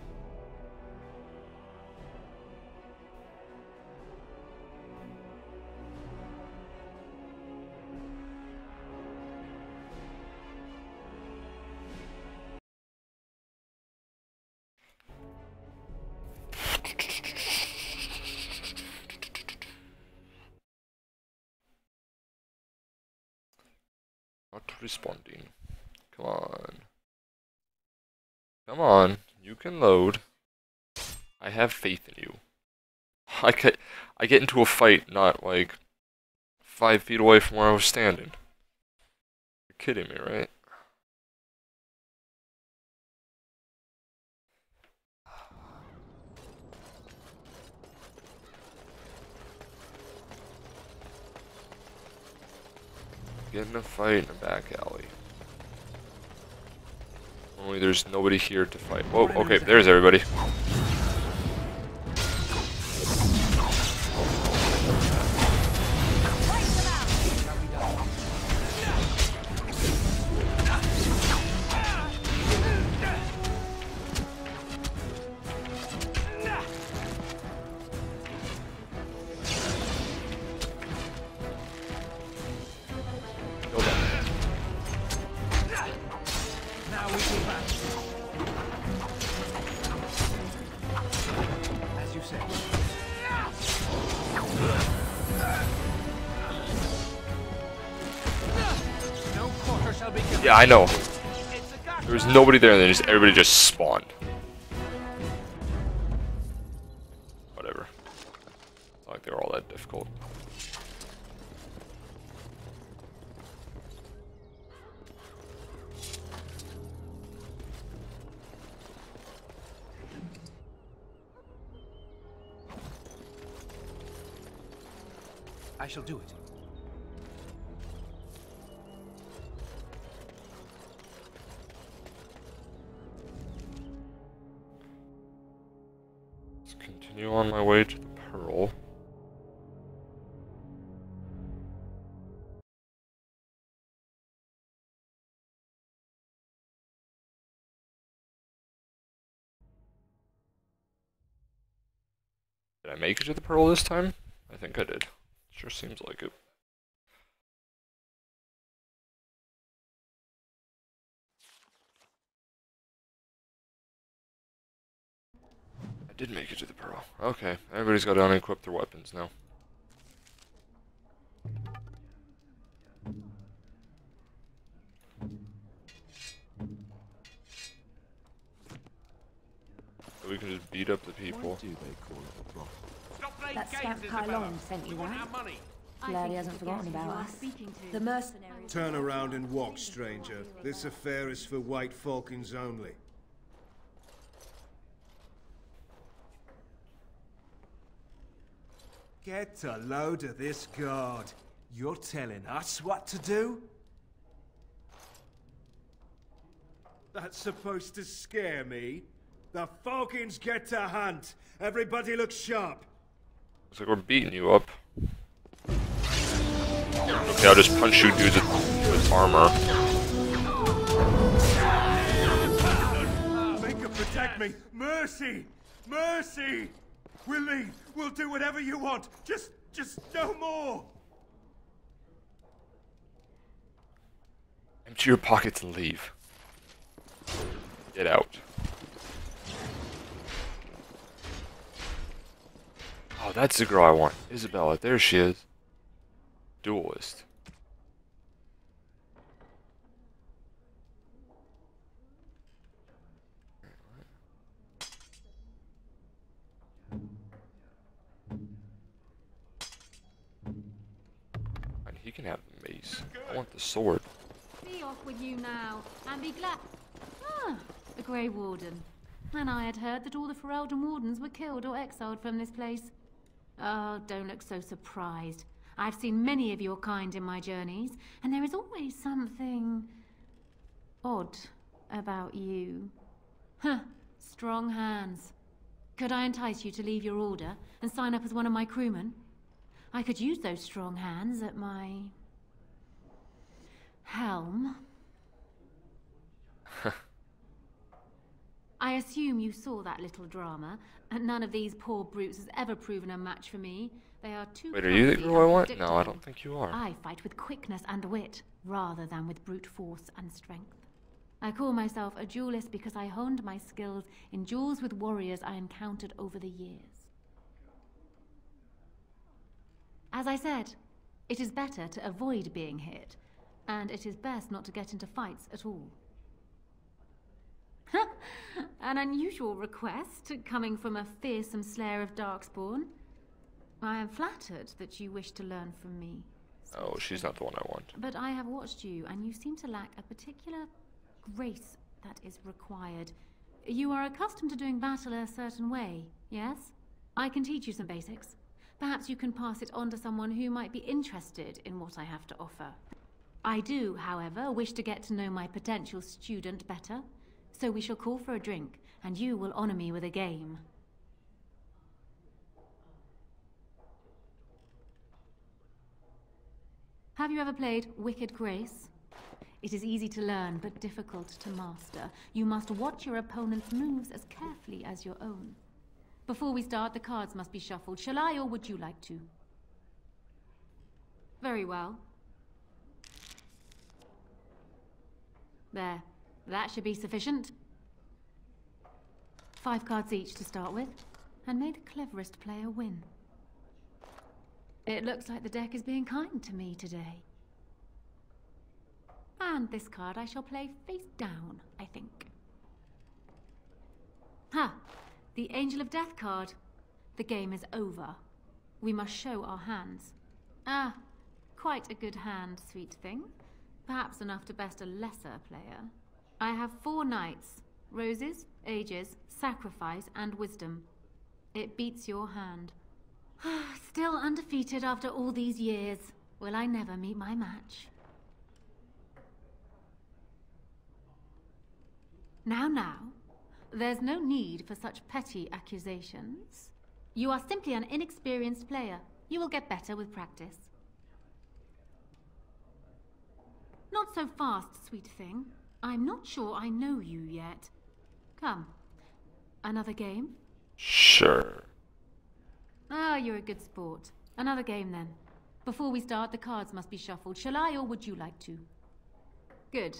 Not responding. Come on. Come on. You can load. I have faith in you. I get into a fight not like 5 feet away from where I was standing. You're kidding me, right? Get in a fight in a back alley. Only there's nobody here to fight. Whoa, okay, there's everybody. Yeah, I know. There was nobody there, and then everybody just spawned. Whatever. It's not like they were all that difficult. I shall do it. Continue on my way to the Pearl. Did I make it to the Pearl this time? I think I did. Sure seems like it. did make it to the Pearl. Okay, everybody's got to unequip their weapons now. So we can just beat up the people. Why do they call it a brothel? That scamp Kylon sent you that. Glad he hasn't forgotten about us. The mercenaries... Turn around and walk, stranger. This affair is for White Falcons only. Get a load of this guard. You're telling us what to do? That's supposed to scare me. The Falcons get to hunt. Everybody look sharp. Looks like we're beating you up. Okay, I'll just punch you dudes with armor. Make her protect me. Mercy! Mercy! We'll leave. We'll do whatever you want. Just no more. Empty your pockets and leave. Get out. Oh, that's the girl I want. Isabella, there she is. Duelist. And he can have the mace. I want the sword. Be off with you now, and be glad. Ah, the Grey Warden. And I had heard that all the Ferelden Wardens were killed or exiled from this place. Oh, don't look so surprised. I've seen many of your kind in my journeys, and there is always something odd about you. Huh, strong hands. Could I entice you to leave your order and sign up as one of my crewmen? I could use those strong hands at my helm. I assume you saw that little drama, and none of these poor brutes has ever proven a match for me. They are too Wait, are you the clumsy girl I and want? No, predictable. I don't think you are. I fight with quickness and wit, rather than with brute force and strength. I call myself a duelist because I honed my skills in duels with warriors I encountered over the years. As I said, it is better to avoid being hit, and it is best not to get into fights at all. An unusual request, coming from a fearsome slayer of Darkspawn. I am flattered that you wish to learn from me. Oh, she's not the one I want. But I have watched you, and you seem to lack a particular grace that is required. You are accustomed to doing battle a certain way, yes? I can teach you some basics. Perhaps you can pass it on to someone who might be interested in what I have to offer. I do, however, wish to get to know my potential student better. So we shall call for a drink, and you will honor me with a game. Have you ever played Wicked Grace? It is easy to learn, but difficult to master. You must watch your opponent's moves as carefully as your own. Before we start, the cards must be shuffled. Shall I, or would you like to? Very well. There. That should be sufficient. 5 cards each to start with, and may the cleverest player win. It looks like the deck is being kind to me today. And this card I shall play face down, I think. Ha! The Angel of Death card. The game is over. We must show our hands. Ah, quite a good hand, sweet thing. Perhaps enough to best a lesser player. I have 4 knights. Roses, ages, sacrifice, and wisdom. It beats your hand. Still undefeated after all these years. Will I never meet my match? Now. There's no need for such petty accusations. You are simply an inexperienced player. You will get better with practice. Not so fast, sweet thing. I'm not sure I know you yet. Come. Another game? Sure. Ah, you're a good sport. Another game, then. Before we start, the cards must be shuffled. Shall I, or would you like to? Good.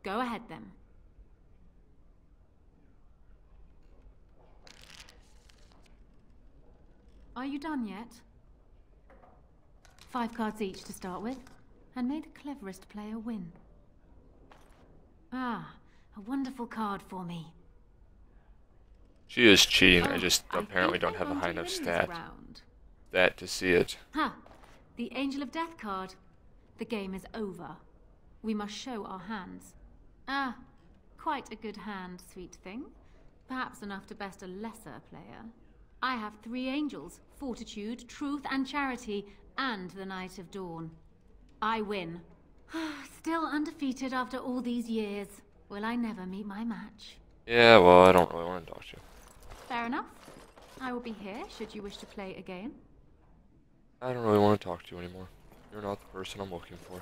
Go ahead, then. Are you done yet? 5 cards each to start with, and may the cleverest player win. Ah, a wonderful card for me. She is cheating, I just apparently don't have a high enough stat to see it. Ha! The Angel of Death card. The game is over. We must show our hands. Ah, quite a good hand, sweet thing. Perhaps enough to best a lesser player. I have 3 angels, Fortitude, Truth, and Charity, and the Night of Dawn. I win. Still undefeated after all these years. Will I never meet my match? Yeah, well, I don't really want to talk to you. Fair enough. I will be here should you wish to play again. I don't really want to talk to you anymore. You're not the person I'm looking for.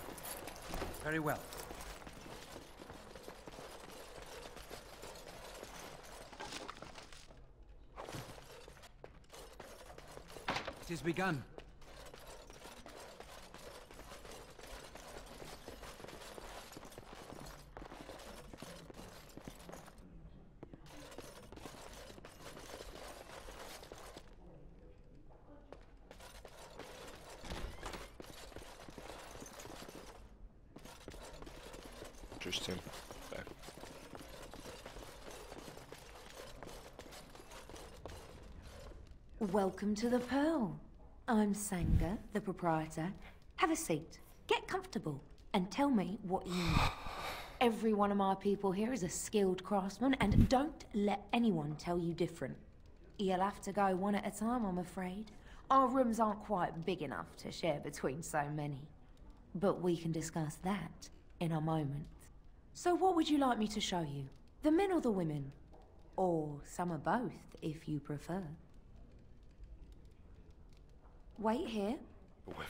Very well. It is begun. Interesting. Okay. Welcome to the Pearl. I'm Sanga, the proprietor. Have a seat, get comfortable, and tell me what you need. Every one of my people here is a skilled craftsman, and don't let anyone tell you different. You'll have to go one at a time, I'm afraid. Our rooms aren't quite big enough to share between so many. But we can discuss that in a moment. So what would you like me to show you? The men or the women? Or some of both, if you prefer. Wait here. Women.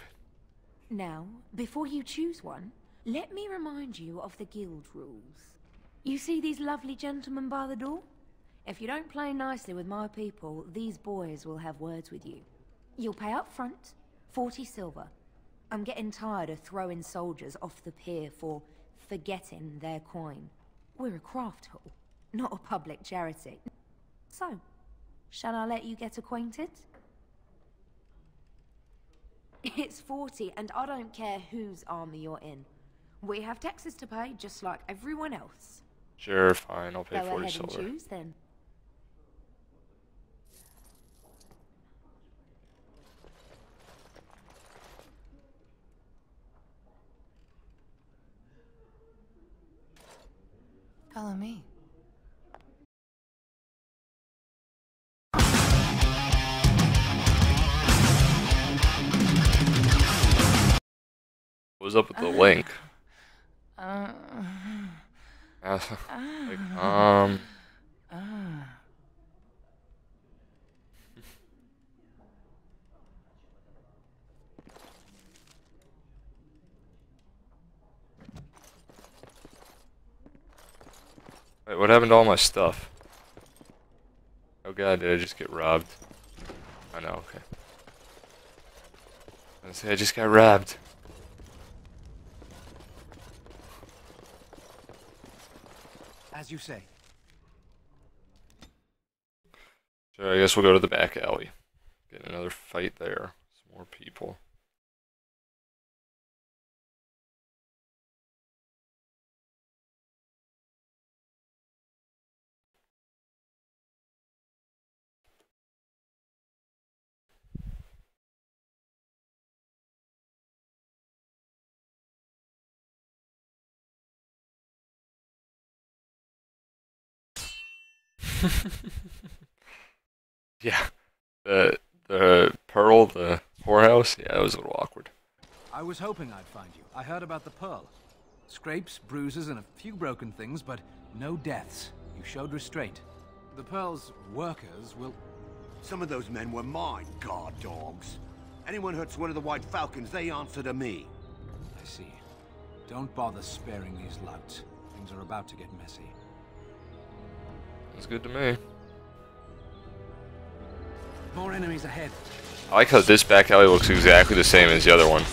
Now, before you choose one, let me remind you of the guild rules. You see these lovely gentlemen by the door? If you don't play nicely with my people, these boys will have words with you. You'll pay up front, 40 silver. I'm getting tired of throwing soldiers off the pier for forgetting their coin. We're a craft hall, not a public charity. So, shall I let you get acquainted? It's 40, and I don't care whose army you're in. We have taxes to pay, just like everyone else. Sure, fine, I'll pay Go 40 ahead silver. And choose, then. Follow me. What's up with the link? Wait, what happened to all my stuff? Oh god, did I just get robbed? I know, okay. I say I just got robbed. As you say. So I guess we'll go to the back alley. Get another fight there. Some more people. Yeah, the Pearl, the whorehouse, yeah, it was a little awkward. I was hoping I'd find you. I heard about the Pearl. Scrapes, bruises, and a few broken things, but no deaths. You showed restraint. The Pearl's workers will... Some of those men were mine, guard dogs. Anyone hurts one of the White Falcons, they answer to me. I see. Don't bother sparing these louts. Things are about to get messy. It's good to me. More enemies ahead. I like how this back alley looks exactly the same as the other one.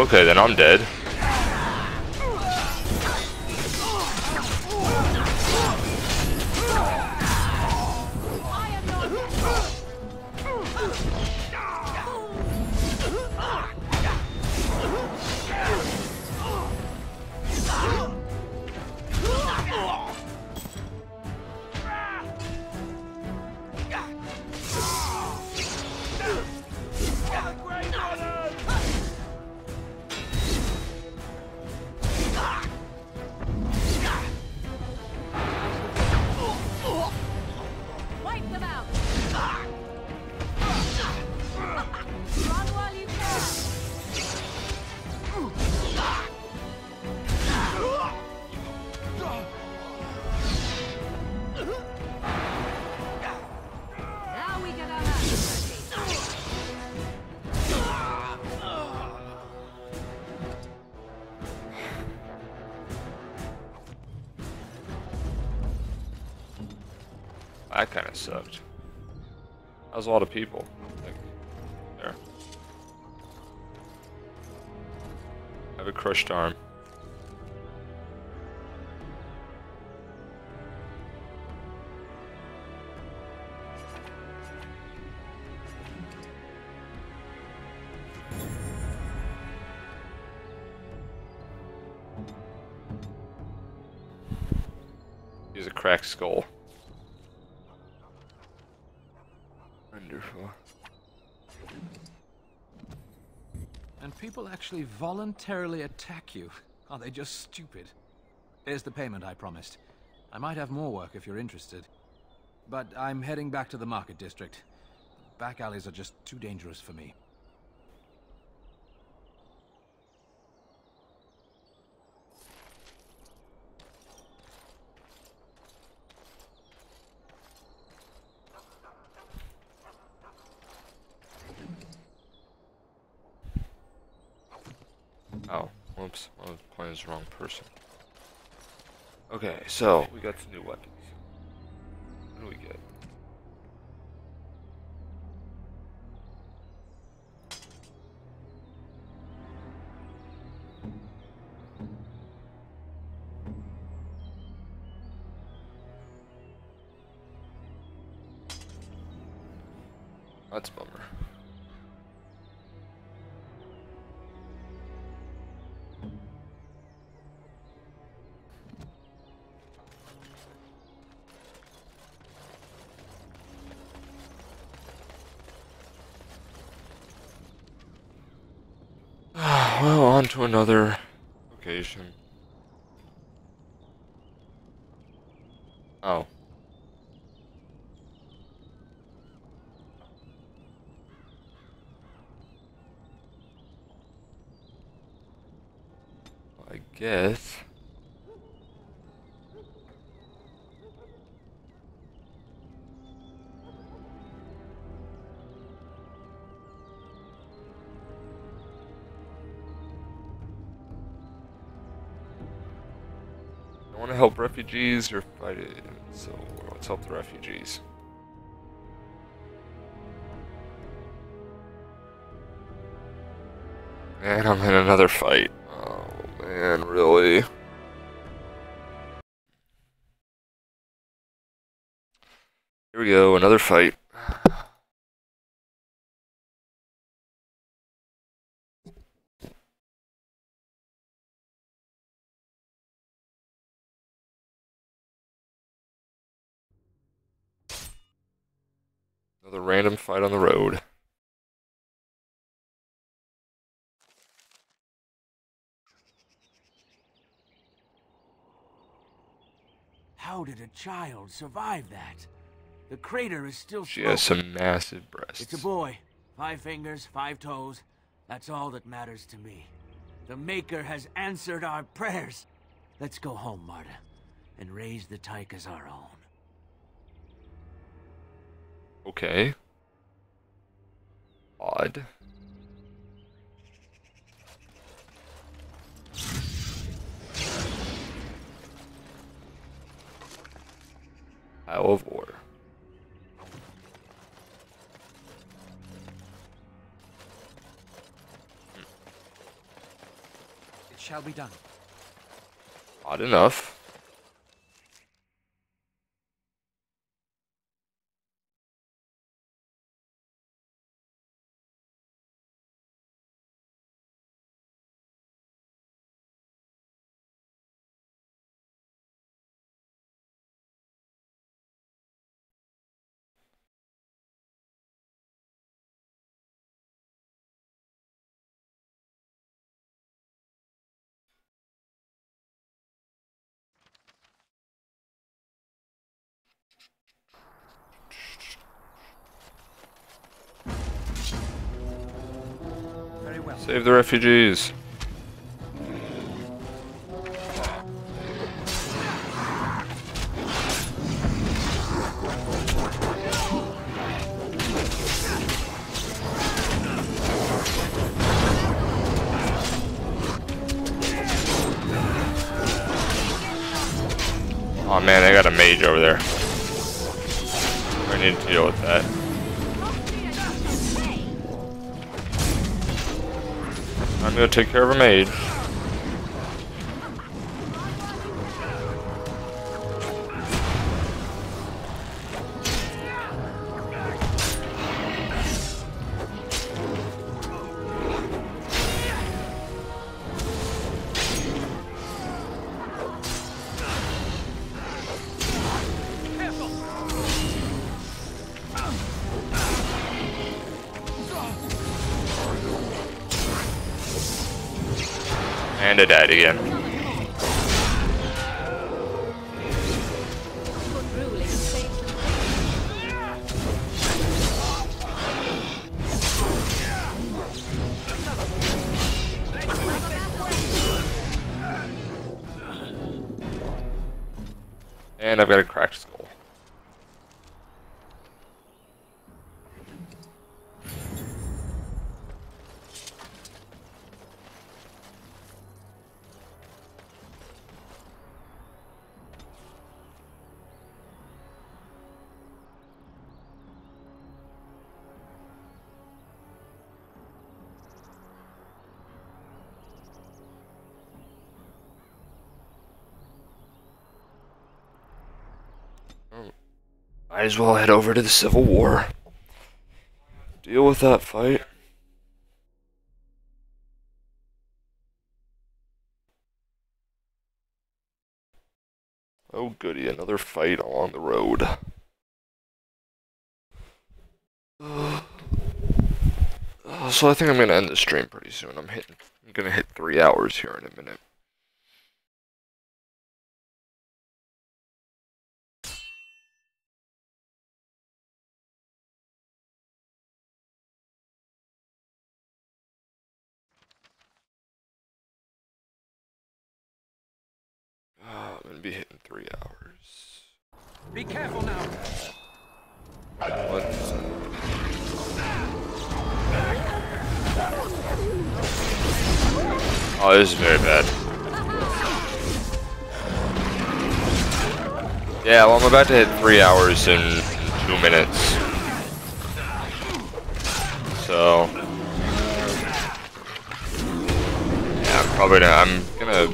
Okay, then I'm dead. Wipe them out! Run while you can! Now we get our asses ready. That kind of sucked. That was a lot of people. Like, there. I have a crushed arm. He's a cracked skull. Wonderful. And people actually voluntarily attack you. Are they just stupid? Here's the payment I promised. I might have more work if you're interested. But I'm heading back to the market district. Back alleys are just too dangerous for me. Oh, whoops. I was playing as the wrong person. Okay, so we got some new weapons. What do we get? That's a bummer. Well, on to another location. Oh. I guess. I want to help refugees or fight it, so let's help the refugees. And I'm in another fight. Oh man, really? Here we go, another fight. Another random fight on the road. How did a child survive that? The crater is still She has some massive breasts. It's a boy. 5 fingers, 5 toes. That's all that matters to me. The Maker has answered our prayers. Let's go home, Marta, and raise the Tyke as our own. Okay. Odd. Isle of War. shall be done? Odd enough. Very well. Save the refugees. Oh man, I got a mage over there. I need to deal with that. I'm gonna take care of a mage. And I died again. And I've got a cracked skull. Might as well head over to the Civil War. Deal with that fight. Oh goody, another fight along the road. So I think I'm gonna end the stream pretty soon. I'm gonna hit 3 hours here in a minute. I'm gonna be hitting 3 hours. Be careful now. What? Oh, this is very bad. Yeah, well, I'm about to hit 3 hours in 2 minutes. So, yeah, I'm gonna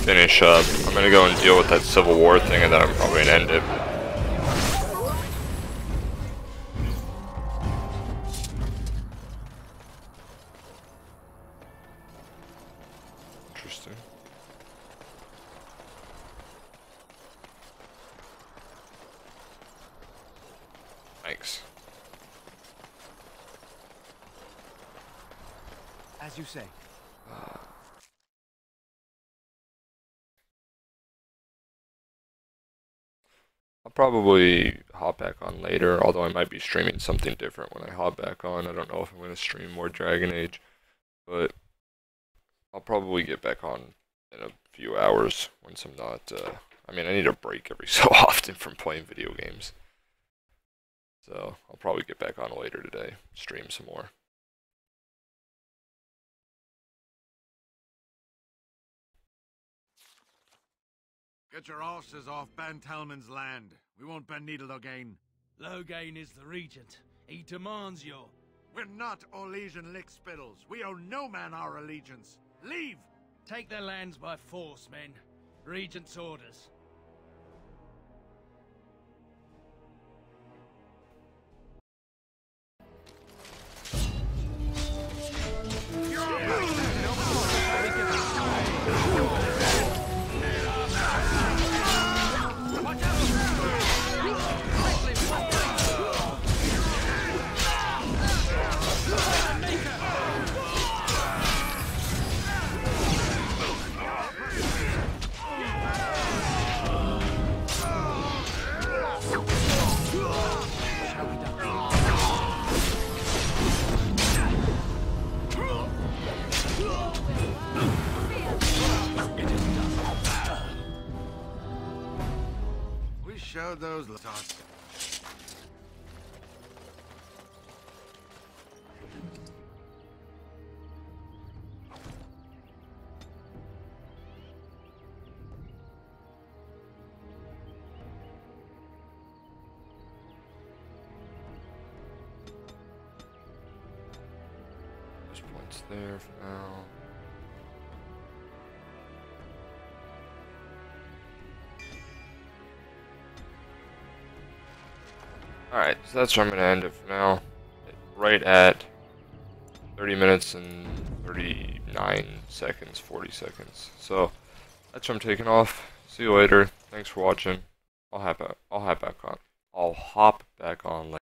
finish up. I'm gonna go and deal with that Civil War thing, and then I'm probably gonna end it. Interesting. Thanks. As you say. I'll probably hop back on later, although I might be streaming something different when I hop back on. I don't know if I'm going to stream more Dragon Age, but I'll probably get back on in a few hours once I'm not, I mean, I need a break every so often from playing video games. So I'll probably get back on later today, stream some more. Get your horses off Ben Talman's land. We won't bend needle Loghain. Loghain is the regent. He demands your... We're not Orlesian lick spittles. We owe no man our allegiance. Leave! Take their lands by force, men. Regent's orders. Show those lots. There's points there for now. Alright, so that's where I'm going to end it for now. Right at 30 minutes and 39 seconds, 40 seconds. So, that's where I'm taking off. See you later. Thanks for watching. I'll hop back on later.